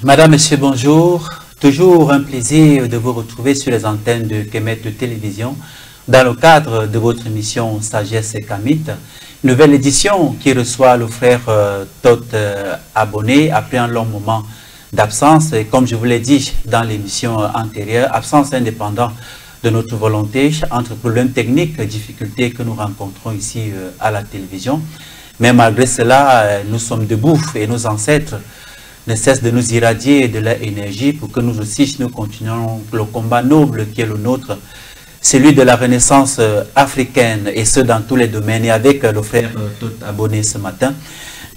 Madame, Monsieur, bonjour. Toujours un plaisir de vous retrouver sur les antennes de Kemet Télévision dans le cadre de votre émission Sagesse et Kamit. Nouvelle édition qui reçoit le frère Tot Abonné après un long moment d'absence. Et comme je vous l'ai dit dans l'émission antérieure, absence indépendante de notre volonté entre problèmes techniques, difficultés que nous rencontrons ici à la télévision. Mais malgré cela, nous sommes debout et nos ancêtres ne cessent de nous irradier de leur énergie pour que nous aussi nous continuons le combat noble qui est le nôtre, celui de la renaissance africaine, et ce dans tous les domaines. Et avec le frère Tot Abonné ce matin,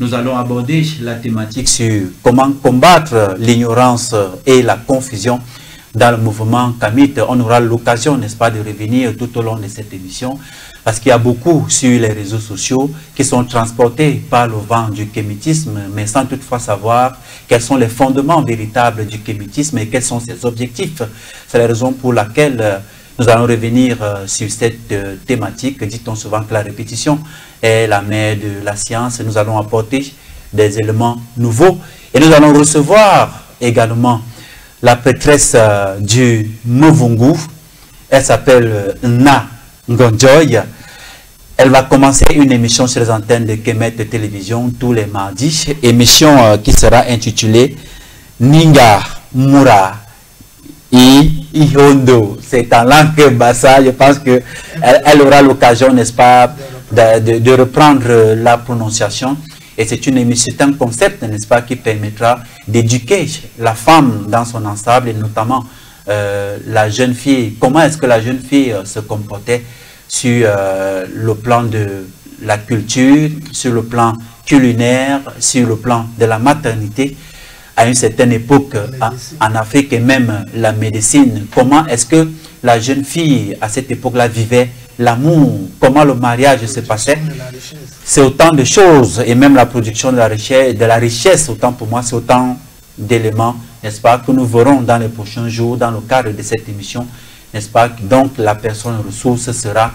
nous allons aborder la thématique sur comment combattre l'ignorance et la confusion dans le mouvement Kamit. On aura l'occasion, n'est-ce pas, de revenir tout au long de cette émission, parce qu'il y a beaucoup sur les réseaux sociaux qui sont transportés par le vent du kémitisme, mais sans toutefois savoir quels sont les fondements véritables du kémitisme et quels sont ses objectifs. C'est la raison pour laquelle nous allons revenir sur cette thématique. Dit-on souvent que la répétition est la mère de la science. Nous allons apporter des éléments nouveaux et nous allons recevoir également la prêtresse du Muvungu. Elle s'appelle Na Ngonjoy. Elle va commencer une émission sur les antennes de Kemet Télévision tous les mardis. Émission qui sera intitulée Ninga Mura Ihondo. C'est en langue bassa. Je pense qu'elle aura l'occasion, n'est-ce pas, de reprendre la prononciation. Et c'est une émission, c'est un concept, n'est-ce pas, qui permettra d'éduquer la femme dans son ensemble, et notamment la jeune fille. Comment est-ce que la jeune fille se comportait sur le plan de la culture, sur le plan culinaire, sur le plan de la maternité, à une certaine époque en Afrique, et même la médecine. Comment est-ce que la jeune fille, à cette époque-là, vivait l'amour, comment le mariage se passait. C'est autant de choses, et même la production de la richesse, autant pour moi, c'est autant d'éléments, n'est-ce pas, que nous verrons dans les prochains jours, dans le cadre de cette émission, n'est-ce pas. Donc la personne ressource sera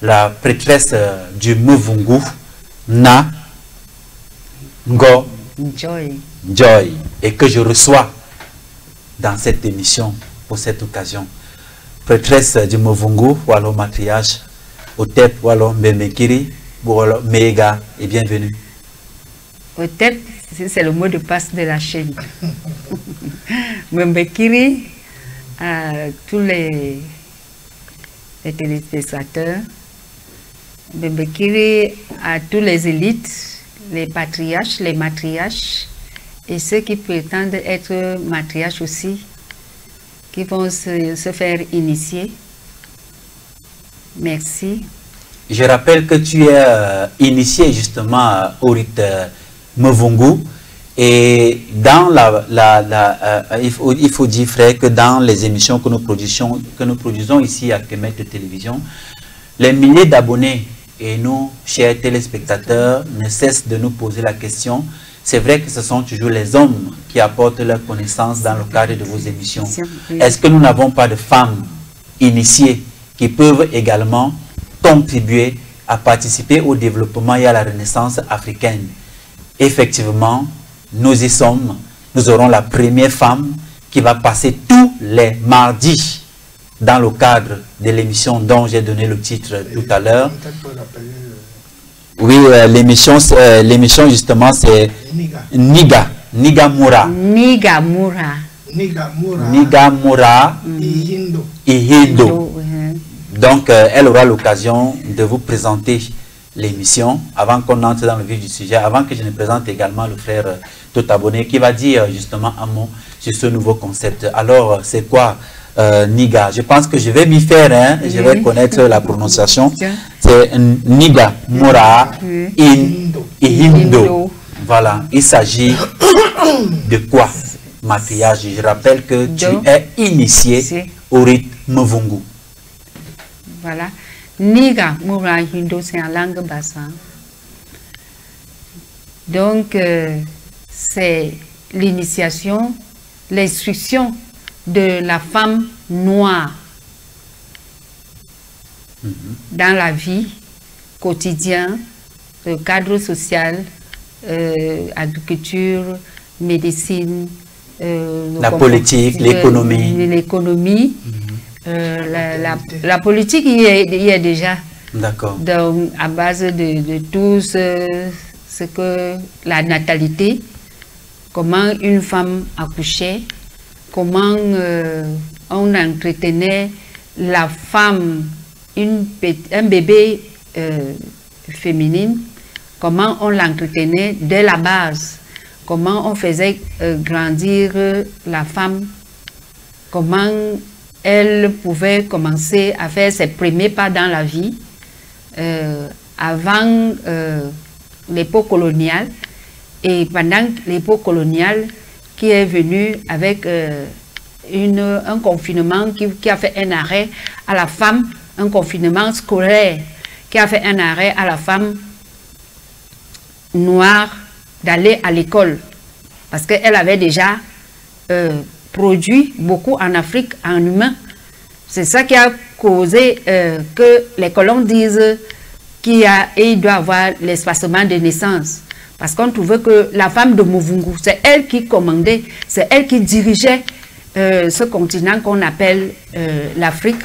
la prêtresse du Muvungu, Na Joy, et que je reçois dans cette émission pour cette occasion. Prêtresse du Muvungu, Walo Matriage, Otep, Walo Mbemekiri, Walo Mega, et bienvenue. Otep, c'est le mot de passe de la chaîne. Mbemekiri, à tous les téléspectateurs, Mbemekiri à tous les élites, les patriarches, les matriarches, et ceux qui prétendent être matriarches aussi, qui vont se faire initier. Merci. Je rappelle que tu es initié justement au rite Muvungu, et dans il faut dire, frère, que dans les émissions que nous produisons ici à Kemet Télévision, les milliers d'abonnés et nous, chers téléspectateurs, ne cessent de nous poser la question. C'est vrai que ce sont toujours les hommes qui apportent leurs connaissances dans le cadre de vos émissions. Est-ce que nous n'avons pas de femmes initiées qui peuvent également contribuer à participer au développement et à la renaissance africaine? Effectivement, nous y sommes. Nous aurons la première femme qui va passer tous les mardis dans le cadre de l'émission dont j'ai donné le titre tout à l'heure. Oui, l'émission justement c'est Niga Mura Ihindo. Donc elle aura l'occasion de vous présenter l'émission avant qu'on entre dans le vif du sujet, avant que je ne présente également le frère Tot Abonné qui va dire justement un mot sur ce nouveau concept. Alors c'est quoi Niga? Je pense que je vais m'y faire, hein? Je vais connaître la prononciation. C'est Niga Mura Ihindo. Voilà, il s'agit de quoi, matriage? Je rappelle que tu es initié au rite Muvungu. Voilà, Niga Mura Ihindo, c'est en langue bassa. Donc, c'est l'initiation, l'instruction de la femme noire dans la vie quotidienne, le cadre social, agriculture, médecine, la politique, l'économie. L'économie, la politique y est déjà. D'accord. Donc, à base de tout ce que la natalité, comment une femme accouchait, comment on entretenait la femme, un bébé féminine, comment on l'entretenait dès la base, comment on faisait grandir la femme, comment elle pouvait commencer à faire ses premiers pas dans la vie avant l'époque coloniale et pendant l'époque coloniale qui est venue avec un confinement qui a fait un arrêt à la femme, un confinement scolaire qui a fait un arrêt à la femme noire d'aller à l'école parce qu'elle avait déjà produit beaucoup en Afrique en humain. C'est ça qui a causé que les colons disent qu'il doit avoir l'espacement de naissance. Parce qu'on trouvait que la femme de Muvungu, c'est elle qui commandait, c'est elle qui dirigeait ce continent qu'on appelle l'Afrique,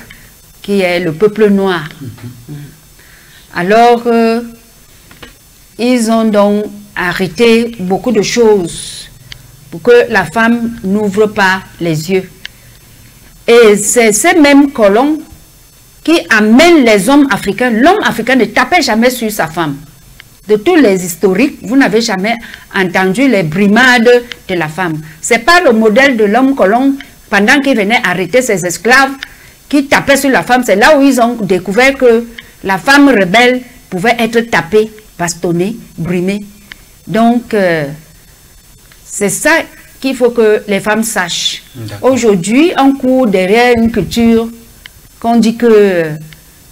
qui est le peuple noir. Alors, ils ont donc arrêté beaucoup de choses pour que la femme n'ouvre pas les yeux. Et c'est ces mêmes colons qui amènent les hommes africains. L'homme africain ne tapait jamais sur sa femme. De tous les historiques, vous n'avez jamais entendu les brimades de la femme. Ce n'est pas le modèle de l'homme colon, pendant qu'il venait arrêter ses esclaves, qui tapait sur la femme. C'est là où ils ont découvert que la femme rebelle pouvait être tapée, bastonnée, brimée. Donc, c'est ça qu'il faut que les femmes sachent. Aujourd'hui, on court derrière une culture qu'on dit que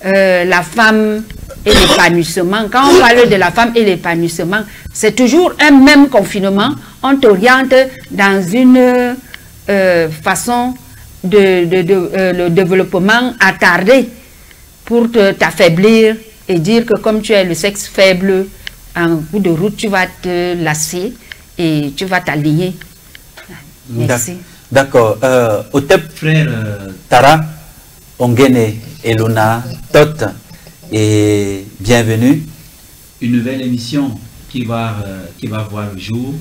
la femme et l'épanouissement. Quand on parle de la femme et l'épanouissement, c'est toujours un même confinement. On t'oriente dans une façon le développement attardé pour t'affaiblir et dire que comme tu es le sexe faible, en coup de route, tu vas te lasser et tu vas t'aligner. Merci. D'accord. Au frère Tara, Ongene, Elona, Tot, et bienvenue. Une nouvelle émission qui va voir le jour.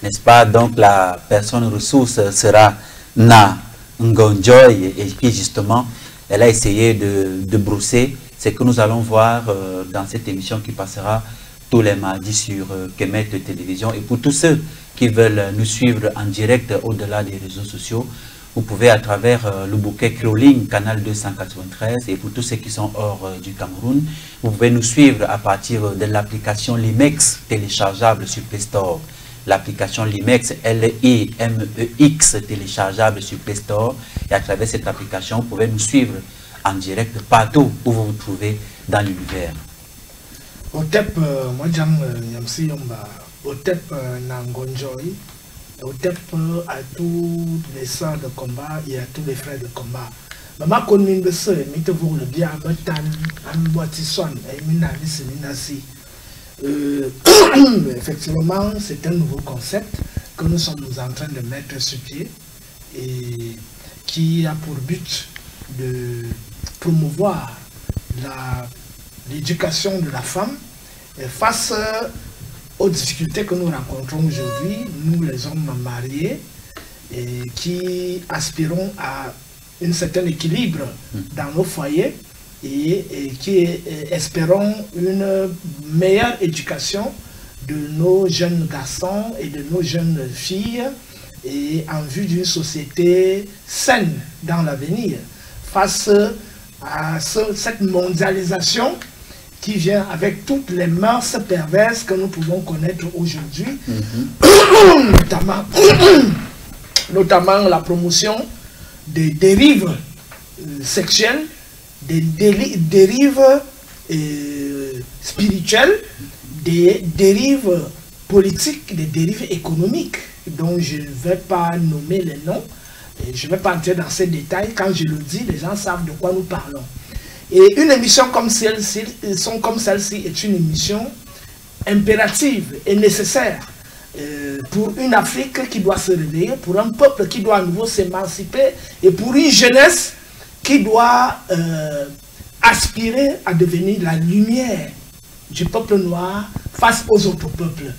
N'est-ce pas? Donc la personne ressource sera Na Ngonjoy, et puis justement, elle a essayé de brosser ce que nous allons voir dans cette émission qui passera tous les mardis sur Kemet Télévision. Et pour tous ceux qui veulent nous suivre en direct au-delà des réseaux sociaux, vous pouvez à travers le bouquet Crawling, canal 293, et pour tous ceux qui sont hors du Cameroun, vous pouvez nous suivre à partir de l'application Limex téléchargeable sur Play Store. L'application Limex, L-I-M-E-X, téléchargeable sur Play Store. Et à travers cette application, vous pouvez nous suivre en direct partout où vous vous trouvez dans l'univers. Otep, moi j'aime Yamsi Yomba, Otep Nangonjoy, Otep à tous les sœurs de combat et à tous les frères de combat. Maman connaît le seul, mettez-vous le bien à Betan, à Mboatisson, et Minami Seminasi. Effectivement, c'est un nouveau concept que nous sommes en train de mettre sur pied et qui a pour but de promouvoir l'éducation de la femme face aux difficultés que nous rencontrons aujourd'hui, nous les hommes mariés, et qui aspirons à un certain équilibre dans nos foyers et qui espérons une meilleure éducation de nos jeunes garçons et de nos jeunes filles et en vue d'une société saine dans l'avenir face à cette mondialisation qui vient avec toutes les mœurs perverses que nous pouvons connaître aujourd'hui, notamment la promotion des dérives sexuelles, des dérives spirituelles, des dérives politiques, des dérives économiques, dont je ne vais pas nommer les noms, et je ne vais pas entrer dans ces détails. Quand je le dis, les gens savent de quoi nous parlons. Et une émission comme celle-ci est une émission impérative et nécessaire pour une Afrique qui doit se réveiller, pour un peuple qui doit à nouveau s'émanciper et pour une jeunesse qui doit aspirer à devenir la lumière du peuple noir face aux autres peuples.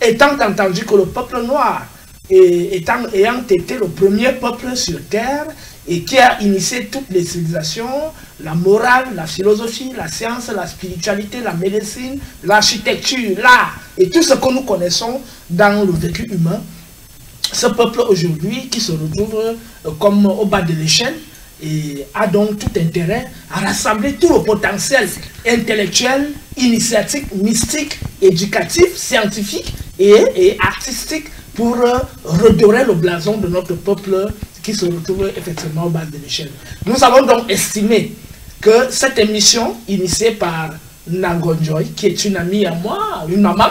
Étant entendu que le peuple noir, ayant été le premier peuple sur terre et qui a initié toutes les civilisations, la morale, la philosophie, la science, la spiritualité, la médecine, l'architecture, l'art et tout ce que nous connaissons dans le vécu humain, ce peuple aujourd'hui qui se retrouve comme au bas de l'échelle et a donc tout intérêt à rassembler tout le potentiel intellectuel, initiatique, mystique, éducatif, scientifique et artistique pour redorer le blason de notre peuple qui se retrouve effectivement au bas de l'échelle. Nous avons donc estimé que cette émission initiée par Nangonjoy, qui est une amie à moi, une maman,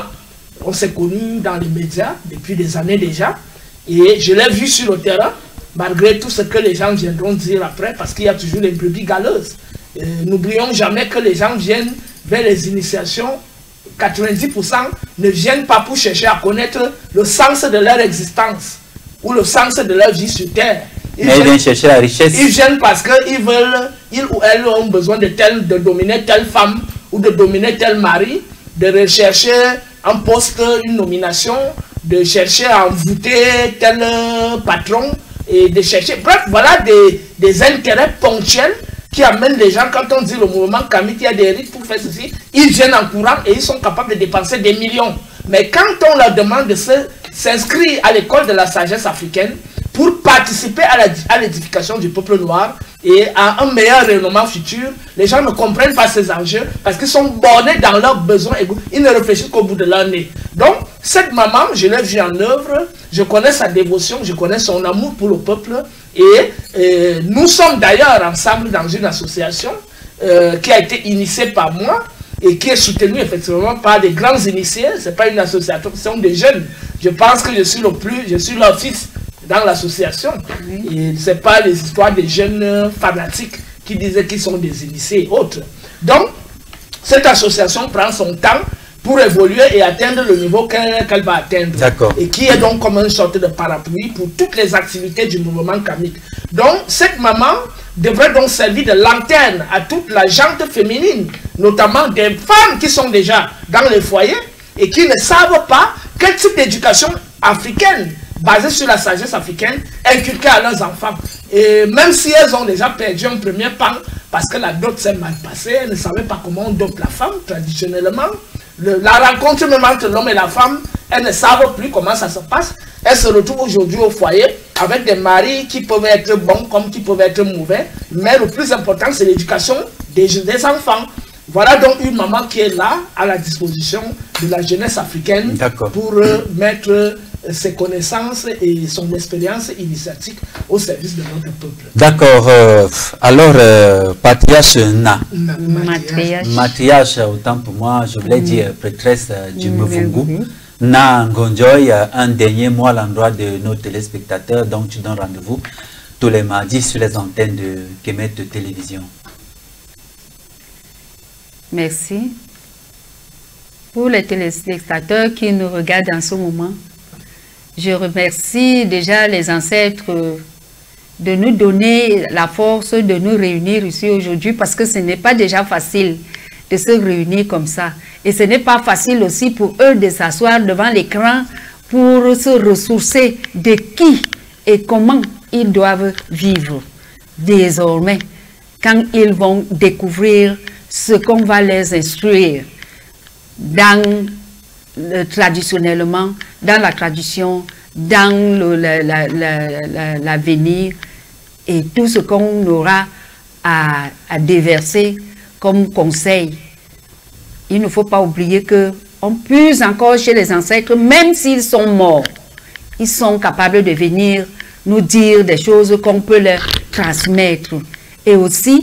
on s'est connus dans les médias depuis des années déjà, et je l'ai vue sur le terrain, malgré tout ce que les gens viendront dire après, parce qu'il y a toujours les brebis galeuses. N'oublions jamais que les gens viennent vers les initiations, 90% ne viennent pas pour chercher à connaître le sens de leur existence ou le sens de leur vie sur terre. Ils viennent chercher la richesse. Ils viennent parce qu'ils veulent, ils ou elles ont besoin de dominer telle femme ou de dominer tel mari, de rechercher un poste, une nomination, de chercher à envoûter tel patron et de chercher. Bref, voilà des intérêts ponctuels qui amènent les gens, quand on dit le mouvement Kamit, il y a des rites pour faire ceci, ils viennent en courant et ils sont capables de dépenser des millions. Mais quand on leur demande de s'inscrire à l'école de la sagesse africaine pour participer à l'édification du peuple noir et à un meilleur rayonnement futur, les gens ne comprennent pas ces enjeux parce qu'ils sont bornés dans leurs besoins égaux. Ils ne réfléchissent qu'au bout de leur nez. Donc, cette maman, je l'ai vue en œuvre, je connais sa dévotion, je connais son amour pour le peuple et nous sommes d'ailleurs ensemble dans une association qui a été initiée par moi et qui est soutenue effectivement par des grands initiés. Ce n'est pas une association, ce sont des jeunes. Je pense que je suis leur fils dans l'association. Et ce n'est pas les histoires des jeunes fanatiques qui disaient qu'ils sont des initiés et autres. Donc, cette association prend son temps pour évoluer et atteindre le niveau qu'elle va atteindre. Et qui est donc comme une sorte de parapluie pour toutes les activités du mouvement Kamit. Donc, cette maman devrait donc servir de lanterne à toute la gente féminine, notamment des femmes qui sont déjà dans les foyers et qui ne savent pas quel type d'éducation africaine basée sur la sagesse africaine inculquée à leurs enfants. Et même si elles ont déjà perdu un premier pan parce que la dot s'est mal passée, elles ne savaient pas comment on dote la femme traditionnellement. La rencontre même entre l'homme et la femme, elles ne savent plus comment ça se passe. Elles se retrouvent aujourd'hui au foyer avec des maris qui peuvent être bons comme qui peuvent être mauvais. Mais le plus important, c'est l'éducation des enfants. Voilà donc une maman qui est là, à la disposition de la jeunesse africaine pour mettre ses connaissances et son expérience initiatique au service de notre peuple. D'accord. Alors, patriarche matriarche, autant pour moi, je voulais dire prêtresse du Mvungu. Na Ngonjoy, un dernier mot à l'endroit de nos téléspectateurs. Donc, tu donnes rendez-vous tous les mardis sur les antennes de Kemet de télévision. Merci. Pour les téléspectateurs qui nous regardent en ce moment, je remercie déjà les ancêtres de nous donner la force de nous réunir ici aujourd'hui parce que ce n'est pas déjà facile de se réunir comme ça. Et ce n'est pas facile aussi pour eux de s'asseoir devant l'écran pour se ressourcer de qui et comment ils doivent vivre désormais quand ils vont découvrir ce qu'on va les instruire traditionnellement, dans la tradition, dans l'avenir et tout ce qu'on aura à déverser comme conseil. Il ne faut pas oublier qu'on puise encore chez les ancêtres, même s'ils sont morts. Ils sont capables de venir nous dire des choses qu'on peut leur transmettre. Et aussi,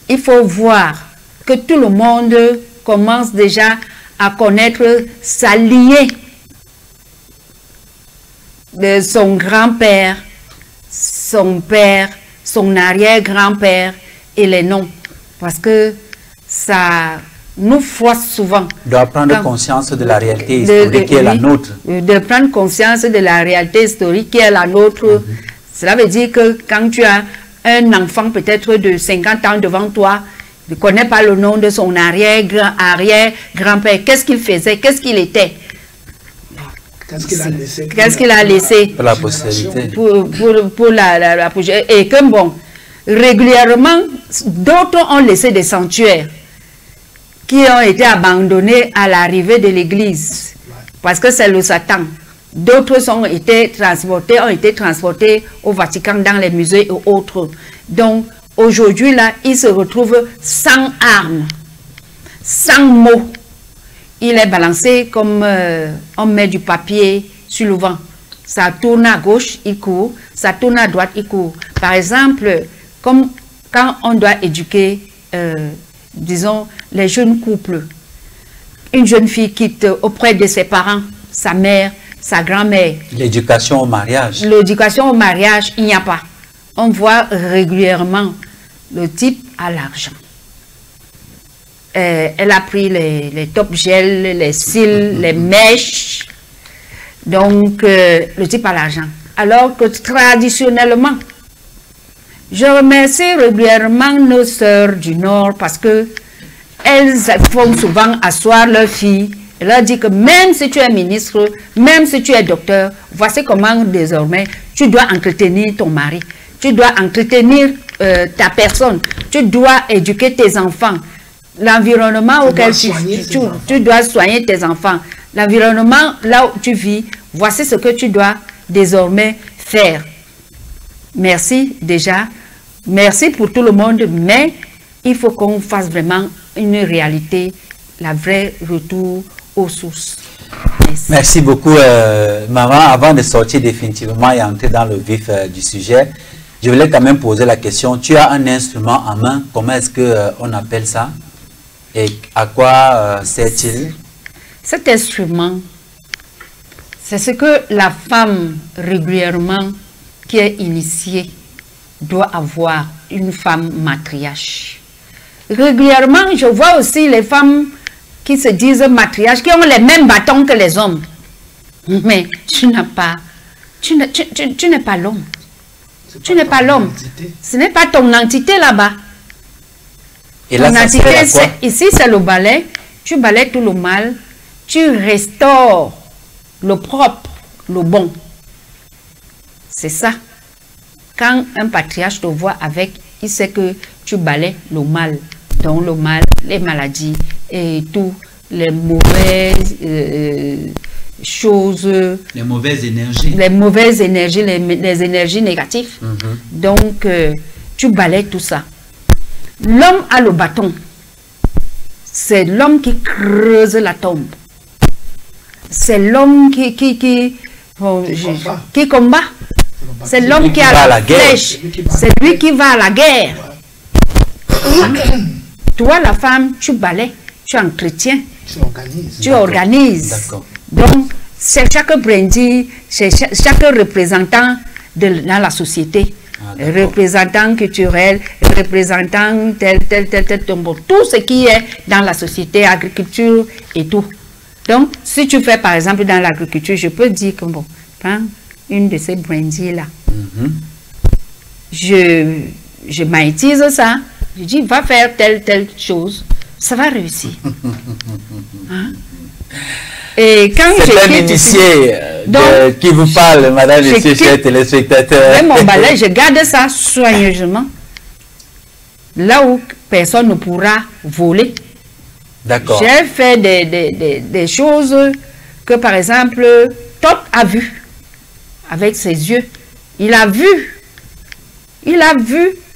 il faut voir que tout le monde commence déjà à connaître sa lignée de son grand-père, son père, son arrière-grand-père et les noms. Parce que ça nous froisse souvent. Doit prendre conscience de la réalité historique qui est la nôtre. De prendre conscience de la réalité historique qui est la nôtre. Cela veut dire que quand tu as un enfant peut-être de 50 ans devant toi, ne connaît pas le nom de son arrière-grand-père, qu'est-ce qu'il faisait, qu'est-ce qu'il était, qu'est-ce qu'il a laissé, pour la postérité, pour la postérité, et que bon, régulièrement, d'autres ont laissé des sanctuaires qui ont été abandonnés à l'arrivée de l'église, parce que c'est le Satan. D'autres ont été transportés au Vatican dans les musées et autres. Donc, aujourd'hui, là, ils se retrouvent sans armes, sans mots. Il est balancé comme on met du papier sur le vent. Ça tourne à gauche, il court. Ça tourne à droite, il court. Par exemple, comme quand on doit éduquer, disons, les jeunes couples. Une jeune fille quitte auprès de ses parents, sa mère, sa grand-mère. L'éducation au mariage. L'éducation au mariage, il n'y a pas. On voit régulièrement le type à l'argent. Elle a pris les top gel, les cils, les mèches. Donc, le type à l'argent. Alors que traditionnellement, je remercie régulièrement nos sœurs du Nord parce que elles font souvent asseoir leurs filles. Elle leur dit que même si tu es ministre, même si tu es docteur, voici comment désormais tu dois entretenir ton mari. Tu dois entretenir ta personne. Tu dois éduquer tes enfants. L'environnement auquel tu dois soigner tes enfants. L'environnement là où tu vis, voici ce que tu dois désormais faire. Merci déjà. Merci pour tout le monde, mais il faut qu'on fasse vraiment une réalité, la vraie retour aux sources. Merci. Merci beaucoup, maman. Avant de sortir définitivement et entrer dans le vif du sujet, je voulais quand même poser la question. Tu as un instrument en main, comment est-ce qu'on appelle ça? Et à quoi sert-il? Cet instrument, c'est ce que la femme régulièrement qui est initiée doit avoir, une femme matriarche. Régulièrement, je vois aussi les femmes qui se disent matriarches, qui ont les mêmes bâtons que les hommes. Mais tu n'es pas l'homme. Tu n'es pas l'homme. Ce n'est pas ton entité là-bas. Et là, ça sert à quoi? Ici, c'est le balai. Tu balais tout le mal. Tu restaures le propre, le bon. C'est ça. Quand un patriarche te voit avec, il sait que tu balais le mal. Donc le mal, les maladies et tout, les mauvaises choses. Les mauvaises énergies. Les mauvaises énergies, les énergies négatives. Donc, tu balais tout ça. L'homme a le bâton. C'est l'homme qui creuse la tombe. C'est l'homme qui combat. C'est l'homme qui a la flèche. C'est lui qui va à la guerre. Toi, la femme, tu balais, tu entretiens, tu organises. Donc, c'est chaque brindille, c'est chaque représentant dans la société. Représentant culturel, représentant tel, tout ce qui est dans la société, agriculture et tout. Donc, si tu fais par exemple dans l'agriculture, je peux dire que bon, prends une de ces brindilles-là. Je maïtise ça. Je dis, va faire telle chose. Ça va réussir. Hein? Et quand c'est un initié qui vous parle, madame, monsieur, chers téléspectateurs. Avec mon balai, je garde ça soigneusement. Là où personne ne pourra voler. D'accord. J'ai fait des choses que, par exemple, Top a vu avec ses yeux. Il a vu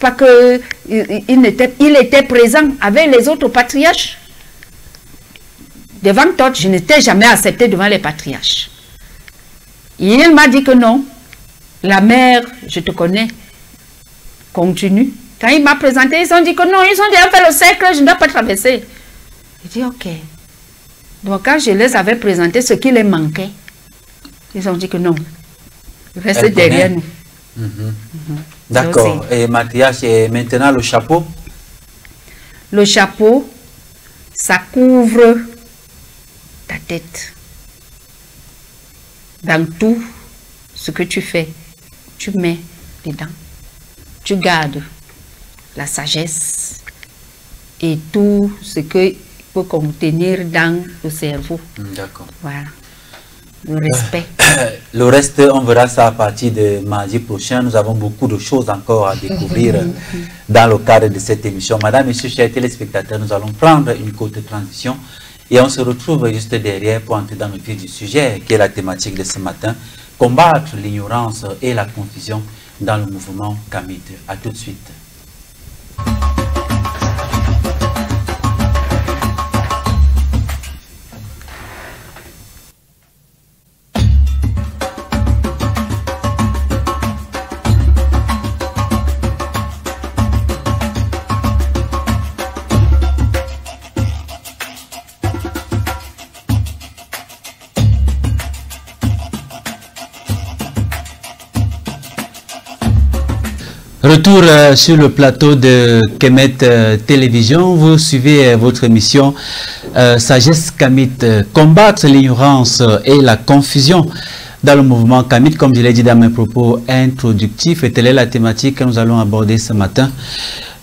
parce que il était présent avec les autres patriarches. Devant Tot, je n'étais jamais accepté devant les patriarches. Il m'a dit que non, la mère, je te connais, continue. Quand il m'a présenté, ils ont dit que non, ils ont déjà fait le cercle, je ne dois pas traverser. J'ai dit ok. Donc quand je les avais présenté ce qui les manquait, ils ont dit que non, restez derrière nous. D'accord. Et matriarche, et maintenant le chapeau? Le chapeau, ça couvre ta tête. Dans tout ce que tu fais, tu mets dedans. Tu gardes la sagesse et tout ce que peut contenir dans le cerveau. D'accord. Voilà. Le respect. Le reste, on verra ça à partir de mardi prochain. Nous avons beaucoup de choses encore à découvrir dans le cadre de cette émission. Madame, Messieurs, chers téléspectateurs, nous allons prendre une courte transition et on se retrouve juste derrière pour entrer dans le vif du sujet qui est la thématique de ce matin, combattre l'ignorance et la confusion dans le mouvement Kamit. A tout de suite. Retour sur le plateau de Kemet Télévision. Vous suivez votre émission Sagesse Kamit, combattre l'ignorance et la confusion dans le mouvement Kamit. Comme je l'ai dit dans mes propos introductifs, et telle est la thématique que nous allons aborder ce matin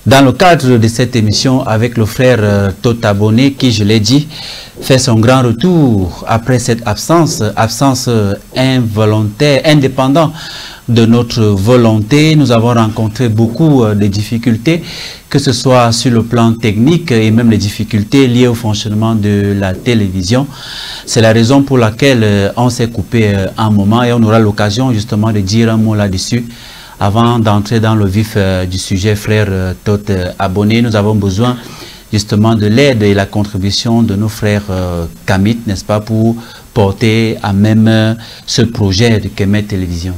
dans le cadre de cette émission avec le frère Totabone qui, je l'ai dit, fait son grand retour après cette absence involontaire, indépendante de notre volonté. Nous avons rencontré beaucoup de difficultés, que ce soit sur le plan technique et même les difficultés liées au fonctionnement de la télévision. C'est la raison pour laquelle on s'est coupé un moment et on aura l'occasion justement de dire un mot là-dessus. Avant d'entrer dans le vif du sujet, frère Totabone, nous avons besoin justement de l'aide et la contribution de nos frères Kamit, n'est-ce pas, pour porter à même ce projet de Kemet Télévision.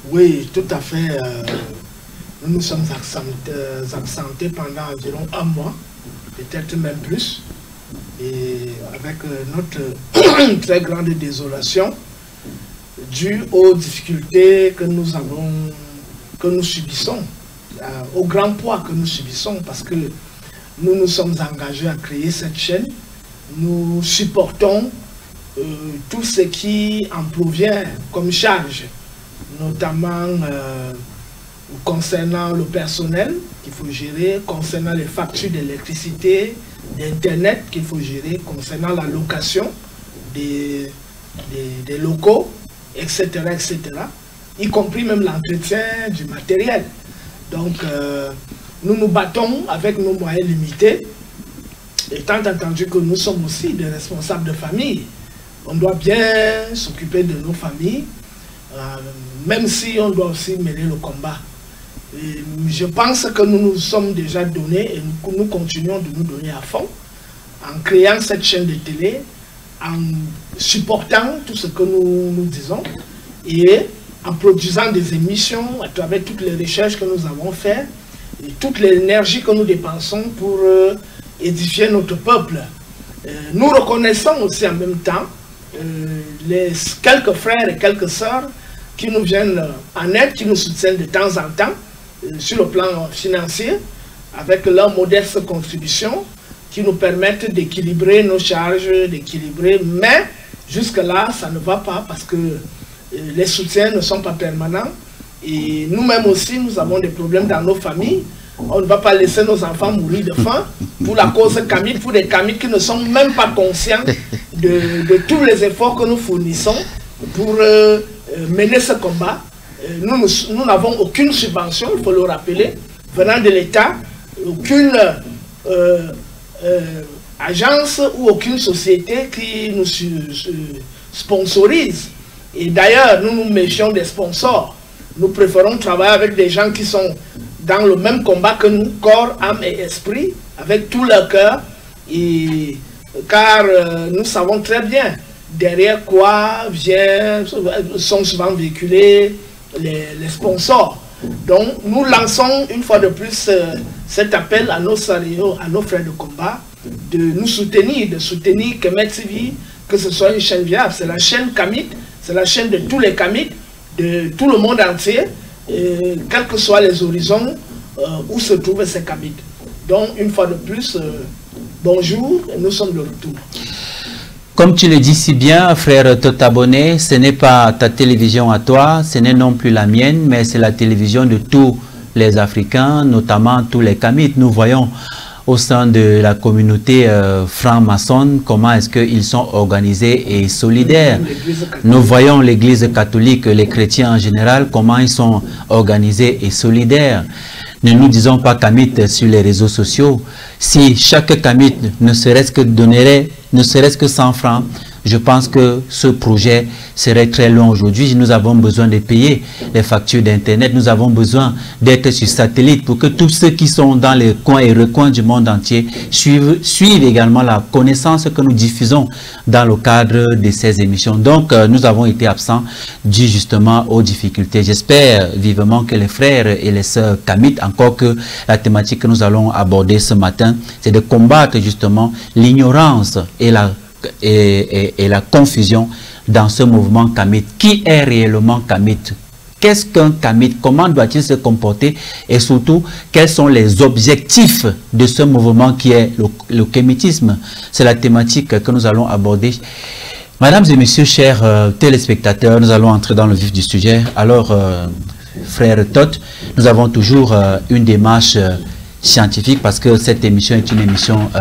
Oui, tout à fait. Nous nous sommes absentés pendant environ un mois, peut-être même plus, et avec notre très grande désolation, due aux difficultés que nous subissons, au grand poids que nous subissons, parce que nous nous sommes engagés à créer cette chaîne. Nous supportons tout ce qui en provient comme charge, notamment concernant le personnel qu'il faut gérer, concernant les factures d'électricité, d'Internet qu'il faut gérer, concernant la location des locaux, etc., etc., y compris même l'entretien du matériel. Donc, nous nous battons avec nos moyens limités, étant entendu que nous sommes aussi des responsables de famille. On doit bien s'occuper de nos familles, même si on doit aussi mener le combat. Et je pense que nous nous sommes déjà donnés et nous continuons de nous donner à fond en créant cette chaîne de télé, en supportant tout ce que nous disons et en produisant des émissions à travers toutes les recherches que nous avons faites et toute l'énergie que nous dépensons pour édifier notre peuple. Nous reconnaissons aussi en même temps les quelques frères et quelques sœurs qui nous viennent en aide, qui nous soutiennent de temps en temps sur le plan financier avec leur modeste contribution qui nous permettent d'équilibrer nos charges, mais jusque-là, ça ne va pas parce que les soutiens ne sont pas permanents et nous-mêmes aussi, nous avons des problèmes dans nos familles. On ne va pas laisser nos enfants mourir de faim pour la cause Kamit, pour des Kamit qui ne sont même pas conscients de tous les efforts que nous fournissons pour mener ce combat. Nous n'avons aucune subvention, il faut le rappeler, venant de l'État, aucune agence ou aucune société qui nous sponsorise. Et d'ailleurs, nous nous méfions des sponsors. Nous préférons travailler avec des gens qui sont dans le même combat que nous, corps, âme et esprit, avec tout leur cœur, car nous savons très bien derrière quoi sont souvent véhiculés les sponsors. Donc nous lançons une fois de plus cet appel à nos salariés, à nos frères de combat, de nous soutenir, de soutenir Kemet TV, que ce soit une chaîne viable. C'est la chaîne Kamit, c'est la chaîne de tous les Kamit, de tout le monde entier, quels que soient les horizons où se trouvent ces Kamit. Donc une fois de plus, Bonjour, nous sommes de retour. Comme tu le dis si bien, frère Totabonné, ce n'est pas ta télévision à toi, ce n'est non plus la mienne, mais c'est la télévision de tous les Africains, notamment tous les Kamites. Nous voyons au sein de la communauté franc-maçonne comment est-ce qu'ils sont organisés et solidaires. Nous voyons l'Église catholique, les chrétiens en général, comment ils sont organisés et solidaires. Ne nous disons pas Kamite sur les réseaux sociaux. Si chaque Kamite ne serait-ce que donnerait, ne serait-ce que 100 francs, je pense que ce projet serait très long aujourd'hui. Nous avons besoin de payer les factures d'Internet. Nous avons besoin d'être sur satellite pour que tous ceux qui sont dans les coins et recoins du monde entier suivent également la connaissance que nous diffusons dans le cadre de ces émissions. Donc, nous avons été absents dû justement aux difficultés. J'espère vivement que les frères et les sœurs Kamites, encore que la thématique que nous allons aborder ce matin, c'est de combattre justement l'ignorance et la confusion dans ce mouvement Kamite. Qui est réellement Kamite? Qu'est-ce qu'un Kamite? Comment doit-il se comporter? Et surtout, quels sont les objectifs de ce mouvement qui est le kamitisme? C'est la thématique que nous allons aborder. Mesdames et messieurs, chers téléspectateurs, nous allons entrer dans le vif du sujet. Alors, frère Tot, nous avons toujours une démarche scientifique parce que cette émission est une émission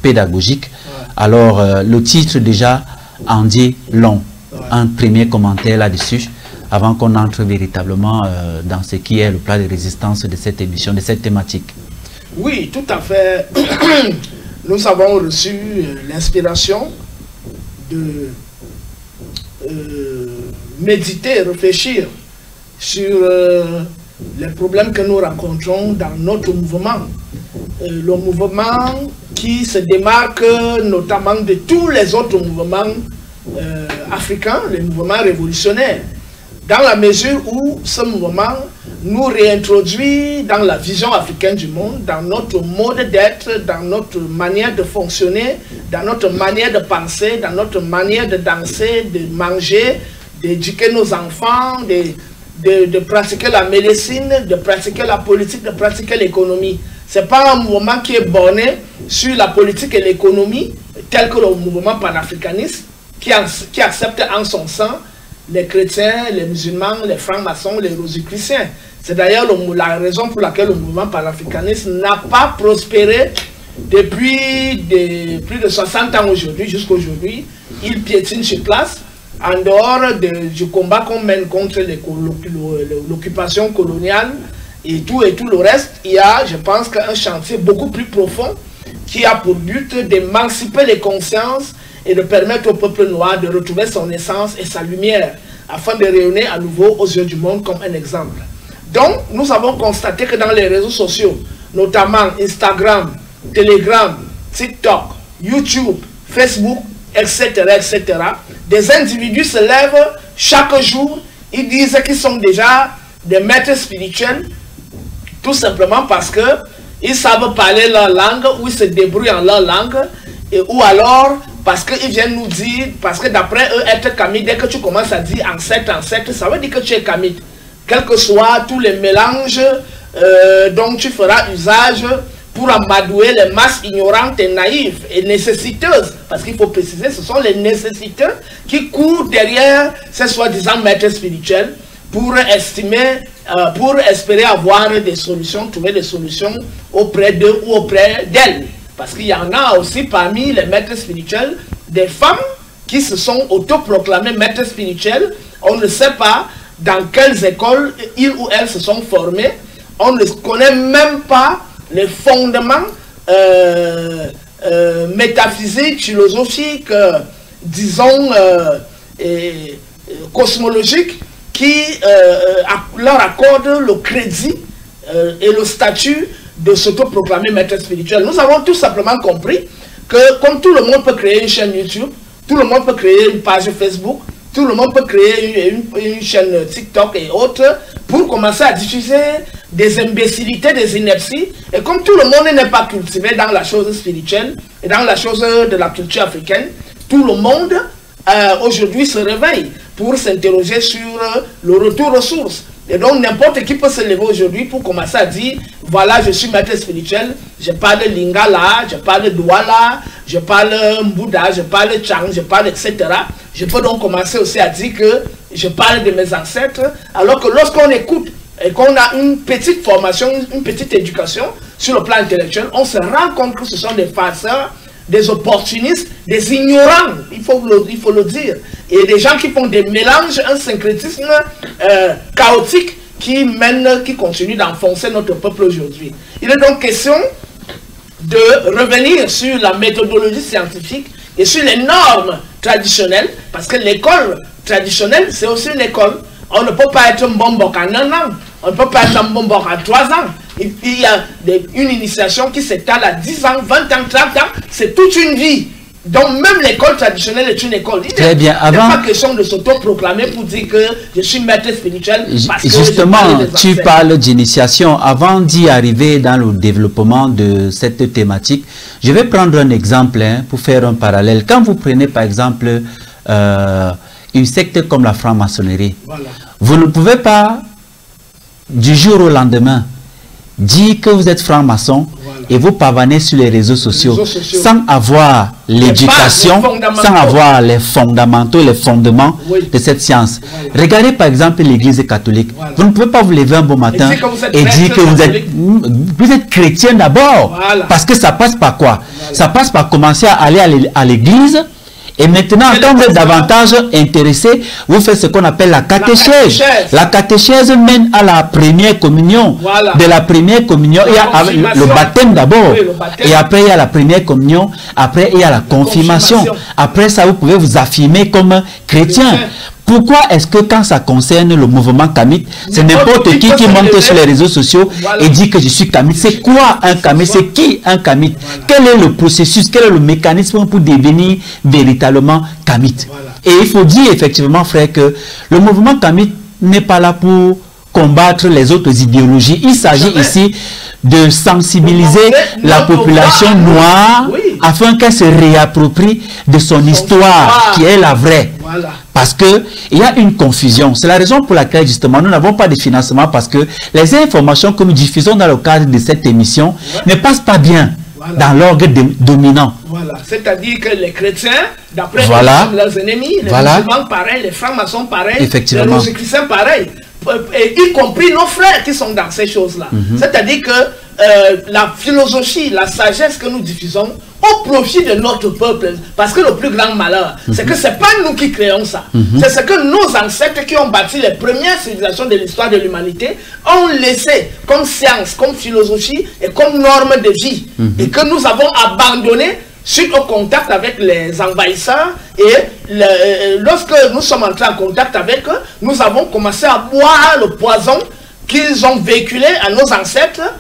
pédagogique. Alors, le titre déjà en dit long. Un premier commentaire là-dessus, avant qu'on entre véritablement dans ce qui est le plat de résistance de cette émission, de cette thématique. Oui, tout à fait. Nous avons reçu l'inspiration de méditer, réfléchir sur les problèmes que nous rencontrons dans notre mouvement. Le mouvement qui se démarque notamment de tous les autres mouvements africains, les mouvements révolutionnaires, dans la mesure où ce mouvement nous réintroduit dans la vision africaine du monde, dans notre mode d'être, dans notre manière de fonctionner, dans notre manière de penser, dans notre manière de danser, de manger, d'éduquer nos enfants, de pratiquer la médecine, de pratiquer la politique, de pratiquer l'économie. Ce n'est pas un mouvement qui est borné sur la politique et l'économie, tel que le mouvement panafricaniste, qui accepte en son sein les chrétiens, les musulmans, les francs-maçons, les rosicruciens. C'est d'ailleurs la raison pour laquelle le mouvement panafricaniste n'a pas prospéré depuis plus de 60 ans aujourd'hui, jusqu'à aujourd'hui. Il piétine sur place. En dehors du combat qu'on mène contre l'occupation coloniale et tout le reste, il y a, je pense, un chantier beaucoup plus profond qui a pour but d'émanciper les consciences et de permettre au peuple noir de retrouver son essence et sa lumière afin de rayonner à nouveau aux yeux du monde comme un exemple. Donc, nous avons constaté que dans les réseaux sociaux, notamment Instagram, Telegram, TikTok, YouTube, Facebook, etc., des individus se lèvent chaque jour, ils disent qu'ils sont déjà des maîtres spirituels, tout simplement parce qu'ils savent parler leur langue, ou ils se débrouillent en leur langue, ou alors parce qu'ils viennent nous dire, parce que d'après eux, être Kamite, dès que tu commences à dire ancêtre, ça veut dire que tu es Kamite. Quels que soient tous les mélanges dont tu feras usage pour amadouer les masses ignorantes et naïves et nécessiteuses, parce qu'il faut préciser, ce sont les nécessiteux qui courent derrière ces soi-disant maîtres spirituels pour espérer avoir des solutions, trouver des solutions auprès d'eux ou auprès d'elles. Parce qu'il y en a aussi parmi les maîtres spirituels des femmes qui se sont autoproclamées maîtres spirituels. On ne sait pas dans quelles écoles ils ou elles se sont formés. On ne connaît même pas les fondements métaphysiques, philosophiques, disons, cosmologiques, qui leur accordent le crédit et le statut de s'autoproclamer maître spirituel. Nous avons tout simplement compris que comme tout le monde peut créer une chaîne YouTube, tout le monde peut créer une page Facebook, tout le monde peut créer une chaîne TikTok et autres pour commencer à diffuser des imbécilités, des inepties. Et comme tout le monde n'est pas cultivé dans la chose spirituelle et dans la chose de la culture africaine, tout le monde aujourd'hui se réveille pour s'interroger sur le retour aux sources. Et donc, n'importe qui peut se lever aujourd'hui pour commencer à dire, voilà, je suis maître spirituel, je parle Lingala, je parle Douala, je parle Mbouda, je parle Chang, je parle etc. Je peux donc commencer aussi à dire que je parle de mes ancêtres, alors que lorsqu'on écoute et qu'on a une petite formation, une petite éducation sur le plan intellectuel, on se rend compte que ce sont des farceurs, des opportunistes, des ignorants, il faut le dire, et des gens qui font des mélanges, un syncrétisme chaotique qui continue d'enfoncer notre peuple aujourd'hui. Il est donc question de revenir sur la méthodologie scientifique et sur les normes traditionnelles, parce que l'école traditionnelle, c'est aussi une école. On ne peut pas être un bombok en 1 an, on ne peut pas être un bombok en 3 ans. Il y a une initiation qui s'étale à 10 ans, 20 ans, 30 ans, c'est toute une vie. Donc même l'école traditionnelle est une école. Très bien. Il n'est pas question de s'autoproclamer pour dire que je suis maître spirituel. Parce justement, que tu parles d'initiation. Avant d'y arriver dans le développement de cette thématique, je vais prendre un exemple pour faire un parallèle. Quand vous prenez par exemple une secte comme la franc-maçonnerie, voilà. Vous ne pouvez pas du jour au lendemain dire que vous êtes franc-maçon, voilà, et vous pavanez sur les réseaux sociaux sans avoir l'éducation, sans avoir les fondamentaux, les fondements, oui, de cette science. Voilà. Regardez par exemple l'église catholique. Voilà. Vous ne pouvez pas vous lever un bon matin et dire que vous êtes chrétien d'abord. Voilà. Parce que ça passe par quoi? Voilà. Ça passe par commencer à aller à l'église. Et maintenant, quand vous êtes davantage intéressé, vous faites ce qu'on appelle la catéchèse. La catéchèse mène à la première communion. Voilà. De la première communion, il y a le baptême d'abord. Oui, et après, il y a la première communion. Après, il y a la confirmation. Après ça, vous pouvez vous affirmer comme chrétien. Pourquoi est-ce que quand ça concerne le mouvement kamite, c'est n'importe qui monte sur les réseaux sociaux, voilà, et dit que je suis kamite? C'est quoi un kamite? C'est qui un kamite? Voilà. Quel est le processus? Quel est le mécanisme pour devenir véritablement kamite? Voilà. Et il faut dire effectivement, frère, que le mouvement kamite n'est pas là pour combattre les autres idéologies. Il s'agit ici de sensibiliser la population noire, oui, afin qu'elle se réapproprie de son histoire qui est la vraie. Voilà. Parce qu'il y a une confusion. C'est la raison pour laquelle justement nous n'avons pas de financement, parce que les informations que nous diffusons dans le cadre de cette émission, ouais, ne passent pas bien, voilà, dans l'orgue dominant. Voilà. C'est-à-dire que les chrétiens, d'après, voilà, leurs ennemis, les, voilà, musulmans pareils, les francs-maçons pareils, les rosicruciens pareils, et y compris nos frères qui sont dans ces choses-là. C'est-à-dire que la philosophie, la sagesse que nous diffusons au profit de notre peuple, parce que le plus grand malheur, c'est que ce n'est pas nous qui créons ça. C'est ce que nos ancêtres qui ont bâti les premières civilisations de l'histoire de l'humanité ont laissé comme science, comme philosophie et comme norme de vie. Et que nous avons abandonné suite au contact avec les envahisseurs, et lorsque nous sommes entrés en contact avec eux, nous avons commencé à boire le poison qu'ils ont véhiculé à nos ancêtres,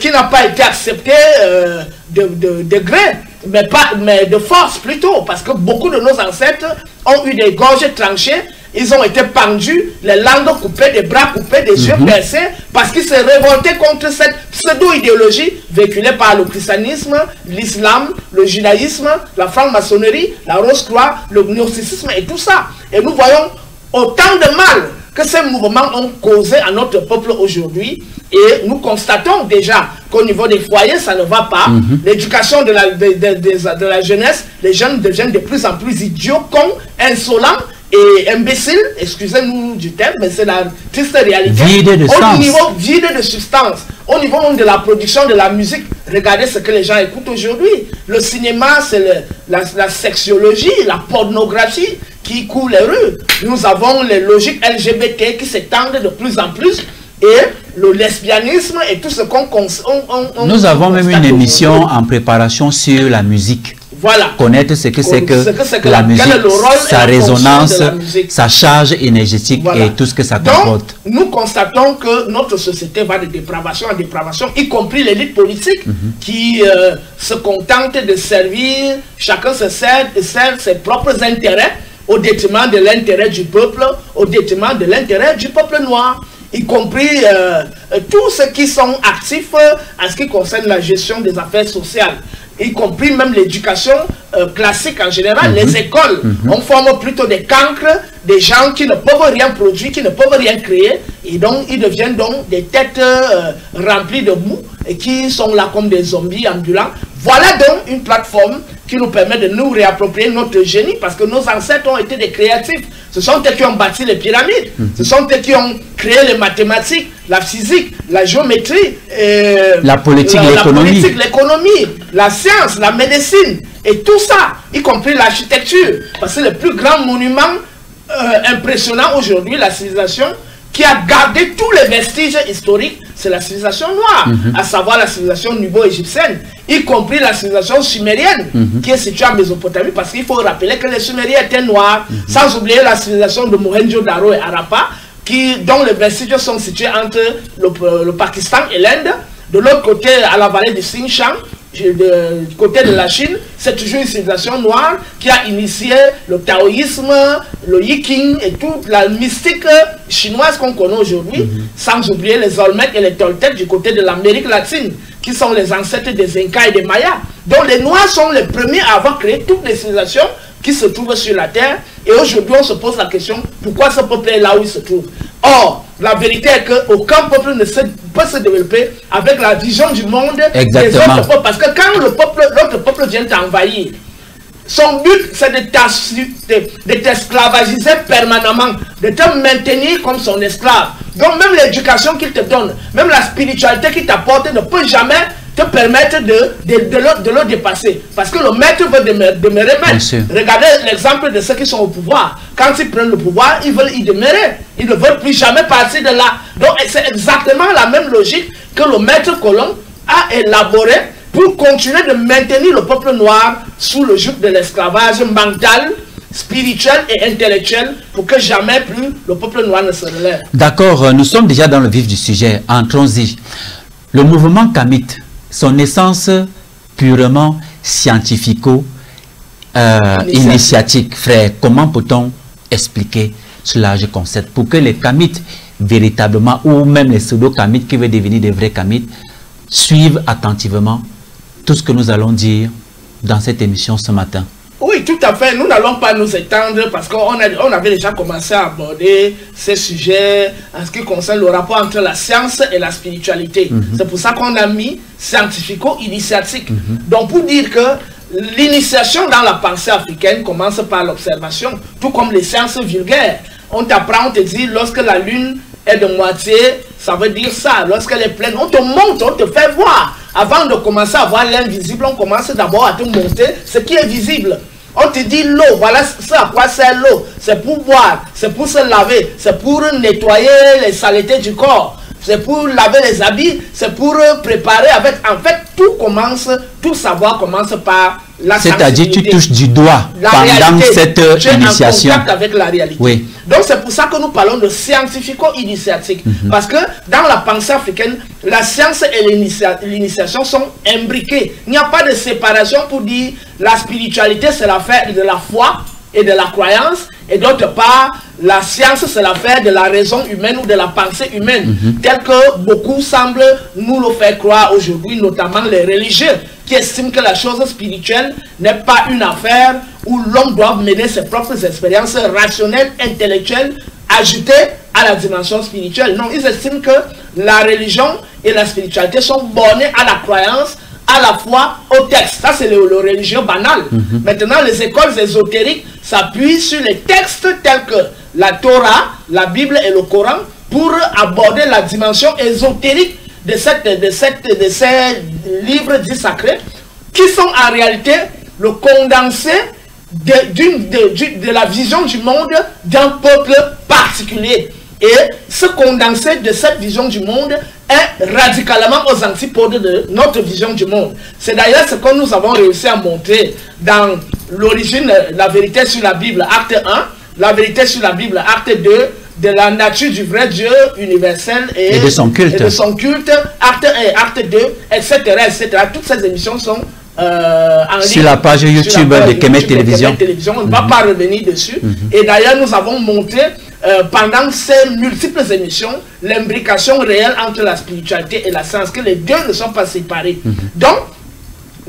qui n'a pas été accepté de gré, mais de force plutôt, parce que beaucoup de nos ancêtres ont eu des gorges tranchées, ils ont été pendus, les langues coupées, des bras coupés, des yeux percés, parce qu'ils se révoltaient contre cette pseudo-idéologie véhiculée par le christianisme, l'islam, le judaïsme, la franc-maçonnerie, la Rose-Croix, le gnosticisme et tout ça. Et nous voyons autant de mal que ces mouvements ont causé à notre peuple aujourd'hui, et nous constatons déjà qu'au niveau des foyers, ça ne va pas. L'éducation de la jeunesse, les jeunes deviennent de plus en plus idiots, cons, insolents et imbéciles, excusez-nous du terme, mais c'est la triste réalité. Au niveau vide de substance, au niveau de la production de la musique, regardez ce que les gens écoutent aujourd'hui. Le cinéma, c'est la sexologie, la pornographie qui coule les rues. Nous avons les logiques LGBT qui s'étendent de plus en plus, et le lesbianisme et tout ce qu'on... Nous avons même une émission en préparation sur la musique. Voilà. Connaître ce que c'est que la musique, sa résonance, sa charge énergétique, voilà, et tout ce que ça comporte. Donc, nous constatons que notre société va de dépravation en dépravation, y compris l'élite politique qui se contente de servir, chacun se sert ses propres intérêts au détriment de l'intérêt du peuple, au détriment de l'intérêt du peuple noir, y compris tous ceux qui sont actifs en ce qui concerne la gestion des affaires sociales. y compris même l'éducation classique en général, les écoles. On forme plutôt des cancres, des gens qui ne peuvent rien produire, qui ne peuvent rien créer, et donc ils deviennent donc des têtes remplies de boue et qui sont là comme des zombies ambulants. Voilà donc une plateforme qui nous permet de nous réapproprier notre génie, parce que nos ancêtres ont été des créatifs. Ce sont eux qui ont bâti les pyramides, ce sont eux qui ont créé les mathématiques, la physique, la géométrie, la politique, l'économie, la science, la médecine, et tout ça, y compris l'architecture. Parce que le plus grand monument impressionnant aujourd'hui, la civilisation, qui a gardé tous les vestiges historiques, c'est la civilisation noire, à savoir la civilisation nubo-égyptienne, y compris la civilisation sumérienne, qui est située en Mésopotamie, parce qu'il faut rappeler que les Sumériens étaient noirs, sans oublier la civilisation de Mohenjo-Daro et Harappa, dont les vestiges sont situés entre le Pakistan et l'Inde. De l'autre côté, à la vallée du Xinjiang, du côté de la Chine, c'est toujours une civilisation noire qui a initié le taoïsme, le yiking et toute la mystique chinoise qu'on connaît aujourd'hui, sans oublier les Olmecs et les Toltecs du côté de l'Amérique latine, qui sont les ancêtres des Incas et des Mayas. Donc les Noirs sont les premiers à avoir créé toutes les civilisations qui se trouvent sur la terre. Et aujourd'hui, on se pose la question, pourquoi ce peuple est là où il se trouve? Or, la vérité est qu'aucun peuple ne peut se développer avec la vision du monde des autres peuples. Parce que quand l'autre peuple vient t'envahir, son but, c'est de t'esclavagiser permanemment, de te maintenir comme son esclave. Donc même l'éducation qu'il te donne, même la spiritualité qu'il t'apporte ne peut jamais te permettre de le dépasser. Parce que le maître veut demeurer maître. Regardez l'exemple de ceux qui sont au pouvoir. Quand ils prennent le pouvoir, ils veulent y demeurer. Ils ne veulent plus jamais partir de là. Donc c'est exactement la même logique que le maître colon a élaboré pour continuer de maintenir le peuple noir sous le joug de l'esclavage mental, spirituel et intellectuel, pour que jamais plus le peuple noir ne se relève. D'accord, nous sommes déjà dans le vif du sujet. Entrons-y. Le mouvement kamite, son essence purement scientifico-initiatique, frère, comment peut-on expliquer ce large concept pour que les kamites véritablement, ou même les pseudo-kamites qui veulent devenir des vrais kamites, suivent attentivement tout ce que nous allons dire dans cette émission ce matin? Oui, tout à fait. Nous n'allons pas nous étendre parce qu'on avait déjà commencé à aborder ces sujets en ce qui concerne le rapport entre la science et la spiritualité. C'est pour ça qu'on a mis scientifico-initiatique. Donc, pour dire que l'initiation dans la pensée africaine commence par l'observation, tout comme les sciences vulgaires. On t'apprend, on te dit, lorsque la lune est de moitié, ça veut dire ça. Lorsqu'elle est pleine, on te montre, on te fait voir. Avant de commencer à voir l'invisible, on commence d'abord à te montrer ce qui est visible. On te dit l'eau, voilà ce à quoi sert l'eau. C'est pour boire, c'est pour se laver, c'est pour nettoyer les saletés du corps, c'est pour laver les habits, c'est pour préparer avec... En fait, tout savoir commence par la sensibilité. C'est-à-dire tu touches du doigt pendant cette initiation. En contact avec la réalité. Oui. Donc c'est pour ça que nous parlons de scientifico-initiatique. Parce que dans la pensée africaine, la science et l'initiation sont imbriquées. Il n'y a pas de séparation pour dire la spiritualité c'est l'affaire de la foi et de la croyance, et d'autre part, la science c'est l'affaire de la raison humaine ou de la pensée humaine, tel que beaucoup semblent nous le faire croire aujourd'hui, notamment les religieux, qui estiment que la chose spirituelle n'est pas une affaire où l'homme doit mener ses propres expériences rationnelles, intellectuelles, ajoutées à la dimension spirituelle. Non, ils estiment que la religion et la spiritualité sont bornées à la croyance, à la fois au texte. Ça, c'est le religieux banal. Maintenant, les écoles ésotériques s'appuient sur les textes tels que la Torah, la Bible et le Coran pour aborder la dimension ésotérique de ces livres dits sacrés qui sont en réalité le condensé de la vision du monde d'un peuple particulier. Et ce condensé de cette vision du monde est radicalement aux antipodes de notre vision du monde. C'est d'ailleurs ce que nous avons réussi à montrer dans l'origine, la vérité sur la Bible, acte 1, la vérité sur la Bible, acte 2, de la nature du vrai Dieu universel et de son culte, acte 1 et acte 2, etc., etc. Toutes ces émissions sont en ligne sur la page YouTube de Kemet Télévision. On ne va pas revenir dessus. Et d'ailleurs, nous avons montré pendant ces multiples émissions l'imbrication réelle entre la spiritualité et la science, que les deux ne sont pas séparés. Donc,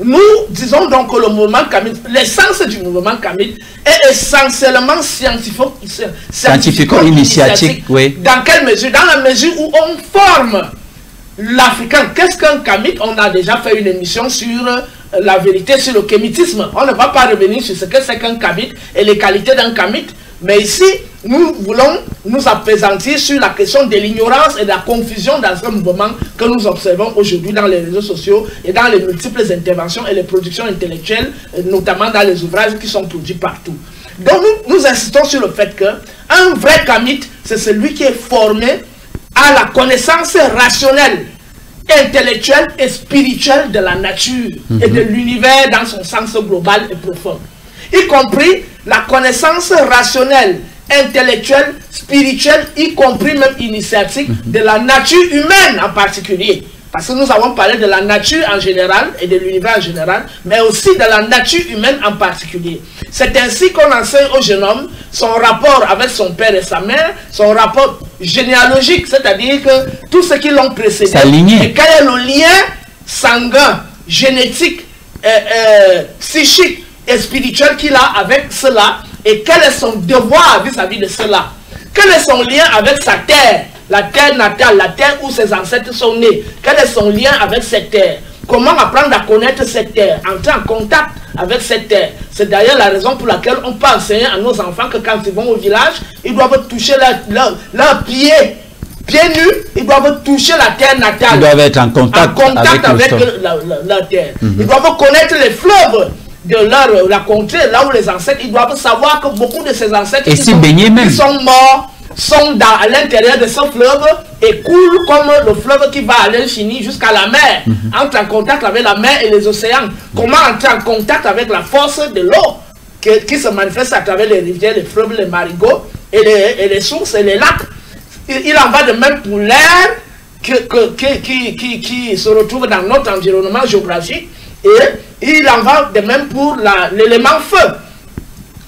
nous disons donc que le mouvement Kamit, l'essence du mouvement Kamit est essentiellement scientifico-initiatique. Oui. Dans quelle mesure? Dans la mesure où on forme l'Africain. Qu'est-ce qu'un Kamit? On a déjà fait une émission sur la vérité sur le kémitisme. On ne va pas revenir sur ce que c'est qu'un Kamit et les qualités d'un Kamit. Mais ici, nous voulons nous appesantir sur la question de l'ignorance et de la confusion dans ce mouvement que nous observons aujourd'hui dans les réseaux sociaux et dans les multiples interventions et les productions intellectuelles, notamment dans les ouvrages qui sont produits partout. Donc nous insistons sur le fait qu'un vrai Kamit, c'est celui qui est formé à la connaissance rationnelle, intellectuelle et spirituelle de la nature et de l'univers dans son sens global et profond. Y compris la connaissance rationnelle, intellectuelle, spirituelle, y compris même initiatique de la nature humaine en particulier. Parce que nous avons parlé de la nature en général et de l'univers en général, mais aussi de la nature humaine en particulier. C'est ainsi qu'on enseigne au jeune homme son rapport avec son père et sa mère, son rapport généalogique, c'est-à-dire que tout ce qui l'ont précédé, et quel est le lien sanguin, génétique, psychique et spirituel qu'il a avec cela, et quel est son devoir vis-à-vis de cela. Quel est son lien avec sa terre, la terre natale, la terre où ses ancêtres sont nés. Quel est son lien avec cette terre? Comment apprendre à connaître cette terre, entrer en contact avec cette terre? C'est d'ailleurs la raison pour laquelle on peut enseigner à nos enfants que quand ils vont au village, ils doivent toucher leurs pieds nus, ils doivent toucher la terre natale. Ils doivent être en contact avec la terre. Ils doivent connaître les fleuves de la contrée, là où les ancêtres, ils doivent savoir que beaucoup de ces ancêtres qui sont morts sont à l'intérieur de ce fleuve et coulent comme le fleuve qui va à l'infini jusqu'à la mer. Entre en contact avec la mer et les océans. Comment entrer en contact avec la force de l'eau qui se manifeste à travers les rivières, les fleuves, les marigots et les sources et les lacs. Il en va de même pour l'air qui se retrouve dans notre environnement géographique, et il en va de même pour l'élément feu.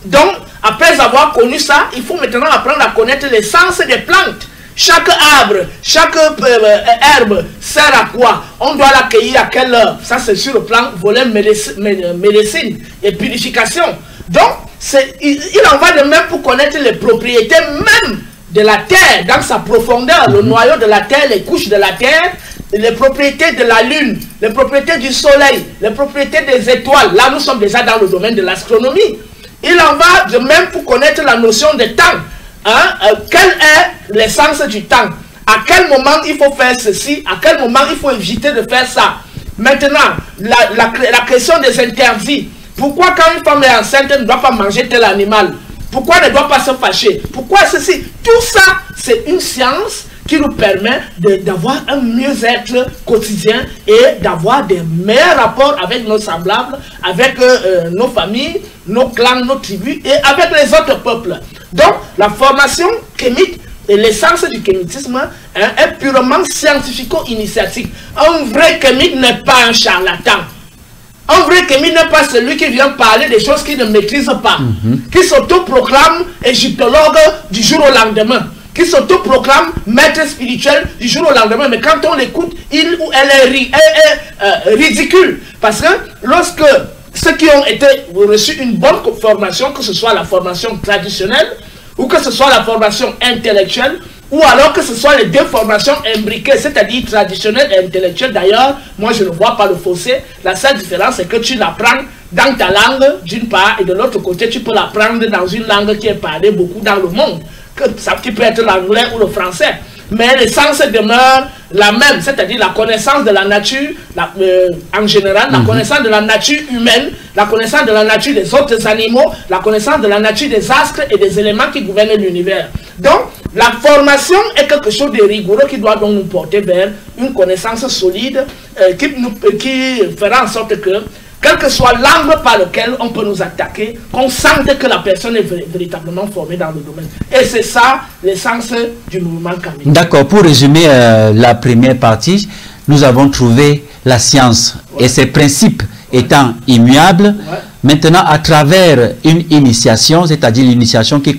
Donc, après avoir connu ça, il faut maintenant apprendre à connaître l'essence des plantes. Chaque arbre, chaque herbe sert à quoi? On doit l'accueillir à quelle heure? Ça, c'est sur le plan volet médecine et purification. Donc, il en va de même pour connaître les propriétés même de la terre, dans sa profondeur, le noyau de la terre, les couches de la terre, les propriétés de la lune, les propriétés du soleil, les propriétés des étoiles. Là, nous sommes déjà dans le domaine de l'astronomie. Il en va de même pour connaître la notion de temps. Quelle est l'essence du temps? À quel moment il faut faire ceci? À quel moment il faut éviter de faire ça? Maintenant, la question des interdits. Pourquoi quand une femme est enceinte, elle ne doit pas manger tel animal? Pourquoi elle ne doit pas se fâcher? Pourquoi ceci? Tout ça, c'est une science qui nous permet d'avoir un mieux-être quotidien et d'avoir des meilleurs rapports avec nos semblables, avec nos familles, nos clans, nos tribus et avec les autres peuples. Donc, la formation kémite et l'essence du kémitisme est purement scientifico-initiatique. Un vrai kémite n'est pas un charlatan. Un vrai kémite n'est pas celui qui vient parler des choses qu'il ne maîtrise pas, qui s'autoproclame égyptologue du jour au lendemain, qui s'autoproclame maître spirituel du jour au lendemain. Mais quand on l'écoute, il ou elle est ridicule. Parce que lorsque ceux qui ont reçu une bonne formation, que ce soit la formation traditionnelle, ou que ce soit la formation intellectuelle, ou alors que ce soit les deux formations imbriquées, c'est-à-dire traditionnelle et intellectuelle. D'ailleurs, moi je ne vois pas le fossé. La seule différence, c'est que tu l'apprends dans ta langue, d'une part, et de l'autre côté, tu peux l'apprendre dans une langue qui est parlée beaucoup dans le monde, qui peut être l'anglais ou le français. Mais l'essence demeure la même, c'est-à-dire la connaissance de la nature, en général, la connaissance de la nature humaine, la connaissance de la nature des autres animaux, la connaissance de la nature des astres et des éléments qui gouvernent l'univers. Donc, la formation est quelque chose de rigoureux qui doit donc nous porter vers une connaissance solide qui fera en sorte que, quel que soit l'angle par lequel on peut nous attaquer, qu'on sente que la personne est véritablement formée dans le domaine. Et c'est ça l'essence du mouvement Kamit. D'accord, pour résumer la première partie, nous avons trouvé la science et ses principes étant immuables. Maintenant, à travers une initiation, c'est-à-dire l'initiation qui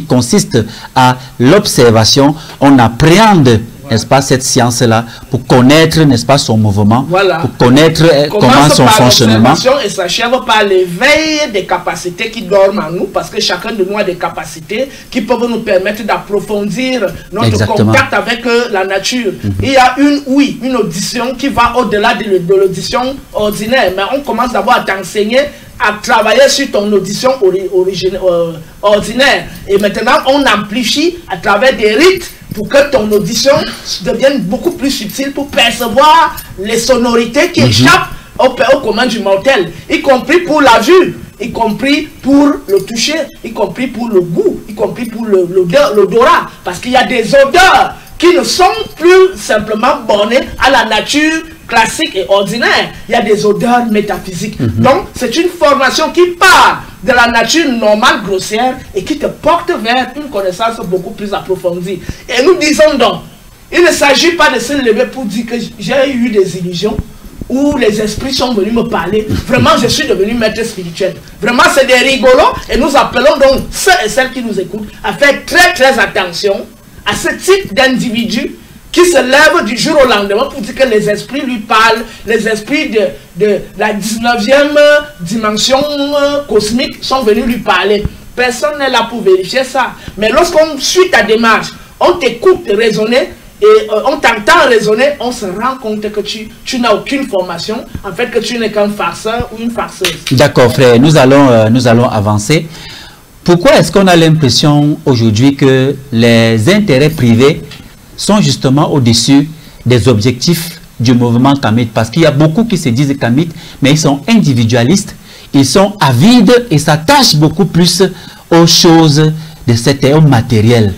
consiste à l'observation, on appréhende n'est-ce pas, cette science-là, pour connaître, n'est-ce pas, son mouvement, pour connaître comment son fonctionnement. Et s'achève par l'éveil des capacités qui dorment en nous, parce que chacun de nous a des capacités qui peuvent nous permettre d'approfondir notre contact avec la nature. Il y a une audition qui va au-delà de l'audition ordinaire, mais on commence d'abord à t'enseigner à travailler sur ton audition ordinaire. Et maintenant, on amplifie à travers des rites pour que ton audition devienne beaucoup plus subtile pour percevoir les sonorités qui échappent au commun du mortel, y compris pour la vue, y compris pour le toucher, y compris pour le goût, y compris pour l'odorat. Parce qu'il y a des odeurs qui ne sont plus simplement bornées à la nature classique et ordinaire. Il y a des odeurs métaphysiques. Donc, c'est une formation qui part de la nature normale, grossière, et qui te porte vers une connaissance beaucoup plus approfondie. Et nous disons donc, il ne s'agit pas de se lever pour dire que j'ai eu des illusions, où les esprits sont venus me parler. Vraiment, je suis devenu maître spirituel. Vraiment, c'est des rigolos, et nous appelons donc ceux et celles qui nous écoutent à faire très très attention à ce type d'individu qui se lève du jour au lendemain pour dire que les esprits lui parlent, les esprits de la 19e dimension cosmique sont venus lui parler. Personne n'est là pour vérifier ça. Mais lorsqu'on suit ta démarche, on t'écoute raisonner et on t'entend raisonner, on se rend compte que tu n'as aucune formation, en fait que tu n'es qu'un farceur ou une farceuse. D'accord frère, nous allons avancer. Pourquoi est-ce qu'on a l'impression aujourd'hui que les intérêts privés sont justement au-dessus des objectifs du mouvement Kamite? Parce qu'il y a beaucoup qui se disent Kamite, mais ils sont individualistes, ils sont avides et s'attachent beaucoup plus aux choses de cet ère matériel.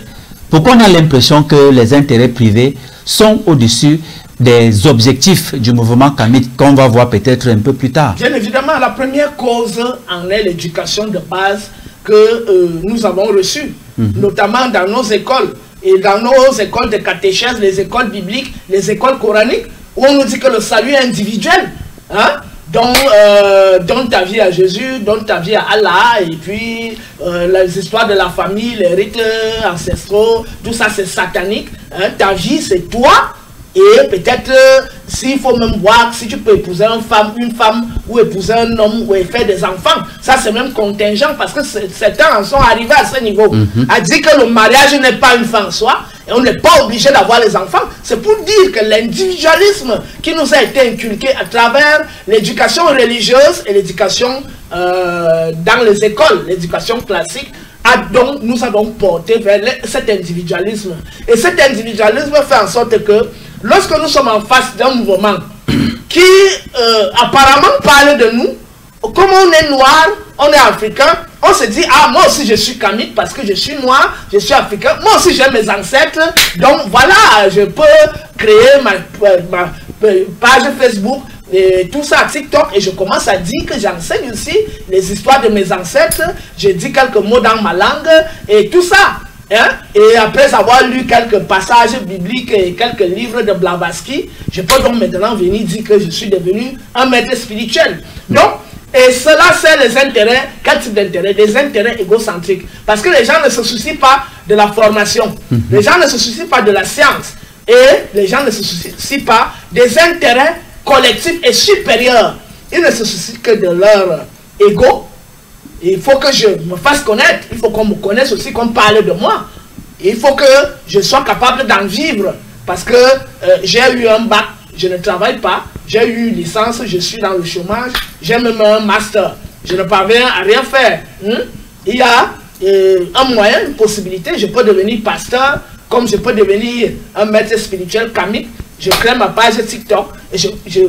Pourquoi on a l'impression que les intérêts privés sont au-dessus des objectifs du mouvement Kamite qu'on va voir peut-être un peu plus tard? Bien évidemment, la première cause en est l'éducation de base que nous avons reçue, notamment dans nos écoles. Et dans nos écoles de catéchèse, les écoles bibliques, les écoles coraniques, où on nous dit que le salut est individuel, hein? Donne ta vie à Jésus, donne ta vie à Allah, et puis les histoires de la famille, les rites ancestraux, tout ça c'est satanique, hein? Ta vie c'est toi, et peut-être s'il faut même voir si tu peux épouser une femme ou épouser un homme ou faire des enfants, ça c'est même contingent parce que certains en sont arrivés à ce niveau. À dire que le mariage n'est pas une fin en soi et on n'est pas obligé d'avoir les enfants. C'est pour dire que l'individualisme qui nous a été inculqué à travers l'éducation religieuse et l'éducation dans les écoles, l'éducation classique, donc nous avons porté vers cet individualisme. Et cet individualisme fait en sorte que lorsque nous sommes en face d'un mouvement qui apparemment parle de nous, comme on est noir, on est africain, on se dit, ah moi aussi je suis Kamite parce que je suis noir, je suis africain, moi aussi j'ai mes ancêtres, donc voilà, je peux créer ma page Facebook, et tout ça à TikTok, et je commence à dire que j'enseigne aussi les histoires de mes ancêtres, je dis quelques mots dans ma langue, et tout ça. Hein? Et après avoir lu quelques passages bibliques et quelques livres de Blavatsky, je peux donc maintenant venir dire que je suis devenu un maître spirituel. Donc, et cela c'est les intérêts, quel type d'intérêt? Des intérêts égocentriques. Parce que les gens ne se soucient pas de la formation, les gens ne se soucient pas de la science, et les gens ne se soucient pas des intérêts collectifs et supérieurs. Ils ne se soucient que de leur ego. Il faut que je me fasse connaître, il faut qu'on me connaisse aussi, qu'on parle de moi. Il faut que je sois capable d'en vivre. Parce que j'ai eu un bac, je ne travaille pas, j'ai eu une licence, je suis dans le chômage, j'ai même un master, je ne parviens à rien faire. Il y a un moyen, une possibilité, je peux devenir pasteur, comme je peux devenir un maître spirituel Kamite. Je crée ma page TikTok et je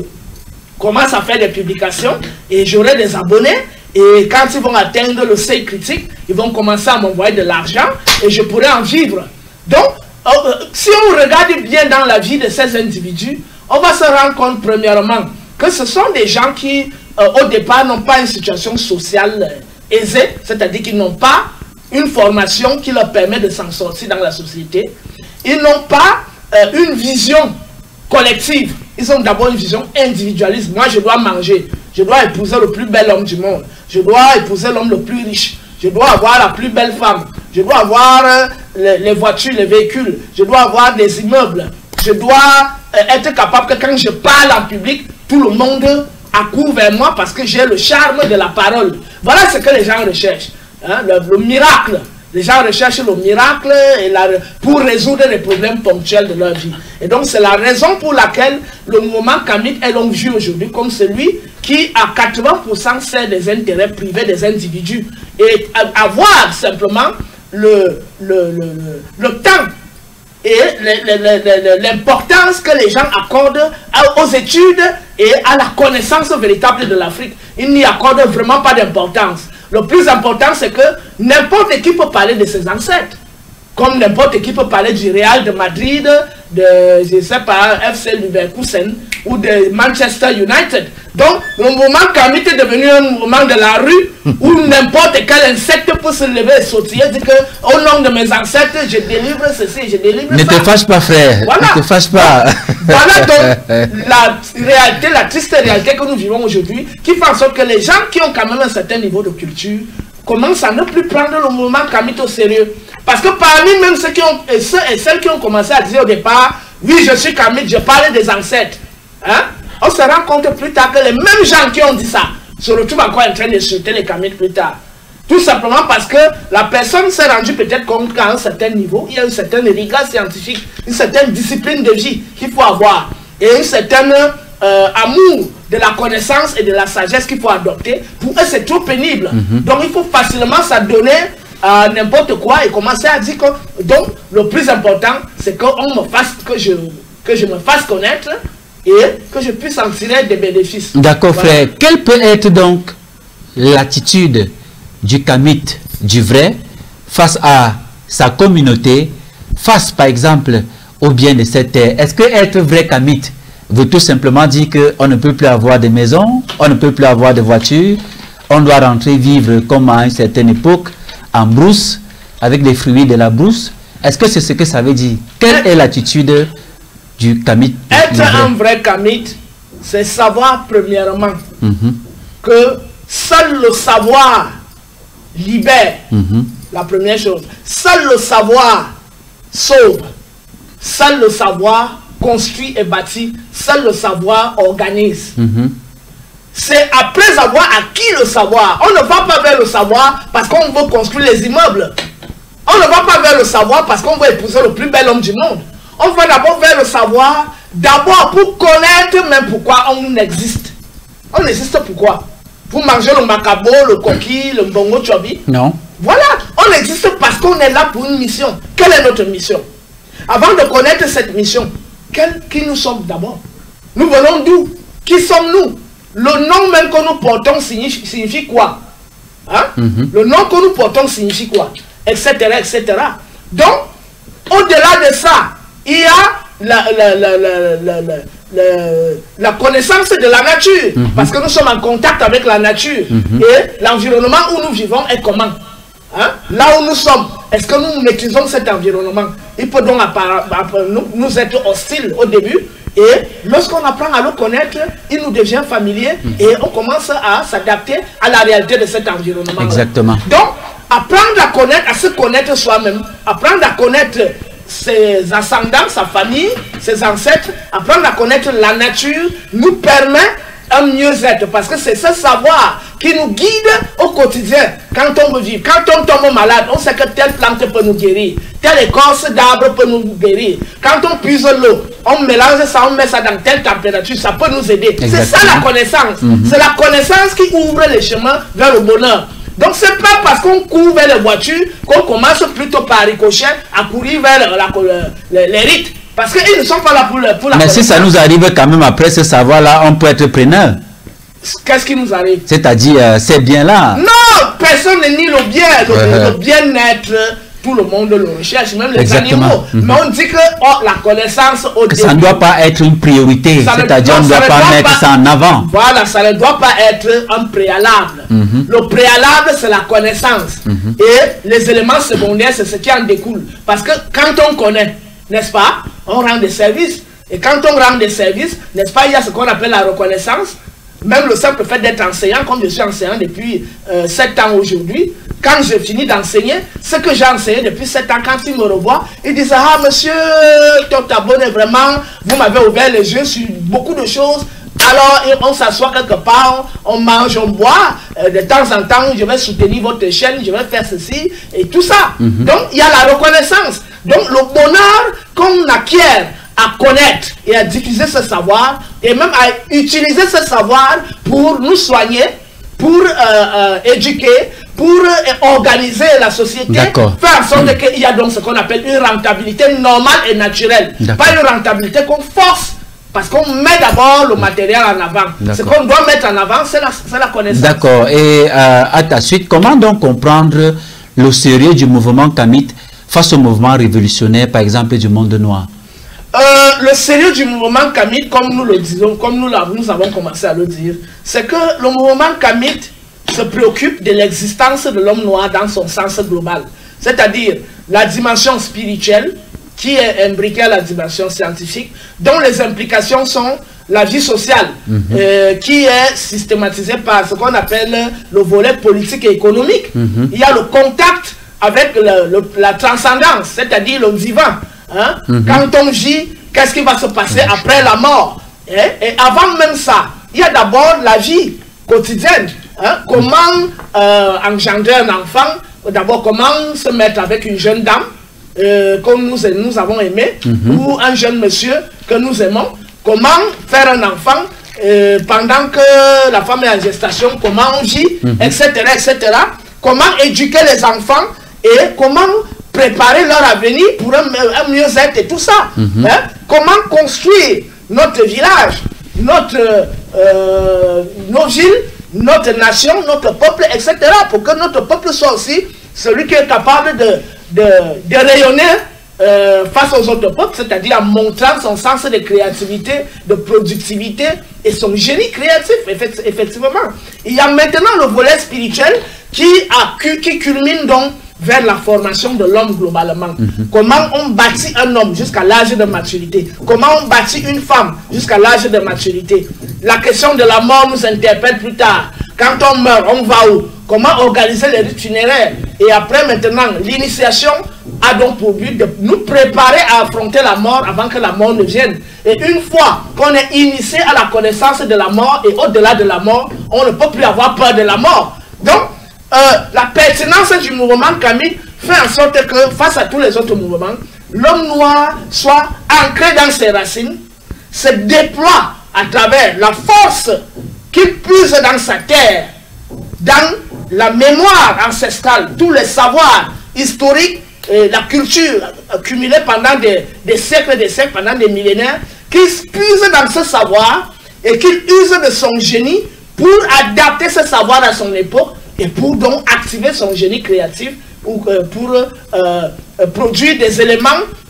commence à faire des publications et j'aurai des abonnés. Et quand ils vont atteindre le seuil critique, ils vont commencer à m'envoyer de l'argent et je pourrai en vivre. Donc, si on regarde bien dans la vie de ces individus, on va se rendre compte premièrement que ce sont des gens qui, au départ, n'ont pas une situation sociale aisée, c'est-à-dire qu'ils n'ont pas une formation qui leur permet de s'en sortir dans la société. Ils n'ont pas une vision collective. Ils ont d'abord une vision individualiste. Moi, je dois manger. Je dois épouser le plus bel homme du monde. Je dois épouser l'homme le plus riche. Je dois avoir la plus belle femme. Je dois avoir les voitures, les véhicules. Je dois avoir des immeubles. je dois être capable que quand je parle en public, tout le monde accourt vers moi parce que j'ai le charme de la parole. Voilà ce que les gens recherchent. Hein, le miracle. Les gens recherchent le miracle pour résoudre les problèmes ponctuels de leur vie. Et donc c'est la raison pour laquelle le mouvement kamite est donc vu aujourd'hui comme celui qui à 80% sert des intérêts privés des individus. Et avoir simplement le temps et l'importance que les gens accordent aux études et à la connaissance véritable de l'Afrique. Ils n'y accordent vraiment pas d'importance. Le plus important, c'est que n'importe qui peut parler de ses ancêtres. Comme n'importe qui peut parler du Real de Madrid, de, je ne sais pas, FC Leverkusen ou de Manchester United. Donc, le mouvement kamite est devenu un mouvement de la rue où n'importe quel insecte peut se lever et sautiller et dire que, au nom de mes ancêtres, je délivre ceci, je délivre ça. Ne te fâche pas, frère. Voilà. Ne te fâche pas. Voilà donc la réalité, la triste réalité que nous vivons aujourd'hui, qui fait en sorte que les gens qui ont quand même un certain niveau de culture commencent à ne plus prendre le mouvement kamite au sérieux. Parce que parmi même ceux et celles qui ont commencé à dire au départ, oui, je suis kamite, je parle des ancêtres. Hein? On se rend compte plus tard que les mêmes gens qui ont dit ça se retrouvent encore en train de chuter les kamites plus tard. Tout simplement parce que la personne s'est rendue peut-être compte qu'à un certain niveau, il y a une certaine rigueur scientifique, une certaine discipline de vie qu'il faut avoir et une certaine amour de la connaissance et de la sagesse qu'il faut adopter. Pour eux, c'est trop pénible. Donc, il faut facilement s'adonner à n'importe quoi et commencer à dire que donc le plus important, c'est qu'on me fasse, que je me fasse connaître et que je puisse en tirer des bénéfices. D'accord, Voilà. frère. Quelle peut être donc l'attitude du kamite, du vrai, face à sa communauté, face par exemple au bien de cette terre? Est-ce que être vrai kamite veut tout simplement dire qu'on ne peut plus avoir de maisons, on ne peut plus avoir de voitures, on doit rentrer vivre comme à une certaine époque, en brousse, avec les fruits de la brousse? Est-ce que c'est ce que ça veut dire? Quelle est l'attitude du kamite? Être un vrai kamite, c'est savoir premièrement que seul le savoir libère. La première chose. Seul le savoir sauve. Seul le savoir construit et bâtit. Seul le savoir organise. C'est après avoir acquis le savoir. On ne va pas vers le savoir parce qu'on veut construire les immeubles. On ne va pas vers le savoir parce qu'on veut épouser le plus bel homme du monde. On va d'abord vers le savoir, d'abord pour connaître même pourquoi on existe. On existe pourquoi? Pour manger le macabo, le coquille, le mbongo chobi? Non. Voilà, on existe parce qu'on est là pour une mission. Quelle est notre mission? Avant de connaître cette mission, qui nous sommes d'abord? Nous venons d'où? Qui sommes-nous? Le nom même que nous portons signifie quoi? Hein? Le nom que nous portons signifie quoi? Etc. etc. Donc, au-delà de ça, il y a la connaissance de la nature. Parce que nous sommes en contact avec la nature. Et l'environnement où nous vivons est comment? Hein? Là où nous sommes, est-ce que nous maîtrisons cet environnement? Il peut donc nous être hostile au début. Et lorsqu'on apprend à le connaître, il nous devient familier et on commence à s'adapter à la réalité de cet environnement. Exactement. Donc, apprendre à connaître, à se connaître soi-même, apprendre à connaître ses ascendants, sa famille, ses ancêtres, apprendre à connaître la nature nous permet un mieux-être parce que c'est ce savoir qui nous guide au quotidien quand on veut vivre. Quand on tombe malade, on sait que telle plante peut nous guérir, telle écorce d'arbre peut nous guérir. Quand on puise l'eau, on mélange ça, on met ça dans telle température, ça peut nous aider. C'est ça la connaissance. C'est la connaissance qui ouvre les chemins vers le bonheur. Donc c'est pas parce qu'on court vers les voitures qu'on commence plutôt par ricochet à courir vers les rites. Parce qu'ils ne sont pas là pour la Mais si ça nous arrive quand même après ce savoir-là, on peut être preneur. Qu'est-ce qui nous arrive? C'est-à-dire, c'est bien là. Non, personne ne nie le bien. Le bien-être, tout le monde le recherche, même les animaux. Mais on dit que la connaissance au début... Ça ne doit pas être une priorité. C'est-à-dire, on ne doit pas mettre ça en avant. Voilà, ça ne doit pas être un préalable. Le préalable, c'est la connaissance. Et les éléments secondaires, c'est ce qui en découle. Parce que quand on connaît, n'est-ce pas, on rend des services. Et quand on rend des services, n'est-ce pas, il y a ce qu'on appelle la reconnaissance. Même le simple fait d'être enseignant, comme je suis enseignant depuis 7 ans aujourd'hui, quand j'ai fini d'enseigner, ce que j'ai enseigné depuis 7 ans, quand ils me revoient, ils disent, ah monsieur, Dr Abonne, vraiment, vous m'avez ouvert les yeux sur beaucoup de choses. Alors, on s'assoit quelque part, on mange, on boit. De temps en temps, je vais soutenir votre chaîne, je vais faire ceci et tout ça. Donc, il y a la reconnaissance. Donc, le bonheur qu'on acquiert à connaître et à diffuser ce savoir, et même à utiliser ce savoir pour nous soigner, pour éduquer, pour organiser la société, faire en sorte qu'il y a donc ce qu'on appelle une rentabilité normale et naturelle. Pas une rentabilité qu'on force. Parce qu'on met d'abord le matériel en avant. Ce qu'on doit mettre en avant, c'est la connaissance. D'accord. Et à ta suite, comment donc comprendre le sérieux du mouvement Kamit face au mouvement révolutionnaire, par exemple, du monde noir? Le sérieux du mouvement Kamit, comme nous le disons, comme nous avons commencé à le dire, c'est que le mouvement Kamit se préoccupe de l'existence de l'homme noir dans son sens global. C'est-à-dire la dimension spirituelle, qui est imbriquée à la dimension scientifique, dont les implications sont la vie sociale, qui est systématisée par ce qu'on appelle le volet politique et économique. Il y a le contact avec la transcendance, c'est-à-dire le divin. Hein? Quand on vit, qu'est-ce qui va se passer après la mort? Et avant même ça, il y a d'abord la vie quotidienne. Hein? Comment engendrer un enfant? D'abord, comment se mettre avec une jeune dame comme nous avons aimé, ou un jeune monsieur que nous aimons, comment faire un enfant pendant que la femme est en gestation, comment on vit, etc., etc. Comment éduquer les enfants et comment préparer leur avenir pour un mieux-être et tout ça. Hein? Comment construire notre village, nos villes, notre nation, notre peuple, etc. pour que notre peuple soit aussi celui qui est capable de rayonner face aux autres peuples, c'est-à-dire en montrant son sens de créativité, de productivité et son génie créatif, effectivement. Il y a maintenant le volet spirituel qui culmine donc vers la formation de l'homme globalement. Comment on bâtit un homme jusqu'à l'âge de maturité? Comment on bâtit une femme jusqu'à l'âge de maturité? La question de la mort nous interpelle plus tard. Quand on meurt, on va où? Comment organiser les rites funéraires? Et après, maintenant, l'initiation a donc pour but de nous préparer à affronter la mort avant que la mort ne vienne. Et une fois qu'on est initié à la connaissance de la mort et au-delà de la mort, on ne peut plus avoir peur de la mort. Donc, la pertinence du mouvement Kamit fait en sorte que, face à tous les autres mouvements, l'homme noir soit ancré dans ses racines, se déploie à travers la force qu'il puise dans sa terre, dans la mémoire ancestrale, tous les savoirs historiques, la culture accumulée pendant des siècles et des siècles, pendant des millénaires, qu'il puise dans ce savoir et qu'il use de son génie pour adapter ce savoir à son époque et pour donc activer son génie créatif ou pour produire des éléments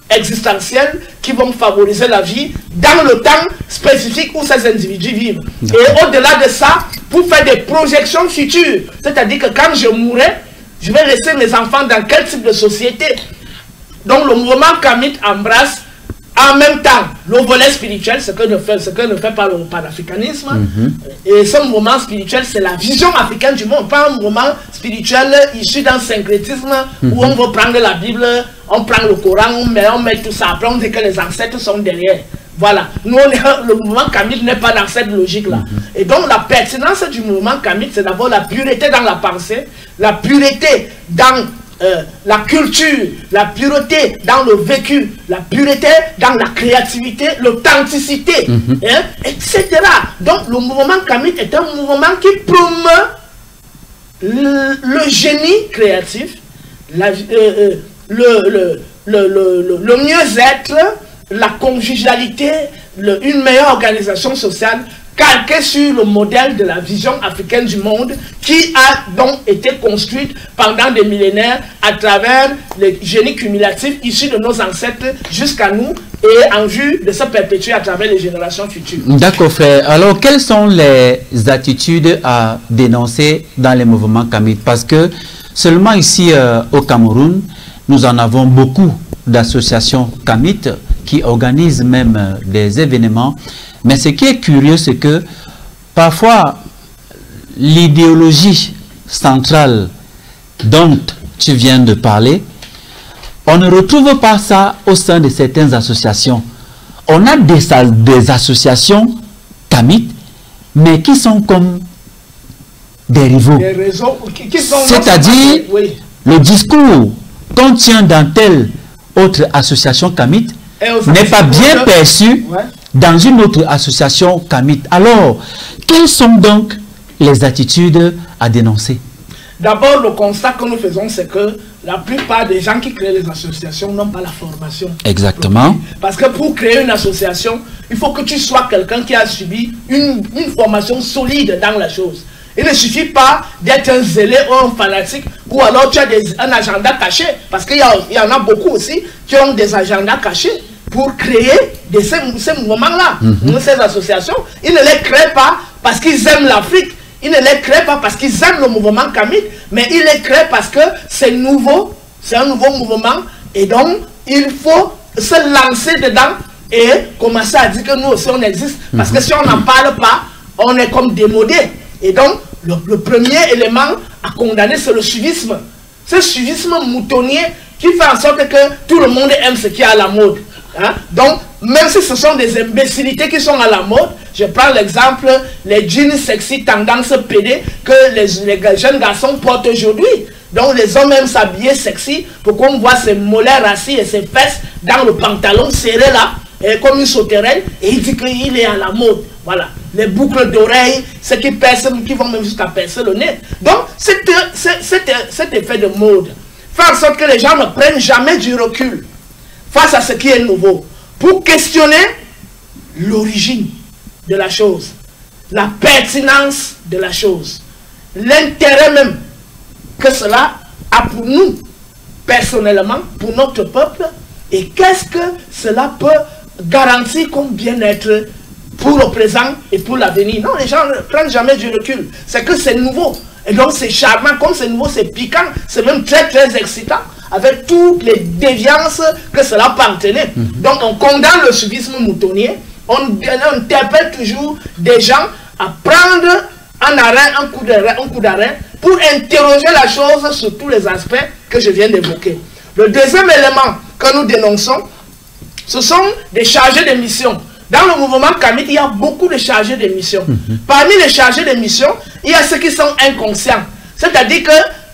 existentiels qui vont favoriser la vie dans le temps spécifique où ces individus vivent. Et au-delà de ça, pour faire des projections futures, c'est-à-dire que quand je mourrai, je vais laisser mes enfants dans quel type de société. Donc le mouvement Kamit embrasse en même temps le volet spirituel, ce que ne fait pas le panafricanisme. Et ce mouvement spirituel, c'est la vision africaine du monde, pas un mouvement spirituel issu d'un syncrétisme où on veut prendre la Bible, on prend le Coran, on met tout ça, après on dit que les ancêtres sont derrière. Voilà, nous le mouvement Kamit n'est pas dans cette logique-là. Et donc la pertinence du mouvement Kamit, c'est d'abord la pureté dans la pensée, la pureté dans la culture, la pureté dans le vécu, la pureté dans la créativité, l'authenticité, etc. Donc le mouvement Kamit est un mouvement qui promeut le génie créatif, le mieux-être, la convivialité, une meilleure organisation sociale, calquée sur le modèle de la vision africaine du monde qui a donc été construite pendant des millénaires à travers le génie cumulatif issu de nos ancêtres jusqu'à nous et en vue de se perpétuer à travers les générations futures. D'accord, frère. Alors, quelles sont les attitudes à dénoncer dans les mouvements Kamit? Parce que seulement ici au Cameroun, nous en avons beaucoup d'associations Kamit qui organisent même des événements. Mais ce qui est curieux, c'est que parfois, l'idéologie centrale dont tu viens de parler, on ne retrouve pas ça au sein de certaines associations. On a des associations kamites, mais qui sont comme des rivaux. C'est-à-dire, oui, le discours qu'on tient dans telle autre association kamite n'est pas bien perçu dans une autre association kamite. Alors, quelles sont donc les attitudes à dénoncer? D'abord, le constat que nous faisons, c'est que la plupart des gens qui créent les associations n'ont pas la formation. Exactement. Parce que pour créer une association, il faut que tu sois quelqu'un qui a subi une formation solide dans la chose. Il ne suffit pas d'être un zélé ou un fanatique, ou alors tu as un agenda caché, parce qu'il y en a beaucoup aussi qui ont des agendas cachés pour créer ces mouvements-là, ces associations. Ils ne les créent pas parce qu'ils aiment l'Afrique. Ils ne les créent pas parce qu'ils aiment le mouvement kamite, mais ils les créent parce que c'est nouveau, c'est un nouveau mouvement, et donc il faut se lancer dedans et commencer à dire que nous aussi on existe, parce que si on n'en parle pas, on est comme démodé. Et donc le premier élément à condamner, c'est le suivisme. Ce suivisme moutonnier qui fait en sorte que tout le monde aime ce qui est à la mode. Hein? Donc, même si ce sont des imbécilités qui sont à la mode, je prends l'exemple, les jeans sexy tendance PD que les jeunes garçons portent aujourd'hui. Donc, les hommes aiment s'habiller sexy pour qu'on voit ses mollets rassis et ses fesses dans le pantalon serré là, et comme une sauterelle, et il dit qu'il est à la mode. Voilà. Les boucles d'oreilles, ceux qui percent, qui vont même jusqu'à percer le nez. Donc, cet effet de mode fait en sorte que les gens ne prennent jamais du recul face à ce qui est nouveau, pour questionner l'origine de la chose, la pertinence de la chose, l'intérêt même que cela a pour nous, personnellement, pour notre peuple, et qu'est-ce que cela peut garantir comme bien-être pour le présent et pour l'avenir. Non, les gens ne prennent jamais du recul. C'est que c'est nouveau. Et donc c'est charmant, comme c'est nouveau, c'est piquant, c'est même très très excitant, avec toutes les déviances que cela peut entraîner. Donc on condamne le suivisme moutonnier, on interpelle toujours des gens à prendre en arrêt, un coup d'arrêt, pour interroger la chose sur tous les aspects que je viens d'évoquer. Le deuxième élément que nous dénonçons, ce sont des chargés de mission. Dans le mouvement kamite, il y a beaucoup de chargés de mission. Parmi les chargés de mission, il y a ceux qui sont inconscients. C'est-à-dire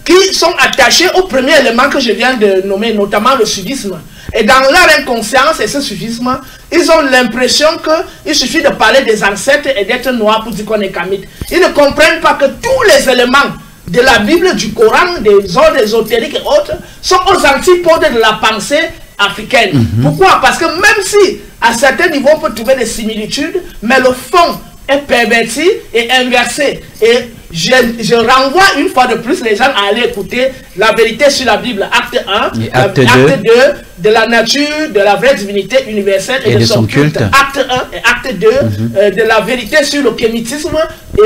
qui sont attachés au premier élément que je viens de nommer, notamment le suivisme. Et dans leur inconscience et ce suivisme, ils ont l'impression qu'il suffit de parler des ancêtres et d'être noir pour dire qu'on est kamite. Ils ne comprennent pas que tous les éléments de la Bible, du Coran, des ordres ésotériques et autres, sont aux antipodes de la pensée africaine. Pourquoi? Parce que même si à certains niveaux on peut trouver des similitudes, mais le fond est perverti et inversé. Et je renvoie une fois de plus les gens à aller écouter La vérité sur la Bible, acte 1, et acte 2, de la nature, de la vraie divinité universelle et de son culte. Acte 1 et acte 2, de la vérité sur le kémitisme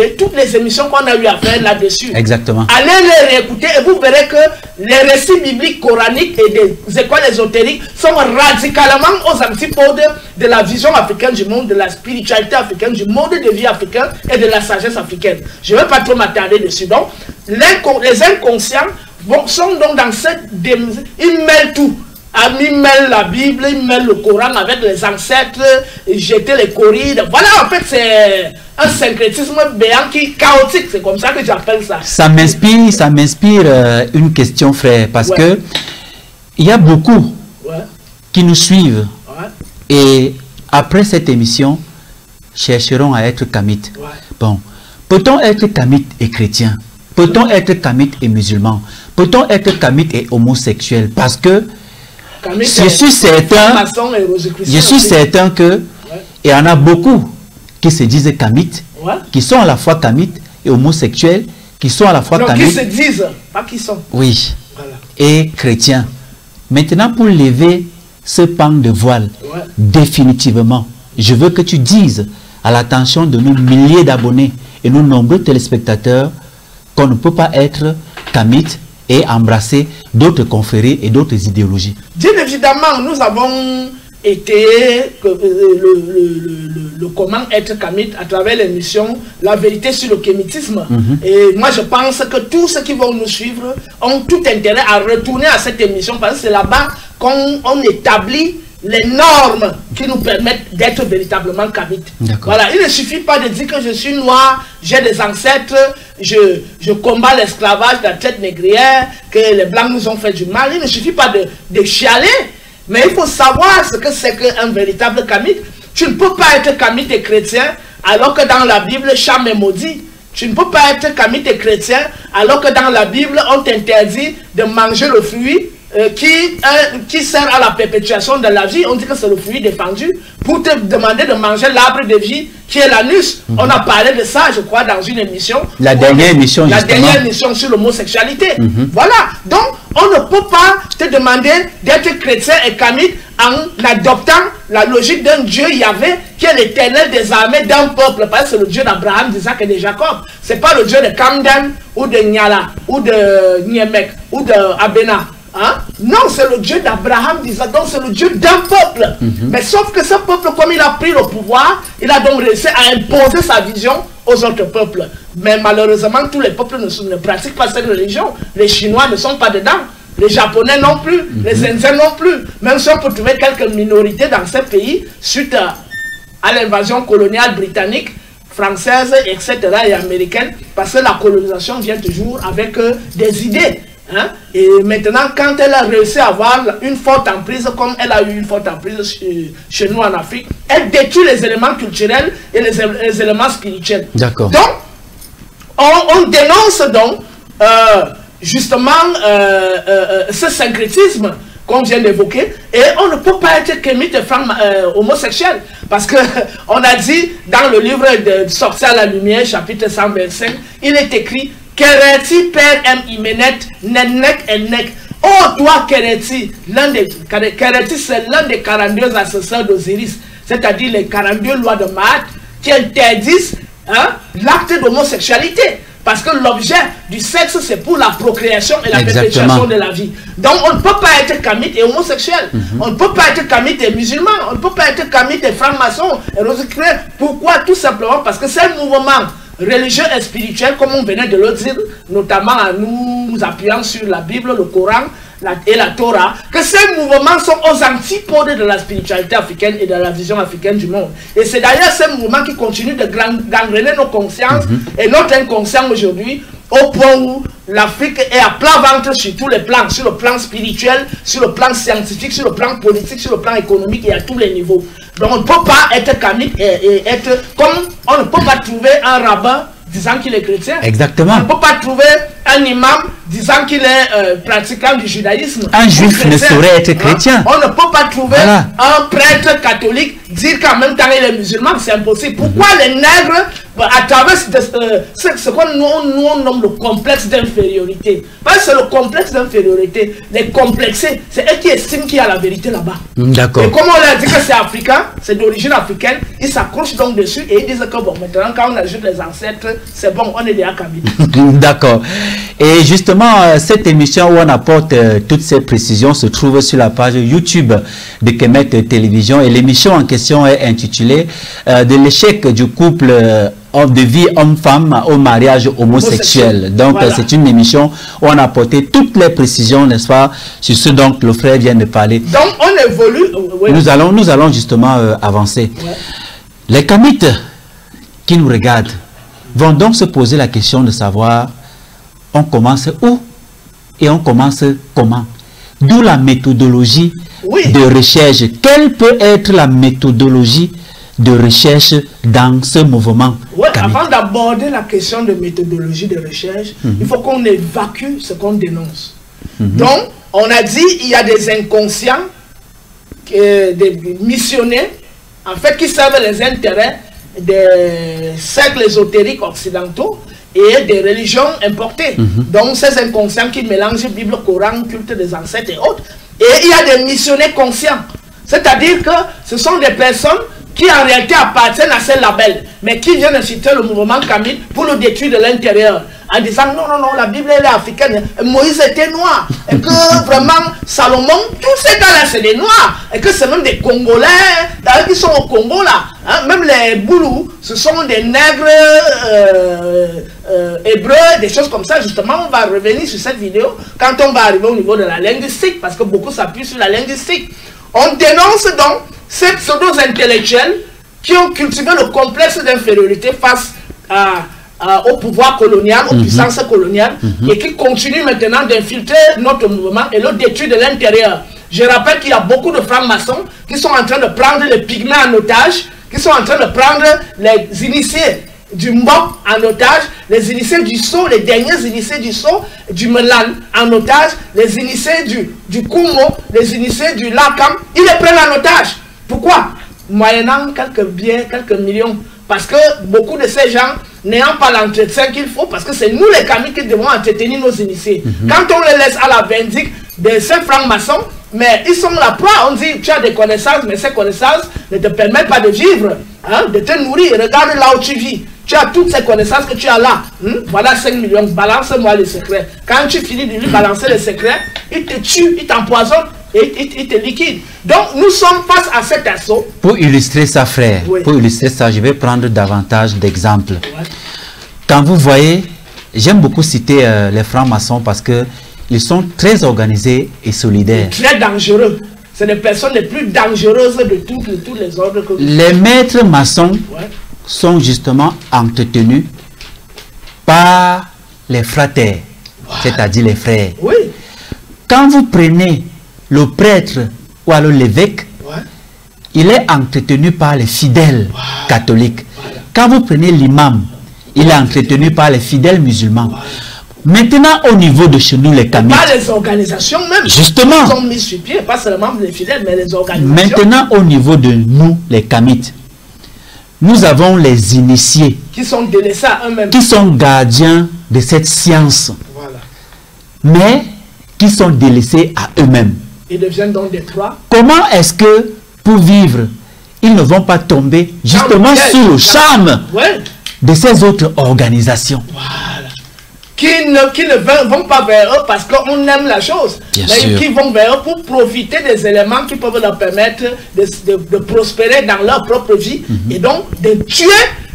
et toutes les émissions qu'on a eu à faire là-dessus. Exactement. Allez les réécouter et vous verrez que les récits bibliques coraniques et des écoles ésotériques sont radicalement aux antipodes de la vision africaine du monde, de la spiritualité africaine, du mode de vie africain et de la sagesse africaine. Je ne vais pas trop m'attarder dessus. Donc, les inconscients sont donc dans cette... Ils mêlent tout. Ils mêlent la Bible, ils mêlent le Coran avec les ancêtres, jeter les corrides. Voilà, en fait, c'est un syncrétisme béant qui est chaotique. C'est comme ça que j'appelle ça. Ça m'inspire une question, frère, parce que il y a beaucoup qui nous suivent et après cette émission chercheront à être kamite. Bon, peut-on être kamite et chrétien? Peut-on être kamite et musulman? Peut-on être kamite et homosexuel? Parce que je suis certain que il y en a beaucoup qui se disent kamite, qui sont à la fois kamite et homosexuels, qui sont à la fois kamite. Qui se disent, pas qui sont. Oui. Voilà. Et chrétiens. Maintenant, pour lever ce pan de voile, définitivement, je veux que tu dises à l'attention de nos milliers d'abonnés et nos nombreux téléspectateurs qu'on ne peut pas être kamite et embrasser d'autres confréries et d'autres idéologies. Bien évidemment, nous avons été le comment être kamite à travers l'émission La vérité sur le kémitisme. Et moi je pense que tous ceux qui vont nous suivre ont tout intérêt à retourner à cette émission parce que c'est là-bas qu'on établit les normes qui nous permettent d'être véritablement kamites. Voilà, il ne suffit pas de dire que je suis noir, j'ai des ancêtres, je combats l'esclavage, la traite négrière, que les blancs nous ont fait du mal. Il ne suffit pas de chialer, mais il faut savoir ce que c'est qu'un véritable kamite. Tu ne peux pas être kamite et chrétien alors que dans la Bible, Cham est maudit. Tu ne peux pas être kamite et chrétien alors que dans la Bible, on t'interdit de manger le fruit qui sert à la perpétuation de la vie. On dit que c'est le fruit défendu pour te demander de manger l'arbre de vie qui est l'anus. On a parlé de ça, je crois, dans une émission. La dernière émission, justement. La dernière émission sur l'homosexualité. Voilà. Donc, on ne peut pas te demander d'être chrétien et kamite en adoptant la logique d'un Dieu Yahvé qui est l'éternel des armées d'un peuple. Parce que c'est le Dieu d'Abraham, d'Isaac et de Jacob. Ce n'est pas le Dieu de Kamdan ou de Nyala ou de Niemek ou de Abena. Hein? Non, c'est le Dieu d'Abraham, d'Isaac, donc c'est le Dieu d'un peuple. Mais sauf que ce peuple, comme il a pris le pouvoir, il a donc réussi à imposer sa vision aux autres peuples. Mais malheureusement, tous les peuples ne pratiquent pas cette religion. Les Chinois ne sont pas dedans. Les Japonais non plus. Les Indiens non plus. Même si on peut trouver quelques minorités dans ces pays, suite à l'invasion coloniale britannique, française, etc. et américaine, parce que la colonisation vient toujours avec des idées. Hein? Et maintenant, quand elle a réussi à avoir une forte emprise, comme elle a eu une forte emprise chez nous en Afrique, elle détruit les éléments culturels et les éléments spirituels. D'accord. Donc, on dénonce donc justement ce syncrétisme qu'on vient d'évoquer, et on ne peut pas être kémite et femme homosexuelle, parce que on a dit dans le livre de Sortir à la lumière, chapitre 125, il est écrit Kereti père M. Imenet, Nenek et Nek. Oh, toi, Kereti, Kereti, c'est l'un des 42 assesseurs d'Osiris, c'est-à-dire les 42 lois de Maat qui interdisent l'acte d'homosexualité. Parce que l'objet du sexe, c'est pour la procréation et la perpétuation de la vie. Donc, on ne peut pas être kamite et homosexuel. On ne peut pas être kamite et musulman. On ne peut pas être kamite et franc-maçon et rosicruel. Pourquoi? Tout simplement parce que c'est un mouvement religieux et spirituel, comme on venait de le dire, notamment en nous appuyant sur la Bible, le Coran et la Torah, que ces mouvements sont aux antipodes de la spiritualité africaine et de la vision africaine du monde. Et c'est d'ailleurs ces mouvements qui continuent de gangréner nos consciences et notre inconscient aujourd'hui, au point où l'Afrique est à plat ventre sur tous les plans, sur le plan spirituel, sur le plan scientifique, sur le plan politique, sur le plan économique et à tous les niveaux. Donc on ne peut pas être kamite et être comme on ne peut pas trouver un rabbin disant qu'il est chrétien. Exactement. On ne peut pas trouver un imam disant qu'il est pratiquant du judaïsme. Un juif ne saurait être chrétien. On ne peut pas trouver un prêtre catholique dire qu'en même temps il est musulman. C'est impossible. Pourquoi les nègres, à travers ce qu'on nous nomme le complexe d'infériorité? Parce que c'est le complexe d'infériorité. Les complexés, c'est eux qui estiment qu'il y a la vérité là-bas. D'accord. Et comme on leur dit que c'est africain, c'est d'origine africaine, ils s'accrochent donc dessus et ils disent que bon, maintenant quand on ajoute les ancêtres, c'est bon, on est déjà kamite. D'accord. Et justement, cette émission où on apporte toutes ces précisions se trouve sur la page YouTube de Kemet Télévision, et l'émission en question est intitulée de l'échec du couple de vie homme-femme au mariage homosexuel. Donc voilà. C'est une émission où on a apporté toutes les précisions, n'est-ce pas, sur ce dont le frère vient de parler. Donc on évolue. Oui. Nous allons justement avancer. Ouais. Les kamites qui nous regardent vont donc se poser la question de savoir on commence où et on commence comment. D'où la méthodologie de recherche. Quelle peut être la méthodologie de recherche dans ce mouvement? Avant d'aborder la question de méthodologie de recherche, il faut qu'on évacue ce qu'on dénonce. Donc, on a dit il y a des inconscients, des missionnaires, en fait, qui servent les intérêts des cercles ésotériques occidentaux et des religions importées. Donc, ces inconscients qui mélangent Bible, Coran, culte des ancêtres et autres. Et il y a des missionnaires conscients. C'est-à-dire que ce sont des personnes qui en réalité appartiennent à ces labels, mais qui viennent inciter le mouvement kamite pour le détruire de l'intérieur, en disant non, non, non, la Bible elle est africaine, Moïse était noir, et que vraiment Salomon, tous ces gars-là c'est des noirs, et que c'est même des Congolais, d'ailleurs qui sont au Congo là, hein, même les Boulous, ce sont des nègres hébreux, des choses comme ça. Justement, on va revenir sur cette vidéo quand on va arriver au niveau de la linguistique, parce que beaucoup s'appuient sur la linguistique. On dénonce donc ces pseudo-intellectuels qui ont cultivé le complexe d'infériorité face au pouvoir colonial, aux puissances coloniales, et qui continuent maintenant d'infiltrer notre mouvement et le détruire de l'intérieur. Je rappelle qu'il y a beaucoup de francs-maçons qui sont en train de prendre les pygmées en otage, qui sont en train de prendre les initiés du Mbok en otage, les initiés du Sceau, les derniers initiés du Sceau, du Melan en otage, les initiés du Kumo, les initiés du Lakam, ils les prennent en otage. Pourquoi? Moyennant quelques biens, quelques millions. Parce que beaucoup de ces gens n'ayant pas l'entretien qu'il faut, parce que c'est nous les Kami qui devons entretenir nos initiés. Quand on les laisse à la vindicte de ces francs-maçons, mais ils sont la proie. On dit tu as des connaissances, mais ces connaissances ne te permettent pas de vivre, hein, de te nourrir. Regarde là où tu vis. Tu as toutes ces connaissances que tu as là. Voilà 5 millions, balance-moi les secrets. Quand tu finis de lui balancer les secrets, il te tue, il t'empoisonne et il te liquide. Donc nous sommes face à cet assaut. Pour illustrer ça, frère, pour illustrer ça, je vais prendre davantage d'exemples. Quand vous voyez, j'aime beaucoup citer les francs-maçons parce que ils sont très organisés et solidaires. Très dangereux. C'est les personnes les plus dangereuses de tous les ordres que les maîtres maçons sont justement entretenus par les fratres, c'est-à-dire les frères. Oui. Quand vous prenez le prêtre ou alors l'évêque, il est entretenu par les fidèles catholiques. Quand vous prenez l'imam, il est entretenu par les fidèles musulmans. Maintenant, au niveau de chez nous, les Kamites, pas les organisations même, justement, sont mises sur pied, pas seulement les fidèles, mais les organisations. Maintenant, au niveau de nous, les Kamites, nous avons les initiés qui sont délaissés à eux-mêmes, qui sont gardiens de cette science, mais qui sont délaissés à eux-mêmes. Ils deviennent donc des proies. Comment est-ce que, pour vivre, ils ne vont pas tomber justement sous le charme de ces autres organisations? Qui ne vont pas vers eux parce qu'on aime la chose, mais qui vont vers eux pour profiter des éléments qui peuvent leur permettre de prospérer dans leur propre vie et donc de tuer.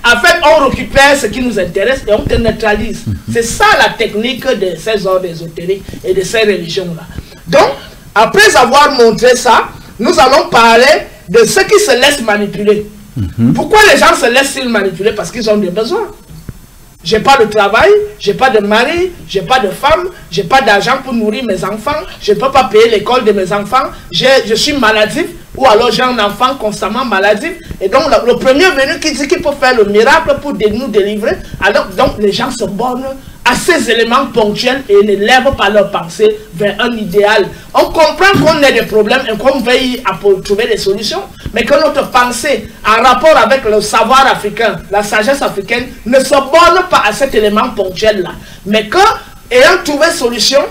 En fait, on récupère ce qui nous intéresse et on te neutralise. C'est ça la technique de ces ordres ésotériques et de ces religions-là. Donc, après avoir montré ça, nous allons parler de ceux qui se laissent manipuler. Pourquoi les gens se laissent-ils manipuler? Parce qu'ils ont des besoins. J'ai pas de travail, j'ai pas de mari, j'ai pas de femme, j'ai pas d'argent pour nourrir mes enfants, je peux pas payer l'école de mes enfants, je suis maladif, ou alors j'ai un enfant constamment maladif, et donc le premier venu qui dit qu'il peut faire le miracle pour nous délivrer, alors donc les gens se bornent à ces éléments ponctuels et ne lèvent pas leur pensée vers un idéal. On comprend qu'on a des problèmes et qu'on veille à trouver des solutions, mais que notre pensée en rapport avec le savoir africain, la sagesse africaine, ne se borne pas à cet élément ponctuel-là, mais que, ayant trouvé solution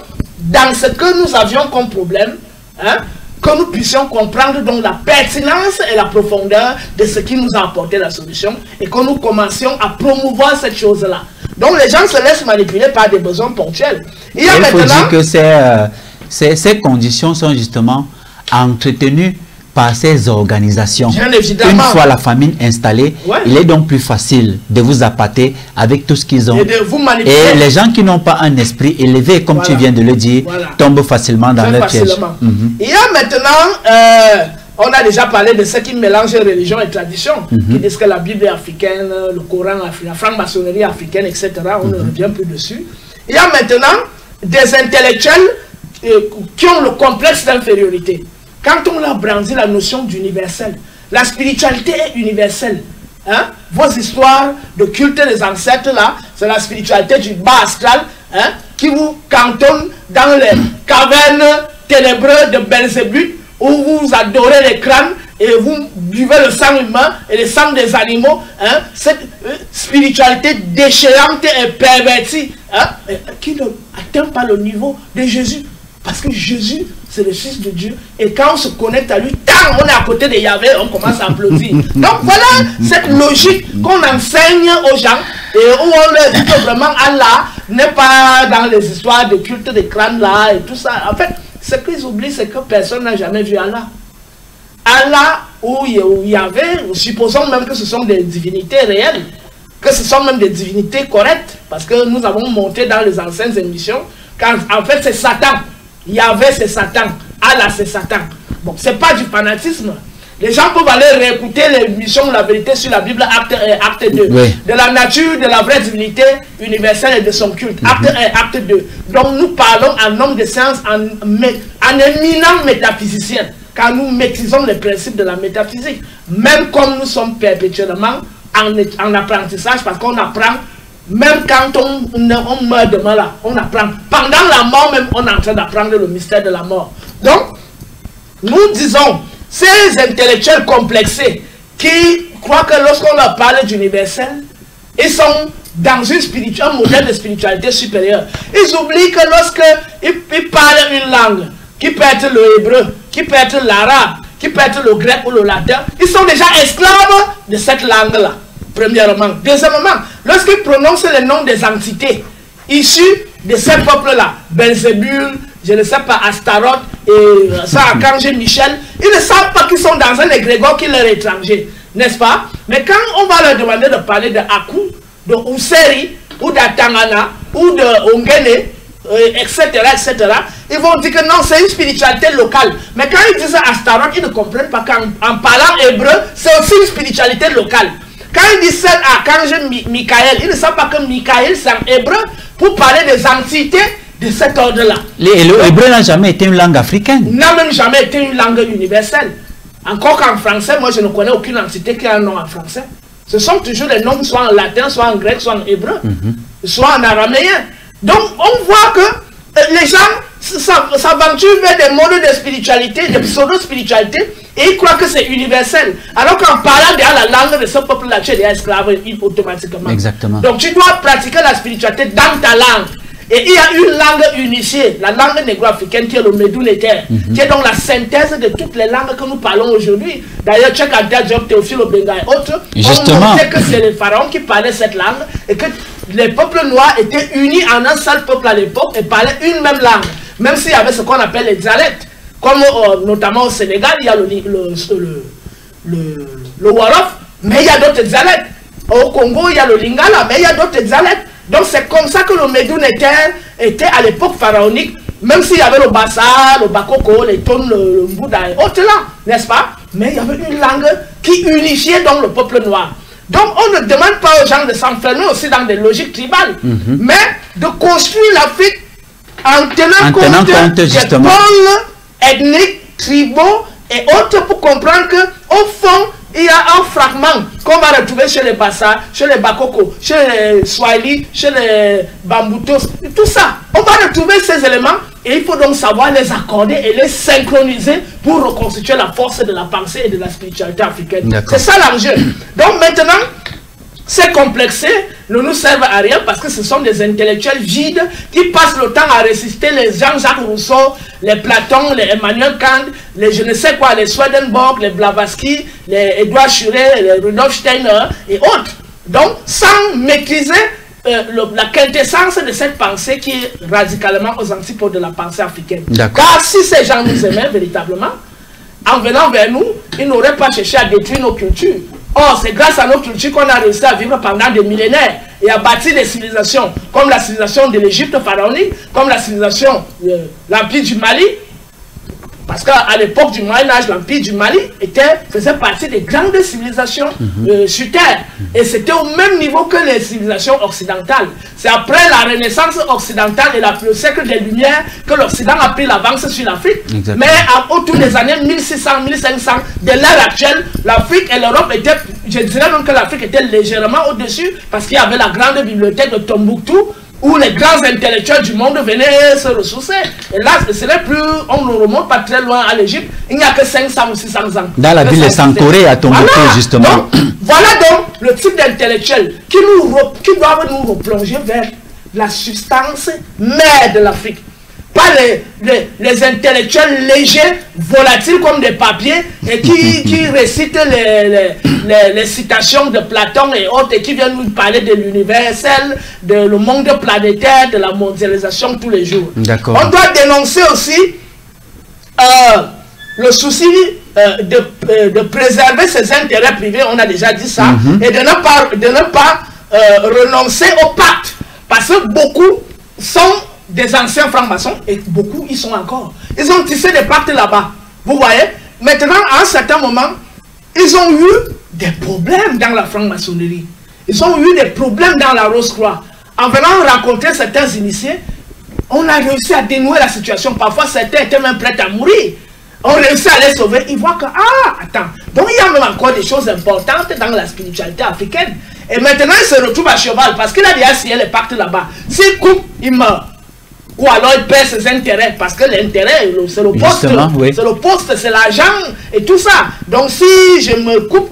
dans ce que nous avions comme problème, hein, que nous puissions comprendre donc la pertinence et la profondeur de ce qui nous a apporté la solution et que nous commencions à promouvoir cette chose-là. Donc les gens se laissent manipuler par des besoins ponctuels. Il faut dire que ces conditions sont justement entretenues par ces organisations. Bien évidemment. Une fois la famine installée, il est donc plus facile de vous appâter avec tout ce qu'ils ont. Et de vous manipuler. Et les gens qui n'ont pas un esprit élevé, comme tu viens de le dire, tombent facilement dans leur piège. Il y a maintenant, on a déjà parlé de ceux qui mélangent religion et tradition, qui disent que la Bible est africaine, le Coran africain, la franc-maçonnerie africaine, etc. On ne revient plus dessus. Il y a maintenant des intellectuels qui ont le complexe d'infériorité. Quand on a brandi la notion d'universel, la spiritualité est universelle. Hein? Vos histoires de culte des ancêtres, là, c'est la spiritualité du bas astral, hein, qui vous cantonne dans les cavernes ténébreuses de Belzébuth, où vous adorez les crânes et vous buvez le sang humain et le sang des animaux. Hein? Cette spiritualité déchirante et pervertie, hein, qui ne atteint pas le niveau de Jésus. Parce que Jésus, c'est le Fils de Dieu. Et quand on se connecte à lui, tant on est à côté de Yahvé, on commence à applaudir. Donc voilà cette logique qu'on enseigne aux gens et où on leur dit que vraiment Allah n'est pas dans les histoires de culte des crânes là et tout ça. En fait, ce qu'ils oublient, c'est que personne n'a jamais vu Allah. Allah, où il y avait, supposons même que ce sont des divinités réelles, que ce sont même des divinités correctes, parce que nous avons monté dans les anciennes émissions, quand en fait c'est Satan. Yahvé c'est Satan, Allah c'est Satan. Bon, c'est pas du fanatisme. Les gens peuvent aller réécouter l'émission La vérité sur la Bible, acte 2. Oui. De la nature, de la vraie divinité universelle et de son culte. Acte 1, acte 2. Donc nous parlons en homme de science, en éminent métaphysicien, car nous maîtrisons les principes de la métaphysique. Même comme nous sommes perpétuellement en apprentissage, parce qu'on apprend, même quand on meurt demain là, on apprend. Pendant la mort même, on est en train d'apprendre le mystère de la mort. Donc, nous disons, ces intellectuels complexés qui croient que lorsqu'on leur parle d'universel, ils sont dans un modèle de spiritualité supérieure. Ils oublient que lorsqu'ils parlent une langue, qui peut être le hébreu, qui peut être l'arabe, qui peut être le grec ou le latin, ils sont déjà esclaves de cette langue-là, premièrement. Deuxièmement, lorsqu'ils prononcent les noms des entités issues de ces peuples-là, Belzébul, je ne sais pas, Astaroth, et ça, Archange Michel, ils ne savent pas qu'ils sont dans un égrégore qui leur est étranger, n'est-ce pas? Mais quand on va leur demander de parler de Aku, de Ouseri, ou d'Atangana, ou de Ongene, etc., ils vont dire que non, c'est une spiritualité locale. Mais quand ils disent Astaroth, ils ne comprennent pas qu'en parlant hébreu, c'est aussi une spiritualité locale. Quand ils disent Archange Michael, ils ne savent pas que Michael, c'est en hébreu pour parler des entités de cet ordre-là. L'hébreu n'a jamais été une langue africaine. N'a même jamais été une langue universelle. Encore qu'en français, moi je ne connais aucune entité qui a un nom en français. Ce sont toujours les noms soit en latin, soit en grec, soit en hébreu, soit en araméen. Donc on voit que les gens s'aventurent vers des modes de spiritualité, de pseudo-spiritualité, et ils croient que c'est universel. Alors qu'en parlant de la langue de ce peuple-là, tu es déjà esclave automatiquement. Exactement. Donc tu dois pratiquer la spiritualité dans ta langue. Et il y a une langue unifiée, la langue négro-africaine qui est le Médounéter, qui est donc la synthèse de toutes les langues que nous parlons aujourd'hui. D'ailleurs, tu as quand Job, Théophile, Obenga et autres, on montrait que c'est les pharaons qui parlaient cette langue et que les peuples noirs étaient unis en un seul peuple à l'époque et parlaient une même langue. Même s'il y avait ce qu'on appelle les dialectes, comme notamment au Sénégal, il y a le Wolof, mais il y a d'autres dialectes. Au Congo, il y a le Lingala, mais il y a d'autres dialectes. Donc c'est comme ça que le Médounéter était à l'époque pharaonique, même s'il y avait le Bassa, le Bakoko, les Tons, le Bouddha et autres là, n'est-ce pas? Mais il y avait une langue qui unifiait donc le peuple noir. Donc on ne demande pas aux gens de s'enfermer aussi dans des logiques tribales, mais de construire l'Afrique en tenant compte des pôles ethniques, tribaux et autres pour comprendre qu'au fond, il y a un fragment qu'on va retrouver chez les Bassa, chez les Bakoko, chez les Swahili, chez les Bambutos, tout ça. On va retrouver ces éléments et il faut donc savoir les accorder et les synchroniser pour reconstituer la force de la pensée et de la spiritualité africaine. C'est ça l'enjeu. Donc maintenant, ces complexés ne nous servent à rien parce que ce sont des intellectuels vides qui passent le temps à réciter les Jean-Jacques Rousseau, les Platon, les Emmanuel Kant, les je ne sais quoi, les Swedenborg, les Blavatsky, les Edouard Schuré, les Rudolf Steiner et autres. Donc, sans maîtriser la quintessence de cette pensée qui est radicalement aux antipodes de la pensée africaine. Car si ces gens nous aimaient véritablement, en venant vers nous, ils n'auraient pas cherché à détruire nos cultures. Or, c'est grâce à nos cultures qu'on a réussi à vivre pendant des millénaires et à bâtir des civilisations, comme la civilisation de l'Égypte pharaonique, comme la civilisation de l'Empire du Mali. Parce qu'à l'époque du Moyen-Âge, l'Empire du Mali faisait partie des grandes civilisations sur Terre. Et c'était au même niveau que les civilisations occidentales. C'est après la Renaissance occidentale et le siècle des Lumières que l'Occident a pris l'avance sur l'Afrique. Mais autour des années 1600-1500, de l'ère actuelle, l'Afrique et l'Europe étaient, je dirais même que l'Afrique était légèrement au-dessus, parce qu'il y avait la grande bibliothèque de Tombouctou, où les grands intellectuels du monde venaient se ressourcer. Et là, ce n'est plus, on ne remonte pas très loin à l'Égypte, il n'y a que 500 ou 600 ans. Dans la ville de Sankoré, à Tombouctou, justement. Donc, voilà donc le type d'intellectuels qui doivent nous replonger vers la substance mère de l'Afrique. pas les intellectuels légers, volatiles comme des papiers, et qui récitent les citations de Platon et autres, et qui viennent nous parler de l'universel, de le monde planétaire, de la mondialisation tous les jours. On doit dénoncer aussi le souci de préserver ses intérêts privés, on a déjà dit ça, et de ne pas renoncer au pacte, parce que beaucoup sont des anciens francs-maçons et beaucoup y sont encore. Ils ont tissé des pactes là-bas. Vous voyez? Maintenant, à un certain moment, ils ont eu des problèmes dans la franc-maçonnerie. Ils ont eu des problèmes dans la Rose-Croix. En venant rencontrer certains initiés, on a réussi à dénouer la situation. Parfois, certains étaient même prêts à mourir. On réussit à les sauver. Ils voient que, ah, attends. Donc, il y a même encore des choses importantes dans la spiritualité africaine. Et maintenant, il se retrouve à cheval parce qu'il a déjà signé les pactes là-bas. S'il coupe, il meurt. Ou alors il perd ses intérêts, parce que l'intérêt, c'est le poste, oui. C'est le poste, c'est l'argent et tout ça. Donc si je me coupe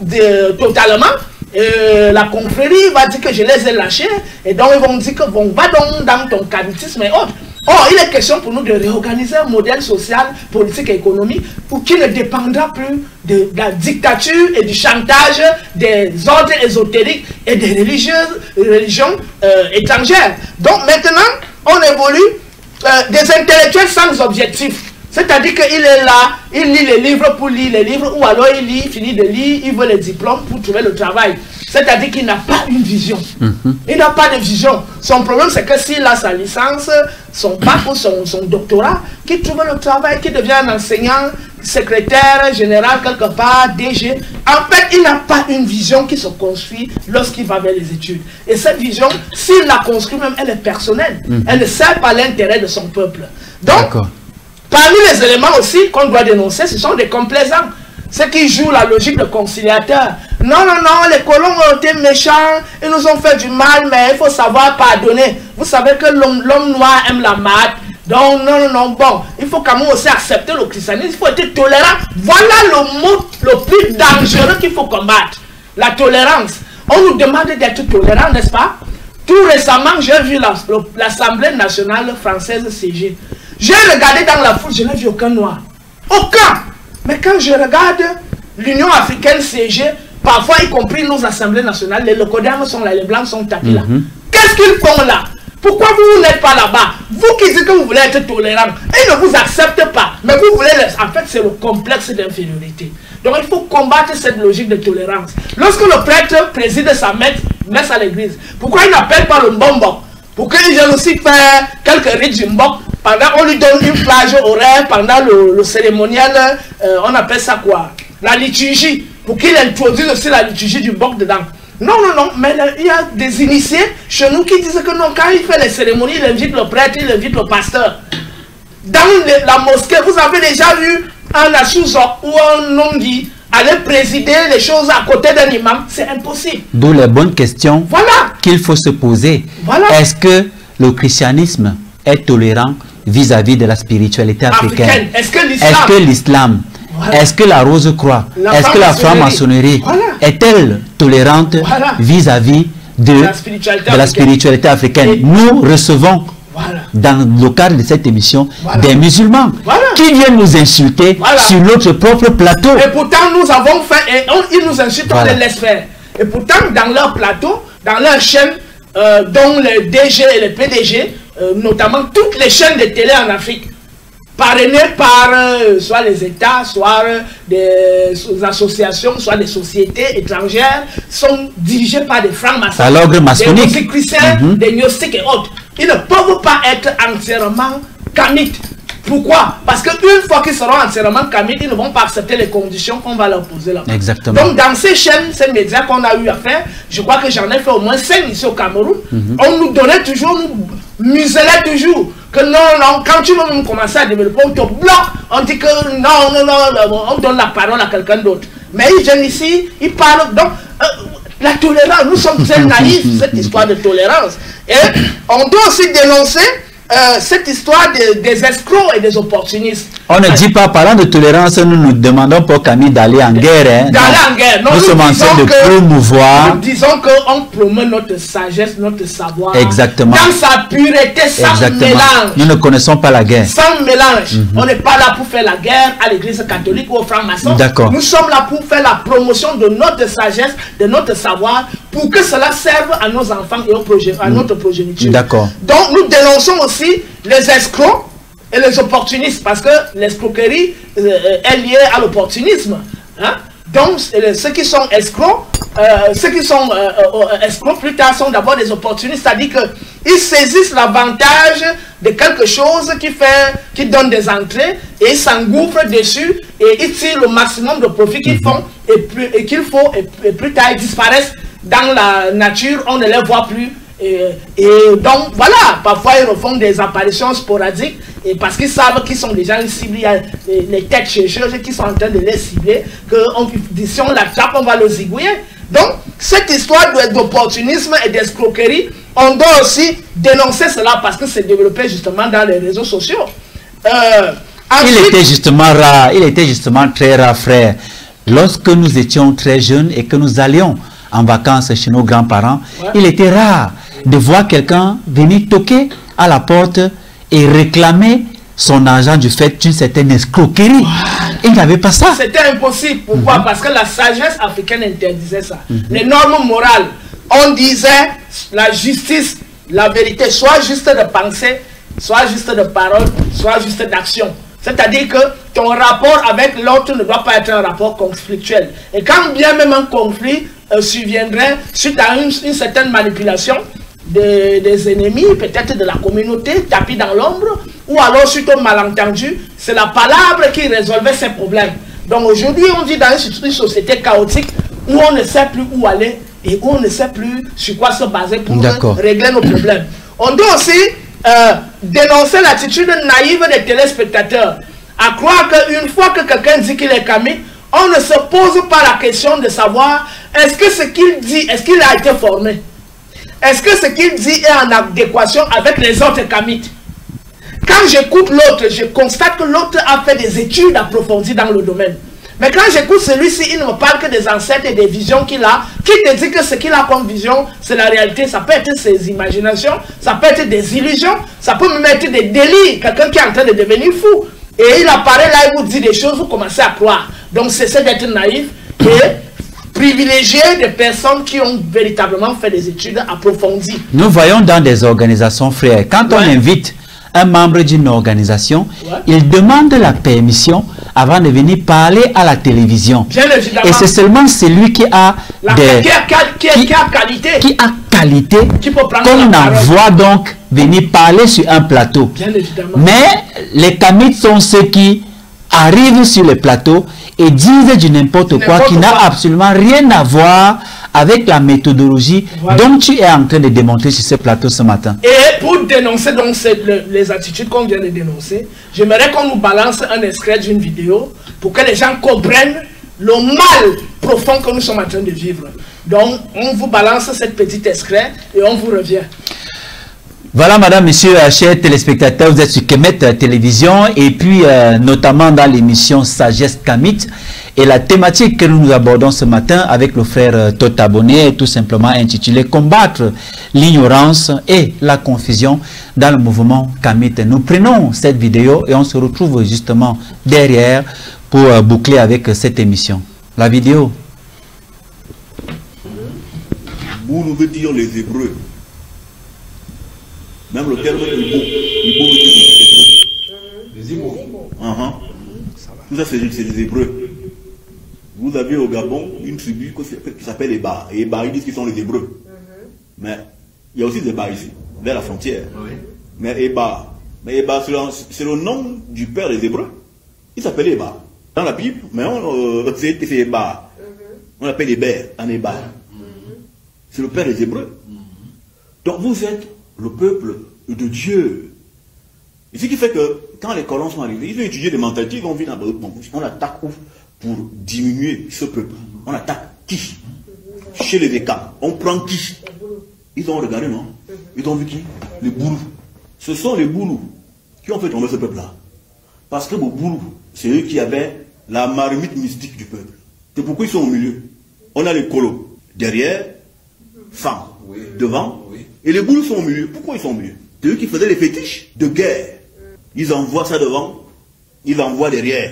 totalement, la confrérie va dire que je les ai lâchés, et donc ils vont dire que bon, va donc dans ton cabitisme et autres. Or, il est question pour nous de réorganiser un modèle social, politique et économique pour qui ne dépendra plus de la dictature et du chantage des ordres ésotériques et des religions étrangères. Donc maintenant, on évolue des intellectuels sans objectif. C'est-à-dire qu'il est là, il lit les livres pour lire les livres, ou alors il lit, finit de lire, il veut les diplômes pour trouver le travail. C'est-à-dire qu'il n'a pas une vision. Il n'a pas de vision. Son problème, c'est que s'il a sa licence, son bac ou son doctorat, qu'il trouve le travail, qu'il devient un enseignant, secrétaire général quelque part, DG. En fait, il n'a pas une vision qui se construit lorsqu'il va vers les études. Et cette vision, s'il la construit même, elle est personnelle. Elle ne sert pas l'intérêt de son peuple. Donc, parmi les éléments aussi qu'on doit dénoncer, ce sont des complaisants. Ceux qui jouent la logique de conciliateur. Non, non, non, les colons ont été méchants, ils nous ont fait du mal, mais il faut savoir pardonner. Vous savez que l'homme noir aime la mat. Donc, non, non, non, bon, il faut quand même aussi accepter le christianisme, il faut être tolérant. Voilà le mot le plus dangereux qu'il faut combattre. La tolérance. On nous demande d'être tolérant, n'est-ce pas? Tout récemment, j'ai vu l'Assemblée nationale française CG. J'ai regardé dans la foule, je n'ai vu aucun noir. Aucun! Mais quand je regarde l'Union africaine CG, parfois y compris nos assemblées nationales, les locodèmes sont là, les blancs sont tapis là. Qu'est-ce qu'ils font là? Pourquoi vous n'êtes pas là-bas? Vous qui dites que vous voulez être tolérant, ils ne vous acceptent pas. Mais vous voulez... En fait, c'est le complexe d'infériorité. Donc il faut combattre cette logique de tolérance. Lorsque le prêtre préside sa messe à l'église, pourquoi il n'appelle pas le mbombo? Pour qu'il vienne aussi faire quelques rites du mbok. Pendant, on lui donne une plage horaire pendant le cérémonial, on appelle ça quoi? La liturgie. Pour qu'il introduise aussi la liturgie du mbok dedans. Non, non, non, mais il y a des initiés chez nous qui disent que non, quand il fait les cérémonies, il invite le prêtre, il invite le pasteur. Dans la mosquée, vous avez déjà vu un Assouzo ou un Nongi aller présider les choses à côté d'un imam, c'est impossible. D'où les bonnes questions qu'il faut se poser. Est-ce que le christianisme est tolérant vis-à-vis de la spiritualité africaine? Est-ce que l'islam, est-ce que la Rose-Croix, est-ce que la franc-maçonnerie est-elle tolérante vis-à-vis de la spiritualité africaine? Nous recevons dans le cadre de cette émission des musulmans qui viennent nous insulter sur notre propre plateau. Et pourtant nous avons fait, et ils nous insultent, on les laisse faire. Et pourtant dans leur plateau, dans leur chaîne, dont les DG et les PDG, notamment toutes les chaînes de télé en Afrique, parrainées par soit les États, soit des associations, soit des sociétés étrangères, sont dirigées par des francs-maçons, des musicriciens, des gnostiques et autres. Ils ne peuvent pas être entièrement kamites. Pourquoi? Parce qu'une fois qu'ils seront entièrement kamites, ils ne vont pas accepter les conditions qu'on va leur poser là-bas. Exactement. Donc dans ces chaînes, ces médias qu'on a eu à faire, je crois que j'en ai fait au moins 5 ici au Cameroun, on nous donnait toujours, nous muselait toujours, que non, non, quand tu veux même commencer à développer, on te bloque, on dit que non, non, non, on donne la parole à quelqu'un d'autre. Mais ils viennent ici, ils parlent, donc la tolérance, nous sommes très naïfs, cette histoire de tolérance. Et on doit aussi dénoncer cette histoire des escrocs et des opportunistes. On ne dit pas, parlant de tolérance, nous nous demandons pour Camille d'aller en guerre. D'aller en guerre. Nous sommes en train de promouvoir. Nous disons qu'on promeut notre sagesse, notre savoir. Exactement. Dans sa pureté, sans mélange. Nous ne connaissons pas la guerre. Sans mélange. On n'est pas là pour faire la guerre à l'église catholique ou aux francs-maçons. D'accord. Nous sommes là pour faire la promotion de notre sagesse, de notre savoir, pour que cela serve à nos enfants et à notre progéniture. D'accord. Donc nous dénonçons aussi les escrocs et les opportunistes, parce que l'escroquerie est liée à l'opportunisme. Hein? Donc ceux qui sont escrocs, escrocs plus tard sont d'abord des opportunistes, c'est-à-dire qu'ils saisissent l'avantage de quelque chose qui donne des entrées et ils s'engouffrent dessus et ils tirent le maximum de profit qu'ils font et plus tard ils disparaissent dans la nature, on ne les voit plus. Et donc voilà, parfois ils refont des apparitions sporadiques et parce qu'ils savent qu'ils sont déjà ciblés, il y a les têtes chercheuses qui sont en train de les cibler, que si on l'attrape, on va le zigouiller. Donc cette histoire d'opportunisme et d'escroquerie, on doit aussi dénoncer cela parce que c'est développé justement dans les réseaux sociaux. Ensuite, il était justement rare, il était justement très rare, frère. Lorsque nous étions très jeunes et que nous allions en vacances chez nos grands-parents, il était rare de voir quelqu'un venir toquer à la porte et réclamer son argent du fait d'une certaine escroquerie. Il n'avait pas ça. C'était impossible. Pourquoi? Parce que la sagesse africaine interdisait ça. Les normes morales, on disait la justice, la vérité, soit juste de pensée, soit juste de parole, soit juste d'action. C'est-à-dire que ton rapport avec l'autre ne doit pas être un rapport conflictuel. Et quand bien même un conflit surviendrait suite à une certaine manipulation des ennemis, peut-être de la communauté, tapis dans l'ombre, ou alors suite au malentendu, c'est la palabre qui résolvait ces problèmes. Donc aujourd'hui, on dit dans une société chaotique où on ne sait plus où aller et où on ne sait plus sur quoi se baser pour régler nos problèmes. On doit aussi dénoncer l'attitude naïve des téléspectateurs, à croire qu'une fois que quelqu'un dit qu'il est Camille, on ne se pose pas la question de savoir est-ce que ce qu'il dit, est-ce qu'il a été formé? Est-ce que ce qu'il dit est en adéquation avec les autres Kamites? Quand j'écoute l'autre, je constate que l'autre a fait des études approfondies dans le domaine. Mais quand j'écoute celui-ci, il ne me parle que des ancêtres et des visions qu'il a, qui te dit que ce qu'il a comme vision, c'est la réalité. Ça peut être ses imaginations, ça peut être des illusions, ça peut même être des délires, quelqu'un qui est en train de devenir fou. Et il apparaît là, il vous dit des choses, vous commencez à croire. Donc cessez d'être naïf et privilégier des personnes qui ont véritablement fait des études approfondies. Nous voyons dans des organisations, frères, quand on invite un membre d'une organisation, il demande la permission avant de venir parler à la télévision. Bien évidemment. Et c'est seulement celui qui a qualité qu'on envoie donc venir parler sur un plateau. Bien évidemment. Mais les Kamites sont ceux qui arrivent sur le plateau et disent du n'importe quoi qui n'a absolument rien à voir avec la méthodologie dont tu es en train de démontrer sur ce plateau ce matin. Et pour dénoncer donc les attitudes qu'on vient de dénoncer, j'aimerais qu'on nous balance un extrait d'une vidéo pour que les gens comprennent le mal profond que nous sommes en train de vivre. Donc, on vous balance cette petite extrait et on vous revient. Voilà, madame, monsieur, chers téléspectateurs, vous êtes sur Kemet Télévision et puis notamment dans l'émission Sagesse Kamite. Et la thématique que nous abordons ce matin avec le frère Tota Bonnet est tout simplement intitulée « Combattre l'ignorance et la confusion dans le mouvement Kamite ». Nous prenons cette vidéo et on se retrouve justement derrière pour boucler avec cette émission. La vidéo. Vous veut dire les Hébreux. Même le terme Ibo veut dire les Hébreux. Tout ça, c'est des Hébreux. Vous avez au Gabon une tribu qui s'appelle Eba. Et Eba, ils disent qu'ils sont les Hébreux. Mais il y a aussi des Eba ici, vers la frontière. Mais Eba, c'est le nom du père des Hébreux. Il s'appelle Eba. Dans la Bible, mais on sait que c'est Eba. On l'appelle Héber, en Eba. C'est le père des Hébreux. Donc vous êtes le peuple de Dieu. Et ce qui fait que quand les colons sont arrivés, ils ont étudié des mentalités, ils ont vu dans le on attaque pour diminuer ce peuple. On attaque qui? Chez les États. On prend qui? Ils ont regardé, non? Ils ont vu qui? Les bourous. ce sont les Boulous qui ont fait tomber ce peuple-là. Parce que les Boulous, c'est eux qui avaient la marmite mystique du peuple. C'est pourquoi ils sont au milieu. On a les colos derrière, femmes devant, et les Boulous sont au milieu. Pourquoi ils sont au milieu? C'est eux qui faisaient les fétiches de guerre. Ils envoient ça devant, ils envoient derrière.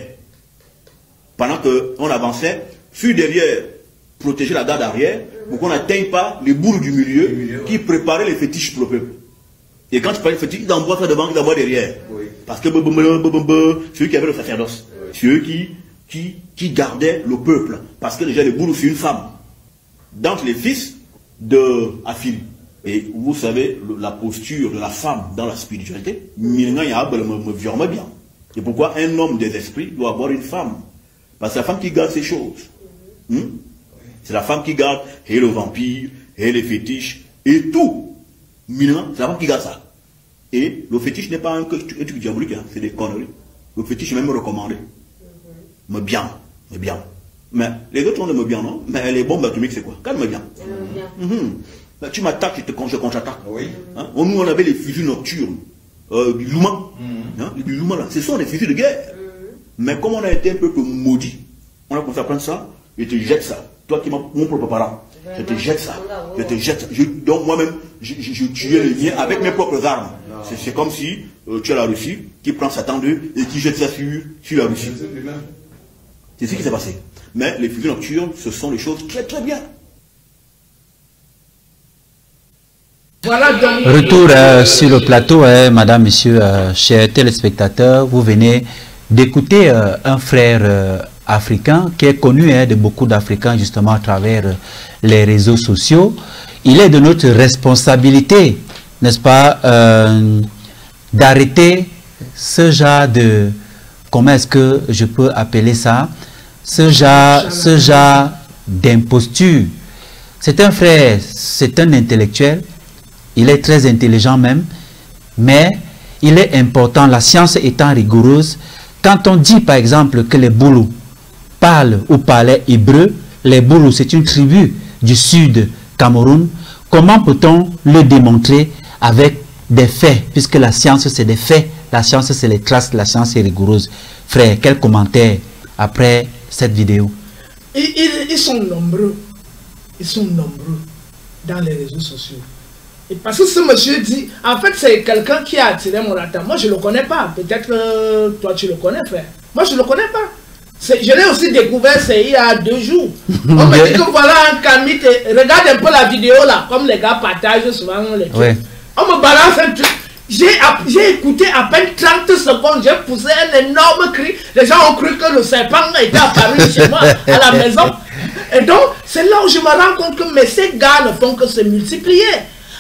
Pendant qu'on avançait, sur derrière, protéger la garde arrière, pour qu'on n'atteigne pas les Boulous du milieu qui préparaient les fétiches pour le peuple. Et quand tu parles de fétiches, ils envoient ça devant, ils envoient derrière. Parce que c'est eux qui avaient le sacerdoce. C'est eux qui gardaient le peuple. Parce que déjà les Boulous, c'est une femme. D'entre les fils de Afil. Et vous savez, la posture de la femme dans la spiritualité, me viole bien. Et pourquoi un homme des esprits doit avoir une femme? Parce que c'est la femme qui garde ces choses. C'est la femme qui garde et le vampire, et les fétiches, et tout. C'est la femme qui garde ça. Et le fétiche n'est pas un truc diabolique, hein, c'est des conneries. Le fétiche est même recommandé. Me bien. Mais les autres ont de me bien, non? Mais les bombes atomiques, c'est quoi? Quand me bien. Tu m'attaques, je contre-attaque. Hein? Nous, on avait les fusils nocturnes. Du Louma. Hein? Du Louma, là. Ce sont des fusils de guerre. Mais comme on a été un peu maudit, on a commencé à prendre ça, je te jette ça. Toi qui es mon propre parent, je te jette ça. Je te jette ça. Donc moi-même, je tuais les miens avec mes propres armes. C'est comme si tu as la Russie qui prend Satan 2 et qui jette ça sur la Russie. C'est ce qui s'est passé. Mais les fusils nocturnes, ce sont des choses très très bien. Voilà donc... Retour sur le plateau, madame, monsieur, chers téléspectateurs, vous venez d'écouter un frère africain qui est connu de beaucoup d'Africains justement à travers les réseaux sociaux. Il est de notre responsabilité, n'est-ce pas, d'arrêter ce genre de, comment est-ce que je peux appeler ça, ce genre d'imposture. C'est un frère, c'est un intellectuel, il est très intelligent même, mais il est important, la science étant rigoureuse, quand on dit par exemple que les Boulous parlent ou parlaient hébreu, les Boulous c'est une tribu du sud Cameroun, comment peut-on le démontrer avec des faits, puisque la science c'est des faits, la science c'est les traces, la science est rigoureuse. Frère, quel commentaire après cette vidéo? Ils sont nombreux dans les réseaux sociaux. Et parce que ce monsieur dit, en fait c'est quelqu'un qui a attiré mon attention. Moi je ne le connais pas, peut-être que toi tu le connais frère. Moi je ne le connais pas. Je l'ai aussi découvert il y a 2 jours. On me dit que voilà un Kamit, regarde un peu la vidéo là, comme les gars partagent souvent les trucs. Ouais. On me balance un truc. J'ai écouté à peine 30 secondes, j'ai poussé un énorme cri. Les gens ont cru que le serpent était apparu chez moi à la maison. Et donc, c'est là où je me rends compte que mais ces gars ne font que se multiplier.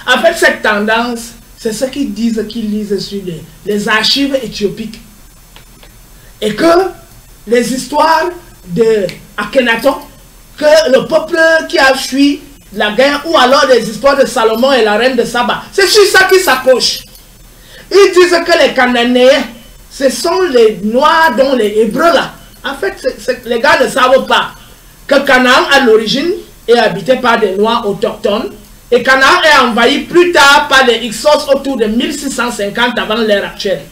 En fait, cette tendance, c'est ce qu'ils disent, qu'ils lisent sur les archives éthiopiques. Et que les histoires de Akhenaton, que le peuple qui a fui la guerre, ou alors les histoires de Salomon et la reine de Saba, c'est sur ça qu'ils s'accrochent. Ils disent que les Cananéens, ce sont les Noirs, dont les Hébreux là. En fait, les gars ne savent pas que Canaan, à l'origine, est habité par des Noirs autochtones. Et Canaan est envahi plus tard par les Hyksos autour de 1650 avant l'ère actuelle.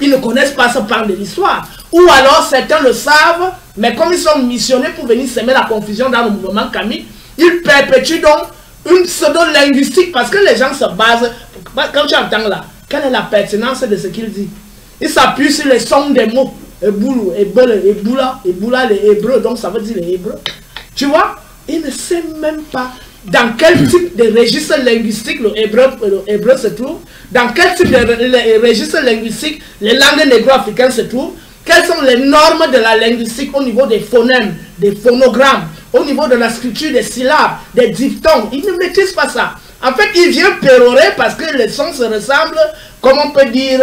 Ils ne connaissent pas ce pan de l'histoire. Ou alors certains le savent, mais comme ils sont missionnés pour venir semer la confusion dans le mouvement Kamit, ils perpétuent donc une pseudo-linguistique parce que les gens se basent. Quand tu entends là, quelle est la pertinence de ce qu'il dit? Il s'appuie sur les sons des mots. Eboulou, Ebele, Eboula, Eboula, les Hébreux, donc ça veut dire les Hébreux. Tu vois, il ne sait même pas dans quel type de registre linguistique le hébreu se trouve, dans quel type de registre linguistique les langues négro-africaines se trouvent, quelles sont les normes de la linguistique au niveau des phonèmes, des phonogrammes, au niveau de la scripture des syllabes, des diphtongues. Il ne maîtrise pas ça. En fait, il vient pérorer parce que les sons se ressemblent, comme on peut dire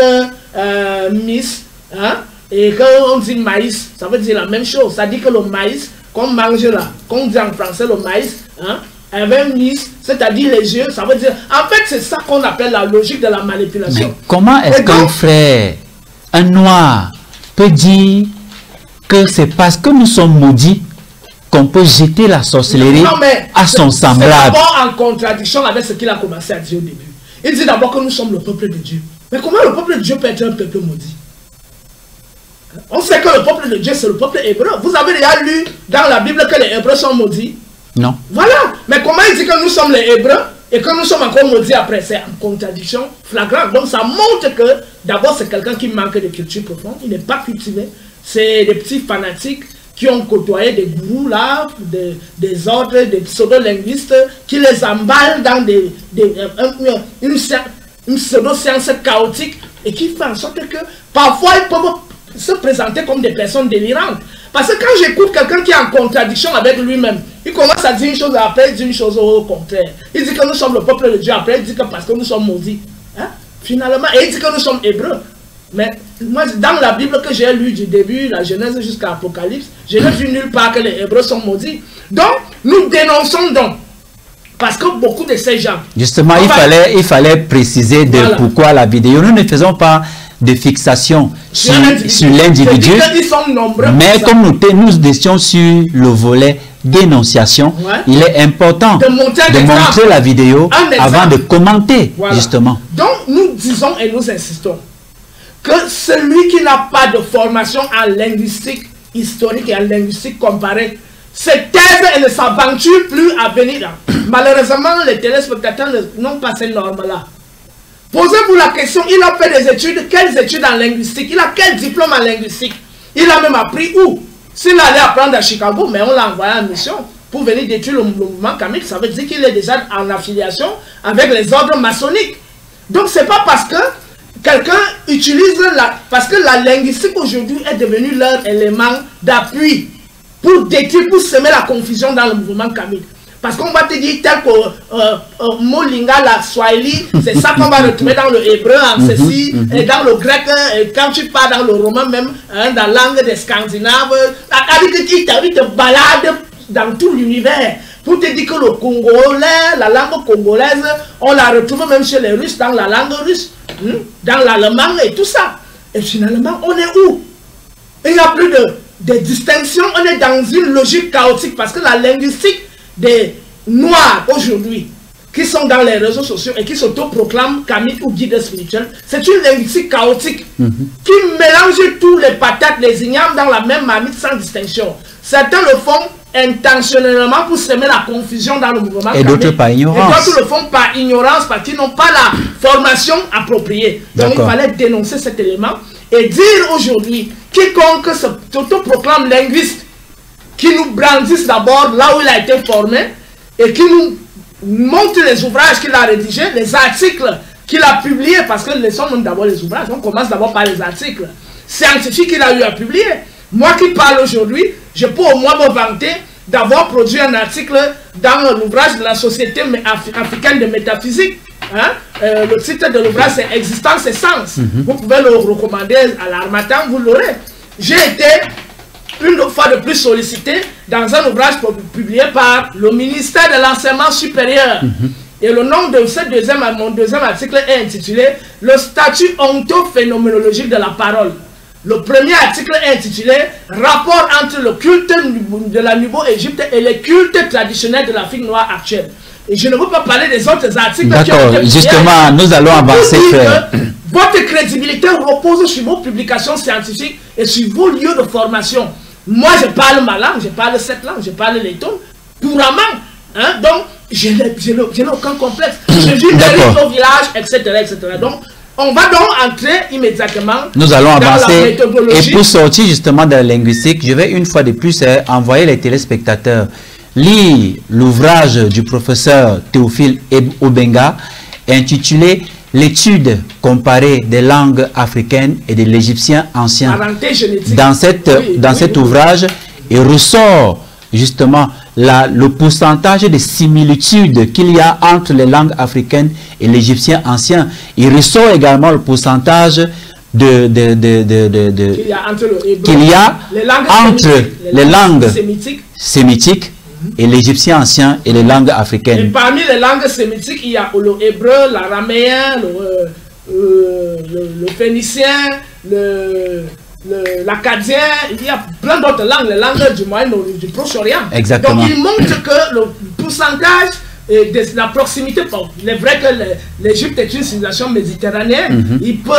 miss, hein? Et quand on dit maïs, ça veut dire la même chose. Ça dit que le maïs qu'on mange là, qu'on dit en français le maïs, hein? Avec miss, c'est-à-dire les yeux, ça veut dire... En fait, c'est ça qu'on appelle la logique de la manipulation. Mais comment est-ce qu'un frère, un noir, peut dire que c'est parce que nous sommes maudits qu'on peut jeter la sorcellerie à son semblable? C'est d'abord en contradiction avec ce qu'il a commencé à dire au début. Il dit d'abord que nous sommes le peuple de Dieu. Mais comment le peuple de Dieu peut être un peuple maudit? On sait que le peuple de Dieu, c'est le peuple hébreu. Vous avez déjà lu dans la Bible que les Hébreux sont maudits? Non. Voilà. Mais comment il dit que nous sommes les Hébreux et que nous sommes encore maudits après? C'est en contradiction flagrante. Donc ça montre que d'abord c'est quelqu'un qui manque de culture profonde. Il n'est pas cultivé. C'est des petits fanatiques qui ont côtoyé des gourous là, des ordres, des pseudo-linguistes qui les emballent dans une pseudo-science chaotique et qui fait en sorte que parfois ils peuvent se présenter comme des personnes délirantes. Parce que quand j'écoute quelqu'un qui est en contradiction avec lui-même, il commence à dire une chose, après il dit une chose au contraire. Il dit que nous sommes le peuple de Dieu, après il dit que parce que nous sommes maudits. Hein? Finalement, et il dit que nous sommes hébreux. Mais moi, dans la Bible que j'ai lue du début, la Genèse jusqu'à l'Apocalypse, je n'ai vu nulle part que les Hébreux sont maudits. Donc, nous dénonçons donc. Parce que beaucoup de ces gens... Justement, il fallait préciser de pourquoi la vidéo. Nous ne faisons pas de fixation sur l'individu, mais comme nous étions sur le volet dénonciation, il est important de montrer la vidéo avant de commenter, justement. Donc, nous disons et nous insistons que celui qui n'a pas de formation en linguistique historique et en linguistique comparée, cette thèse, elle ne s'aventure plus à venir là. Malheureusement, les téléspectateurs n'ont pas ces normes-là. Posez-vous la question, il a fait des études, quelles études en linguistique? Il a quel diplôme en linguistique? Il a même appris où? S'il allait apprendre à Chicago, mais on l'a envoyé en mission pour venir détruire le mouvement kamite, ça veut dire qu'il est déjà en affiliation avec les ordres maçonniques. Donc c'est pas parce que quelqu'un utilise parce que la linguistique aujourd'hui est devenue leur élément d'appui pour détruire, pour semer la confusion dans le mouvement kamite. Parce qu'on va te dire tel que Molinga, la Swahili, c'est ça qu'on va retrouver dans le hébreu, en ceci, et dans le grec, et quand tu pars dans le roman même, hein, dans la langue des Scandinaves, il te balade dans tout l'univers. Pour te dire que le congolais, la langue congolaise, on la retrouve même chez les Russes, dans la langue russe, dans l'allemand et tout ça. Et finalement, on est où? Il n'y a plus de distinction, on est dans une logique chaotique, parce que la linguistique des Noirs aujourd'hui, qui sont dans les réseaux sociaux et qui s'autoproclament kamites ou guides spirituels, c'est une linguistique chaotique qui mélange tous les patates, les ignames dans la même marmite sans distinction. Certains le font intentionnellement pour semer la confusion dans le mouvement et d'autres par ignorance. Et d'autres le font par ignorance parce qu'ils n'ont pas la formation appropriée. Donc il fallait dénoncer cet élément et dire aujourd'hui, quiconque s'autoproclame linguiste, qui nous brandisse d'abord là où il a été formé et qui nous montre les ouvrages qu'il a rédigés, les articles qu'il a publiés, parce que laissons même d'abord les ouvrages, on commence d'abord par les articles scientifiques qu'il a eu à publier. Moi qui parle aujourd'hui, je peux au moins me vanter d'avoir produit un article dans l'ouvrage de la Société africaine de métaphysique. Hein? Le titre de l'ouvrage c'est Existence et Sens. Vous pouvez le recommander à l'Harmattan, vous l'aurez. J'ai été une fois de plus sollicité dans un ouvrage publié par le ministère de l'Enseignement supérieur. Et le nom de mon deuxième article est intitulé « Le statut ontophénoménologique de la parole ». Le premier article est intitulé « Rapport entre le culte de la Nouveau-Égypte et les cultes traditionnels de l'Afrique noire actuelle ». Et je ne veux pas parler des autres articles. D'accord, justement, nous allons avancer. Votre crédibilité repose sur vos publications scientifiques et sur vos lieux de formation. Moi, je parle ma langue, je parle cette langue, je parle letton, couramment. Hein? Donc, je n'ai aucun complexe. Je vis au village, etc., etc. Donc, on va donc entrer immédiatement. Nous allons avancer. Et pour sortir justement de la linguistique, je vais une fois de plus envoyer les téléspectateurs lire l'ouvrage du professeur Théophile Obenga intitulé L'étude comparée des langues africaines et de l'égyptien ancien. Dans cet ouvrage, il ressort justement le pourcentage de similitudes qu'il y a entre les langues africaines et l'égyptien ancien. Il ressort également le pourcentage qu'il y a entre les langues sémitiques et l'égyptien ancien et les langues africaines. Et parmi les langues sémitiques, il y a le hébreu, l'araméen, le phénicien, l'acadien, il y a plein d'autres langues, les langues du Moyen-Orient, du Proche-Orient. Exactement. Donc il montre que le pourcentage de la proximité. Bon, il est vrai que l'Égypte est une civilisation méditerranéenne. Il peut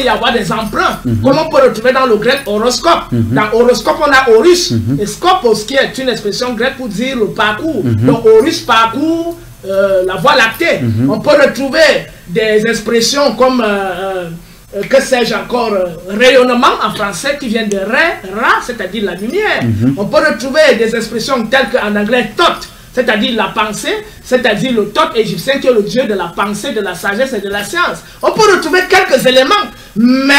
y avoir des emprunts. Comme on peut retrouver dans le grec horoscope. Dans horoscope, on a Horus. Et scopos, qui est une expression grecque pour dire le parcours. Donc Horus parcourt la voie lactée. On peut retrouver des expressions comme que sais-je encore, rayonnement en français qui vient de ra, c'est-à-dire la lumière. On peut retrouver des expressions telles qu'en anglais thought, c'est-à-dire la pensée, c'est-à-dire le thought égyptien qui est le dieu de la pensée, de la sagesse et de la science. On peut retrouver quelques éléments, mais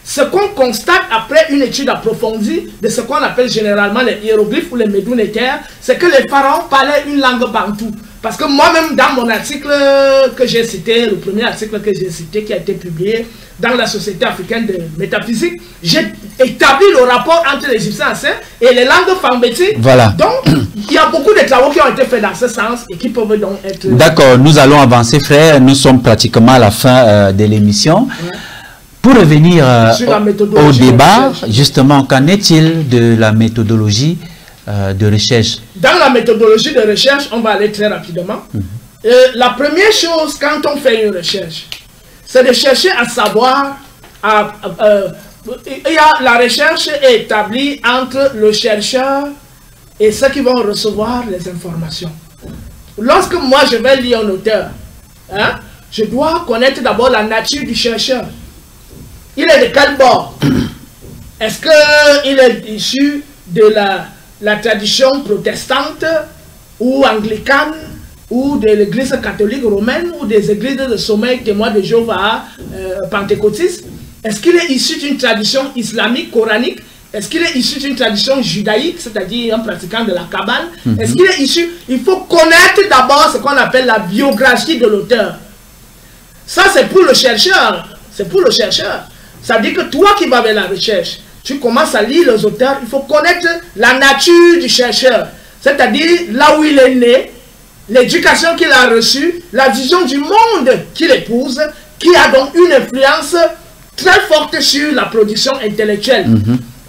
ce qu'on constate après une étude approfondie de ce qu'on appelle généralement les hiéroglyphes ou les médounétaires, c'est que les pharaons parlaient une langue bantoue. Parce que moi-même, dans mon article que j'ai cité, le premier article que j'ai cité, qui a été publié dans la Société africaine de métaphysique, j'ai établi le rapport entre les Égyptiens anciens et les langues phambétiques. Voilà. Donc, il y a beaucoup de travaux qui ont été faits dans ce sens et qui peuvent donc être... D'accord, nous allons avancer, frère. Nous sommes pratiquement à la fin de l'émission. Pour revenir au débat, justement, qu'en est-il de la méthodologie de recherche? Dans la méthodologie de recherche, on va aller très rapidement. La première chose quand on fait une recherche, c'est de chercher à savoir, la recherche est établie entre le chercheur et ceux qui vont recevoir les informations. Lorsque moi je vais lire un auteur, je dois connaître d'abord la nature du chercheur. Il est de quel bord? Est-ce qu'il est issu de la tradition protestante ou anglicane ou de l'église catholique romaine ou des églises de sommeil témoins de Jéhovah pentecôtistes? Est-ce qu'il est issu d'une tradition islamique, coranique? Est-ce qu'il est issu d'une tradition judaïque, c'est-à-dire un pratiquant de la Kabbale? Est-ce qu'il est issu? Il faut connaître d'abord ce qu'on appelle la biographie de l'auteur. Ça, c'est pour le chercheur. C'est pour le chercheur. Ça veut dire que toi qui vas vers la recherche, tu commences à lire les auteurs, il faut connaître la nature du chercheur. C'est-à-dire là où il est né, l'éducation qu'il a reçue, la vision du monde qu'il épouse, qui a donc une influence très forte sur la production intellectuelle.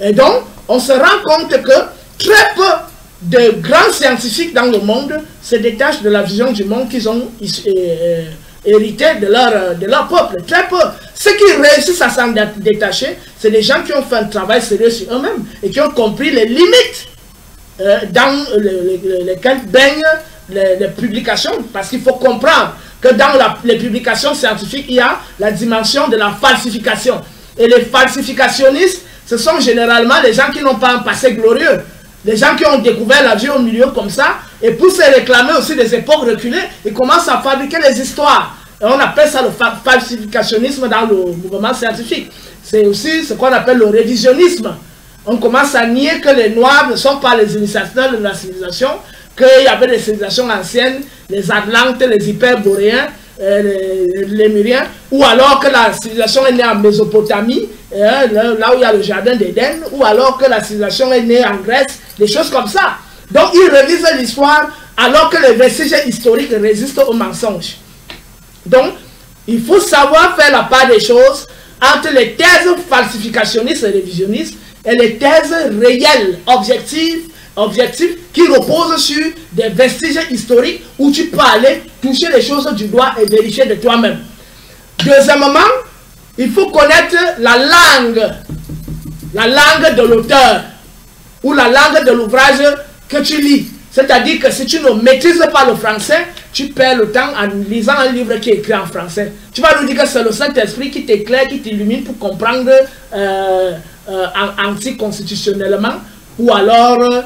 Et donc, on se rend compte que très peu de grands scientifiques dans le monde se détachent de la vision du monde qu'ils ont hérité de leur peuple. Très peu. Ceux qui réussissent à s'en détacher, c'est des gens qui ont fait un travail sérieux sur eux-mêmes et qui ont compris les limites dans lesquelles baignent les publications. Parce qu'il faut comprendre que dans les publications scientifiques, il y a la dimension de la falsification. Et les falsificationnistes, ce sont généralement les gens qui n'ont pas un passé glorieux. Les gens qui ont découvert la vie au milieu comme ça, et pour se réclamer aussi des époques reculées, ils commencent à fabriquer les histoires. Et on appelle ça le falsificationnisme dans le mouvement scientifique. C'est aussi ce qu'on appelle le révisionnisme. On commence à nier que les Noirs ne sont pas les initiateurs de la civilisation, qu'il y avait des civilisations anciennes, les Atlantes, les Hyperboréens, les Lémuriens, ou alors que la civilisation est née en Mésopotamie, là où il y a le jardin d'Éden, ou alors que la civilisation est née en Grèce, des choses comme ça. Donc ils révisent l'histoire alors que les vestiges historiques résistent aux mensonges. Donc, il faut savoir faire la part des choses entre les thèses falsificationnistes et révisionnistes et les thèses réelles, objectives, qui reposent sur des vestiges historiques où tu peux aller toucher les choses du doigt et vérifier de toi-même. Deuxièmement, il faut connaître la langue de l'auteur ou la langue de l'ouvrage que tu lis. C'est-à-dire que si tu ne maîtrises pas le français, tu perds le temps en lisant un livre qui est écrit en français. Tu vas nous dire que c'est le Saint-Esprit qui t'éclaire, qui t'illumine pour comprendre anticonstitutionnellement ou alors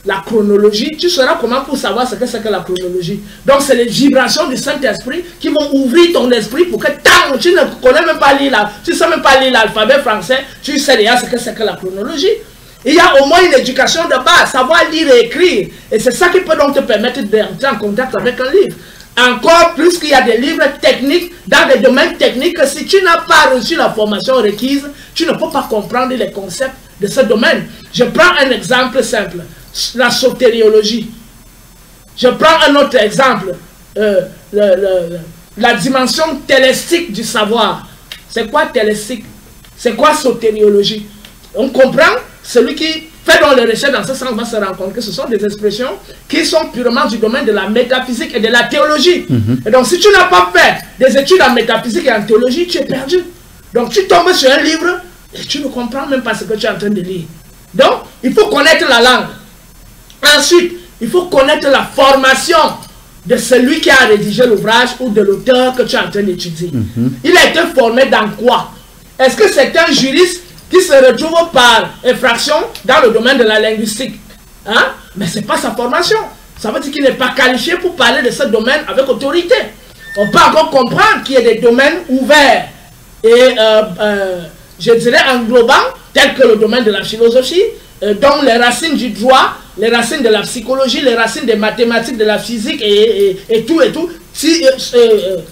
la chronologie. Tu sauras comment pour savoir ce que c'est que la chronologie. Donc c'est les vibrations du Saint-Esprit qui vont ouvrir ton esprit pour que tu ne connais même pas lire, tu ne sais même pas lire l'alphabet français, tu sais déjà ce que c'est que la chronologie. Il y a au moins une éducation de base, savoir lire et écrire. Et c'est ça qui peut donc te permettre d'entrer en contact avec un livre. Encore plus qu'il y a des livres techniques, dans des domaines techniques, que si tu n'as pas reçu la formation requise, tu ne peux pas comprendre les concepts de ce domaine. Je prends un exemple simple, la sotériologie. Je prends un autre exemple, la dimension télestique du savoir. C'est quoi télestique? C'est quoi sotériologie? On comprend celui qui fait donc les recherches dans ce sens, on va se rendre compte que ce sont des expressions qui sont purement du domaine de la métaphysique et de la théologie. Et donc, si tu n'as pas fait des études en métaphysique et en théologie, tu es perdu. Donc, tu tombes sur un livre et tu ne comprends même pas ce que tu es en train de lire. Donc, il faut connaître la langue. Ensuite, il faut connaître la formation de celui qui a rédigé l'ouvrage ou de l'auteur que tu es en train d'étudier. Il a été formé dans quoi? Est-ce que c'est un juriste qui se retrouve par infraction dans le domaine de la linguistique? Hein? Mais ce n'est pas sa formation. Ça veut dire qu'il n'est pas qualifié pour parler de ce domaine avec autorité. On peut encore comprendre qu'il y a des domaines ouverts et, je dirais, englobants, tels que le domaine de la philosophie, dont les racines du droit, les racines de la psychologie, les racines des mathématiques, de la physique et tout,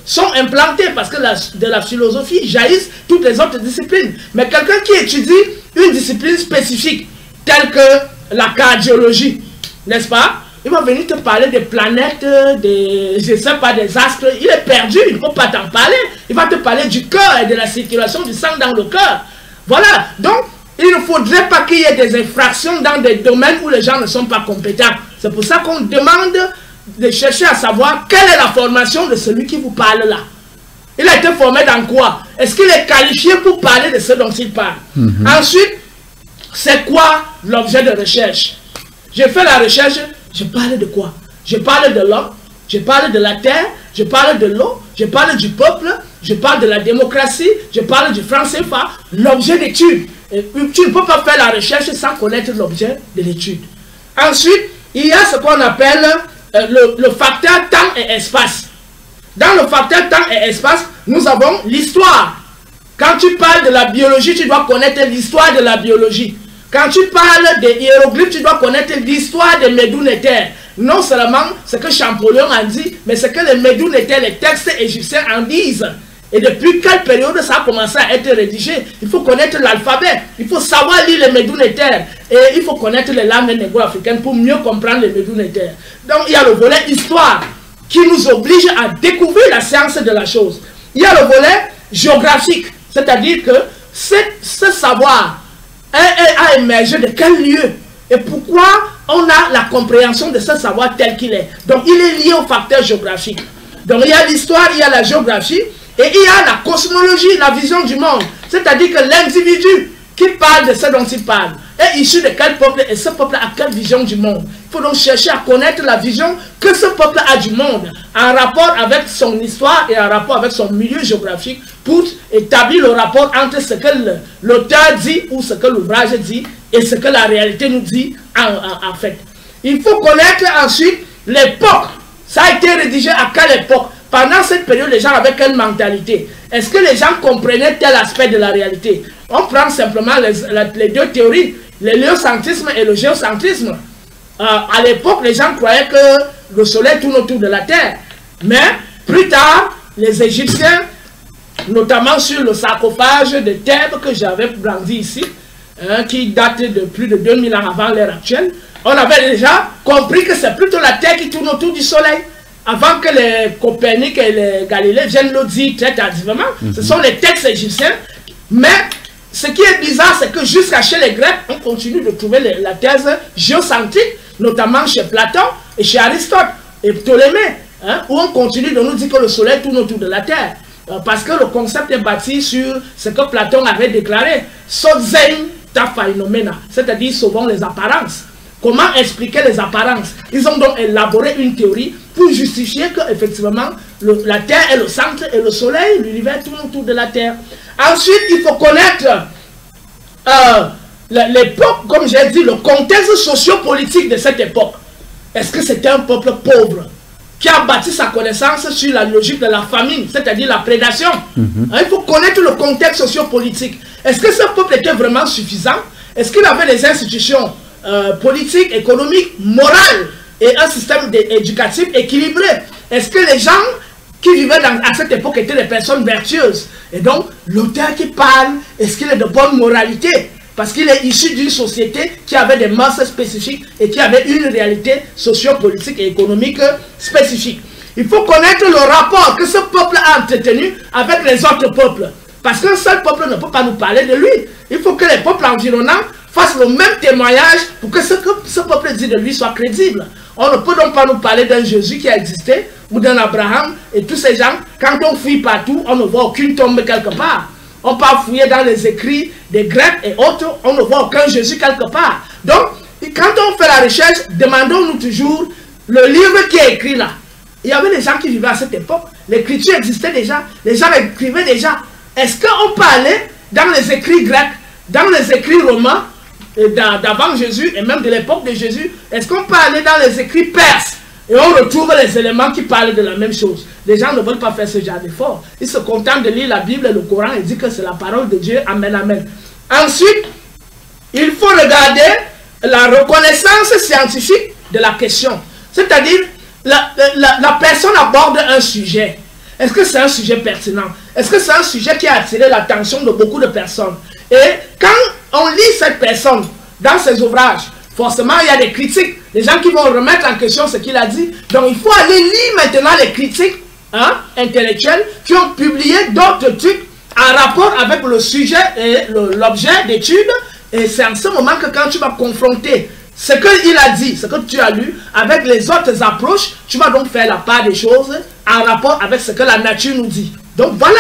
sont implantées parce que de la philosophie jaillissent toutes les autres disciplines. Mais quelqu'un qui étudie une discipline spécifique, telle que la cardiologie, n'est-ce pas? Il va venir te parler des planètes, je ne sais pas, des astres. Il est perdu, il ne peut pas t'en parler. Il va te parler du cœur et de la circulation du sang dans le cœur. Voilà, donc il ne faudrait pas qu'il y ait des infractions dans des domaines où les gens ne sont pas compétents. C'est pour ça qu'on demande de chercher à savoir quelle est la formation de celui qui vous parle là. Il a été formé dans quoi? Est-ce qu'il est qualifié pour parler de ce dont il parle? Ensuite, c'est quoi l'objet de recherche? J'ai fait la recherche, je parle de quoi? Je parle de l'homme, je parle de la terre, je parle de l'eau, je parle du peuple, je parle de la démocratie, je parle du franc CFA, l'objet d'étude. Tu ne peux pas faire la recherche sans connaître l'objet de l'étude. Ensuite, il y a ce qu'on appelle le facteur temps et espace. Dans le facteur temps et espace, nous avons l'histoire. Quand tu parles de la biologie, tu dois connaître l'histoire de la biologie. Quand tu parles des hiéroglyphes, tu dois connaître l'histoire des Médounétaires. Non seulement ce que Champollion a dit, mais ce que les Médounétaires, les textes égyptiens en disent. Et depuis quelle période ça a commencé à être rédigé? Il faut connaître l'alphabet, il faut savoir lire les Médounétaires. Et il faut connaître les langues négro-africaines pour mieux comprendre les Médounétaires. Donc il y a le volet histoire qui nous oblige à découvrir la science de la chose. Il y a le volet géographique, c'est-à-dire que ce savoir a émergé de quel lieu et pourquoi on a la compréhension de ce savoir tel qu'il est. Donc il est lié au facteur géographique. Donc il y a l'histoire, il y a la géographie et il y a la cosmologie, la vision du monde. C'est-à-dire que l'individu qui parle de ce dont il parle est issu de quel peuple et ce peuple a quelle vision du monde. Il faut donc chercher à connaître la vision que ce peuple a du monde en rapport avec son histoire et en rapport avec son milieu géographique pour établir le rapport entre ce que l'auteur dit ou ce que l'ouvrage dit et ce que la réalité nous dit en fait. Il faut connaître ensuite l'époque. Ça a été rédigé à quelle époque? Pendant cette période, les gens avaient quelle mentalité? Est-ce que les gens comprenaient tel aspect de la réalité? On prend simplement les deux théories, l'héliocentrisme et le géocentrisme. À l'époque, les gens croyaient que le soleil tourne autour de la terre. Mais plus tard, les Égyptiens, notamment sur le sarcophage de Thèbes que j'avais brandi ici, qui date de plus de 2000 ans avant l'ère actuelle, on avait déjà compris que c'est plutôt la terre qui tourne autour du soleil. Avant que les Copernic et les Galilée viennent le dire très tardivement, ce sont les textes égyptiens. Mais ce qui est bizarre, c'est que jusqu'à chez les Grecs, on continue de trouver la thèse géocentrique, notamment chez Platon et chez Aristote et Ptolémée, où on continue de nous dire que le soleil tourne autour de la terre. Parce que le concept est bâti sur ce que Platon avait déclaré, Sozein ta phénomène, c'est-à-dire sauvons les apparences. Comment expliquer les apparences? Ils ont donc élaboré une théorie pour justifier qu'effectivement, la Terre est le centre et le Soleil, l'univers tourne autour de la Terre. Ensuite, il faut connaître l'époque, comme j'ai dit, le contexte socio-politique de cette époque. Est-ce que c'était un peuple pauvre qui a bâti sa connaissance sur la logique de la famine, c'est-à-dire la prédation? Il faut connaître le contexte socio-politique. Est-ce que ce peuple était vraiment suffisant? Est-ce qu'il avait des institutions politique, économique, morale et un système éducatif équilibré? Est-ce que les gens qui vivaient à cette époque étaient des personnes vertueuses? Et donc, l'auteur qui parle, est-ce qu'il est de bonne moralité? Parce qu'il est issu d'une société qui avait des masses spécifiques et qui avait une réalité socio-politique et économique spécifique. Il faut connaître le rapport que ce peuple a entretenu avec les autres peuples. Parce qu'un seul peuple ne peut pas nous parler de lui. Il faut que les peuples environnants fasse le même témoignage pour que ce peuple dit de lui soit crédible. On ne peut donc pas nous parler d'un Jésus qui a existé, ou d'un Abraham, et tous ces gens, quand on fouille partout, on ne voit aucune tombe quelque part. On peut fouiller dans les écrits des Grecs et autres, on ne voit aucun Jésus quelque part. Donc, quand on fait la recherche, demandons-nous toujours le livre qui est écrit là. Il y avait des gens qui vivaient à cette époque, l'écriture existait déjà, les gens écrivaient déjà. Est-ce qu'on peut aller dans les écrits grecs, dans les écrits romains, d'avant Jésus et même de l'époque de Jésus, est-ce qu'on peut aller dans les écrits perses et on retrouve les éléments qui parlent de la même chose? Les gens ne veulent pas faire ce genre d'effort. Ils se contentent de lire la Bible et le Coran et disent que c'est la parole de Dieu. Amen, amen. Ensuite, il faut regarder la reconnaissance scientifique de la question. C'est-à-dire, la personne aborde un sujet. Est-ce que c'est un sujet pertinent? Est-ce que c'est un sujet qui a attiré l'attention de beaucoup de personnes? Et quand on lit cette personne dans ses ouvrages, forcément il y a des critiques, des gens qui vont remettre en question ce qu'il a dit. Donc il faut aller lire maintenant les critiques intellectuels qui ont publié d'autres trucs en rapport avec le sujet et l'objet d'étude. Et c'est en ce moment que quand tu vas confronter ce qu'il a dit, ce que tu as lu, avec les autres approches, tu vas donc faire la part des choses en rapport avec ce que la nature nous dit. Donc voilà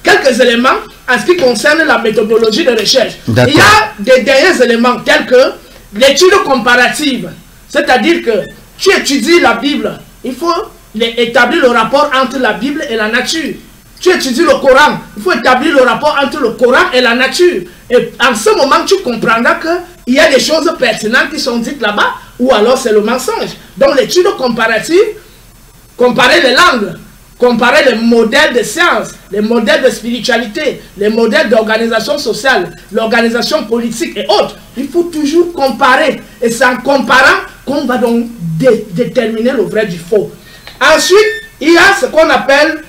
quelques éléments en ce qui concerne la méthodologie de recherche. Il y a des derniers éléments tels que l'étude comparative. C'est-à-dire que tu étudies la Bible, il faut établir le rapport entre la Bible et la nature. Tu étudies le Coran, il faut établir le rapport entre le Coran et la nature. Et en ce moment, tu comprendras qu'il y a des choses pertinentes qui sont dites là-bas, ou alors c'est le mensonge. Donc l'étude comparative, comparer les langues, comparer les modèles de science, les modèles de spiritualité, les modèles d'organisation sociale, l'organisation politique et autres. Il faut toujours comparer. Et c'est en comparant qu'on va donc déterminer le vrai du faux. Ensuite, il y a ce qu'on appelle,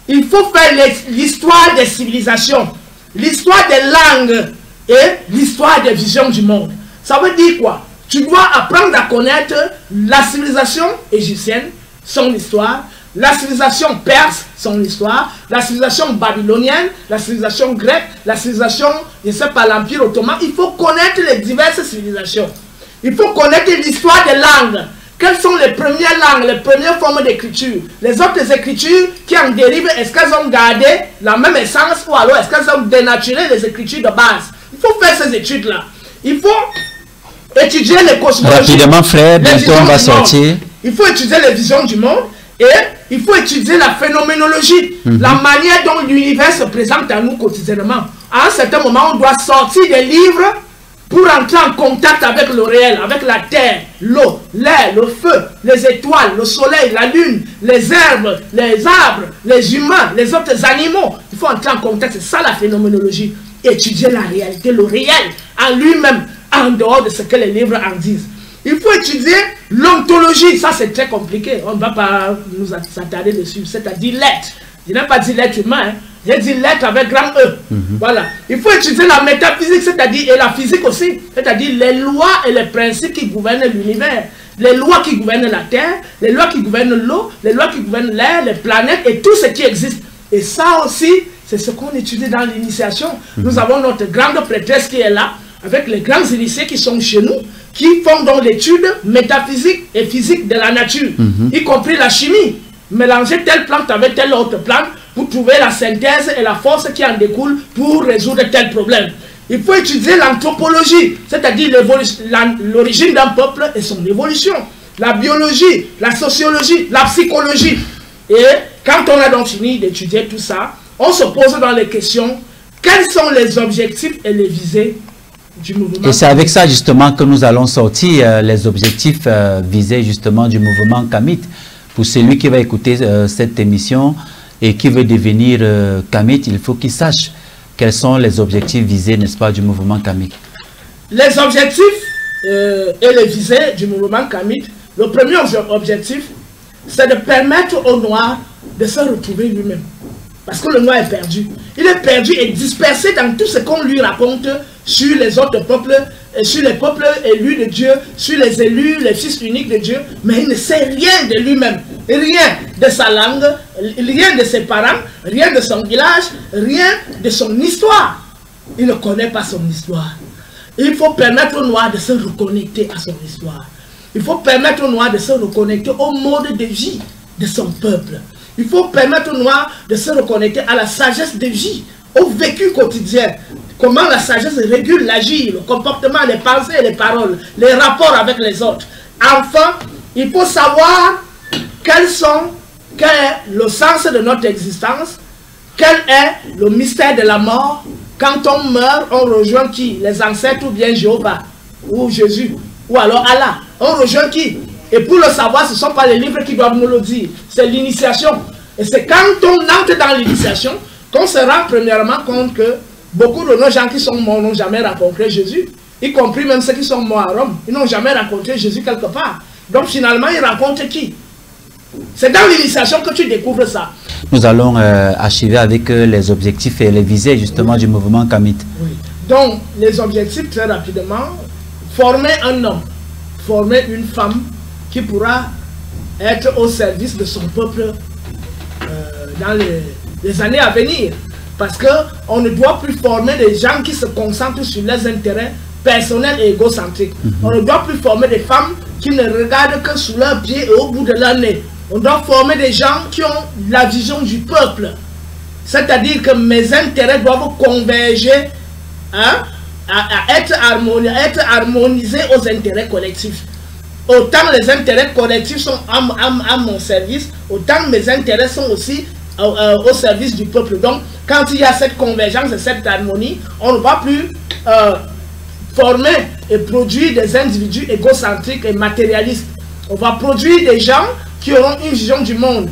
il faut faire l'histoire des civilisations, l'histoire des langues et l'histoire des visions du monde. Ça veut dire quoi? Tu dois apprendre à connaître la civilisation égyptienne, son histoire, la civilisation perse, son histoire, la civilisation babylonienne, la civilisation grecque, la civilisation, je ne sais pas, l'Empire ottoman. Il faut connaître les diverses civilisations. Il faut connaître l'histoire des langues. Quelles sont les premières langues, les premières formes d'écriture? Les autres écritures qui en dérivent, est-ce qu'elles ont gardé la même essence ou alors est-ce qu'elles ont dénaturé les écritures de base? Il faut faire ces études-là. Il faut étudier les cosmologies. Rapidement, frère, bientôt on va sortir. Il faut étudier les visions du monde et il faut étudier la phénoménologie, la manière dont l'univers se présente à nous quotidiennement. À un certain moment, on doit sortir des livres pour entrer en contact avec le réel, avec la terre, l'eau, l'air, le feu, les étoiles, le soleil, la lune, les herbes, les arbres, les humains, les autres animaux. Il faut entrer en contact, c'est ça la phénoménologie. Étudier la réalité, le réel en lui-même, en dehors de ce que les livres en disent. Il faut étudier l'ontologie, ça c'est très compliqué, on ne va pas nous s'attarder dessus, c'est-à-dire l'être. Je n'ai pas dit l'être humain, hein. J'ai dit l'être avec grand E. Voilà. Il faut étudier la métaphysique, c'est-à-dire, et la physique aussi, c'est-à-dire les lois et les principes qui gouvernent l'univers. Les lois qui gouvernent la terre, les lois qui gouvernent l'eau, les lois qui gouvernent l'air, les planètes et tout ce qui existe. Et ça aussi, c'est ce qu'on étudie dans l'initiation. Nous avons notre grande prêtresse qui est là, avec les grands initiés qui sont chez nous, qui font donc l'étude métaphysique et physique de la nature, y compris la chimie. Mélanger telle plante avec telle autre plante pour trouver la synthèse et la force qui en découle pour résoudre tel problème. Il faut étudier l'anthropologie, c'est-à-dire l'origine d'un peuple et son évolution. La biologie, la sociologie, la psychologie. Et quand on a donc fini d'étudier tout ça, on se pose dans les questions, quels sont les objectifs et les visées du mouvement? Et c'est avec ça justement que nous allons sortir les objectifs visés justement du mouvement Kamit. Pour celui qui va écouter cette émission et qui veut devenir Kamit, il faut qu'il sache quels sont les objectifs visés, n'est-ce pas, du mouvement Kamit. Les objectifs et les visées du mouvement Kamit, le premier objectif, c'est de permettre au noir de se retrouver lui-même. Parce que le noir est perdu. Il est perdu et dispersé dans tout ce qu'on lui raconte sur les autres peuples, sur les peuples élus de Dieu, sur les élus, les fils uniques de Dieu. Mais il ne sait rien de lui-même, rien de sa langue, rien de ses parents, rien de son village, rien de son histoire. Il ne connaît pas son histoire. Il faut permettre aux Noirs de se reconnecter à son histoire. Il faut permettre aux Noirs de se reconnecter au mode de vie de son peuple. Il faut permettre aux Noirs de se reconnecter à la sagesse de vie, au vécu quotidien. Comment la sagesse régule l'agir, le comportement, les pensées et les paroles, les rapports avec les autres. Enfin, il faut savoir quel est le sens de notre existence, quel est le mystère de la mort. Quand on meurt, on rejoint qui? Les ancêtres ou bien Jéhovah, ou Jésus, ou alors Allah. On rejoint qui? Et pour le savoir, ce ne sont pas les livres qui doivent nous le dire, c'est l'initiation. Et c'est quand on entre dans l'initiation qu'on se rend premièrement compte que beaucoup de nos gens qui sont morts n'ont jamais rencontré Jésus, y compris même ceux qui sont morts à Rome, ils n'ont jamais rencontré Jésus quelque part. Donc finalement, ils rencontrent qui? C'est dans l'initiation que tu découvres ça. Nous allons achever avec les objectifs et les visées justement du mouvement Kamit. Oui. Donc, les objectifs, très rapidement, former un homme, former une femme qui pourra être au service de son peuple dans les années à venir. Parce qu'on ne doit plus former des gens qui se concentrent sur leurs intérêts personnels et égocentriques. On ne doit plus former des femmes qui ne regardent que sous leurs pieds et au bout de leur nez. On doit former des gens qui ont la vision du peuple. C'est-à-dire que mes intérêts doivent converger à être harmonisés aux intérêts collectifs. Autant les intérêts collectifs sont à mon service, autant mes intérêts sont aussi au service du peuple. Donc, quand il y a cette convergence et cette harmonie, on ne va plus former et produire des individus égocentriques et matérialistes. On va produire des gens qui auront une vision du monde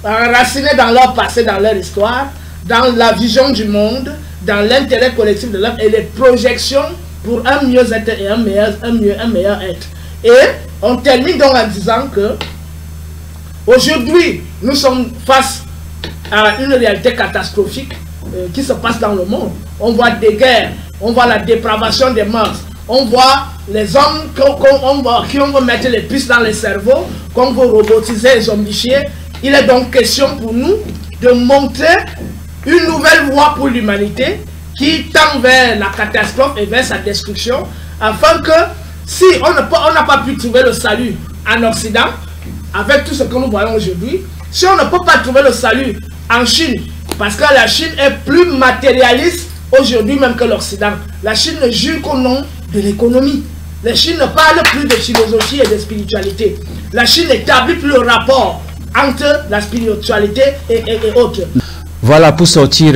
enracinée dans leur passé, dans leur histoire, dans la vision du monde, dans l'intérêt collectif de l'homme et les projections pour un mieux-être et un meilleur être. Et on termine donc en disant que aujourd'hui, nous sommes face à une réalité catastrophique qui se passe dans le monde. On voit des guerres, on voit la dépravation des mœurs, on voit les hommes qui vont mettre les puces dans les cerveaux, qu'on veut robotiser et zombifier. Il est donc question pour nous de montrer une nouvelle voie pour l'humanité qui tend vers la catastrophe et vers sa destruction, afin que si on n'a pas pu trouver le salut en Occident, avec tout ce que nous voyons aujourd'hui, si on ne peut pas trouver le salut en Chine, parce que la Chine est plus matérialiste aujourd'hui même que l'Occident. La Chine ne jure qu'au nom de l'économie. La Chine ne parle plus de philosophie et de spiritualité. La Chine n'établit plus le rapport entre la spiritualité et autres. Voilà, pour sortir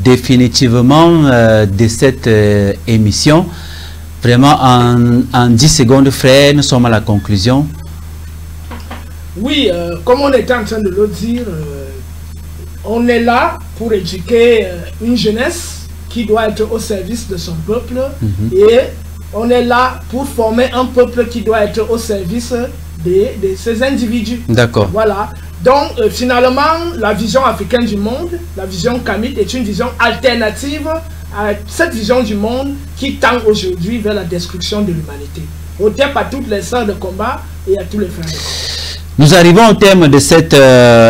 définitivement de cette émission, vraiment en 10 secondes, frère, nous sommes à la conclusion. Oui, comme on était en train de le dire, on est là pour éduquer une jeunesse qui doit être au service de son peuple et on est là pour former un peuple qui doit être au service de ces individus. D'accord. Voilà. Donc, finalement, la vision africaine du monde, la vision Kamit est une vision alternative à cette vision du monde qui tend aujourd'hui vers la destruction de l'humanité. Au terme à toutes les sœurs de combat et à tous les frères de combat. Nous arrivons au terme de cette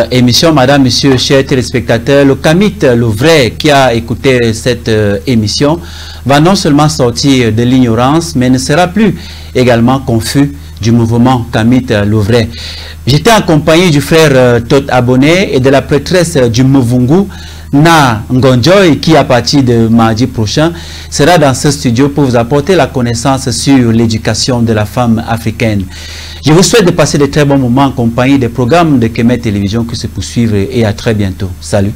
émission, madame, monsieur, chers téléspectateurs. Le Kamit, le vrai, qui a écouté cette émission, va non seulement sortir de l'ignorance, mais ne sera plus également confus du mouvement Kamit, le vrai. J'étais accompagné du frère Tot Abonné et de la prêtresse du Mvungu, Na Ngonjoy, qui à partir de mardi prochain sera dans ce studio pour vous apporter la connaissance sur l'éducation de la femme africaine. Je vous souhaite de passer de très bons moments en compagnie des programmes de Kemet Télévision qui se poursuivent et à très bientôt. Salut.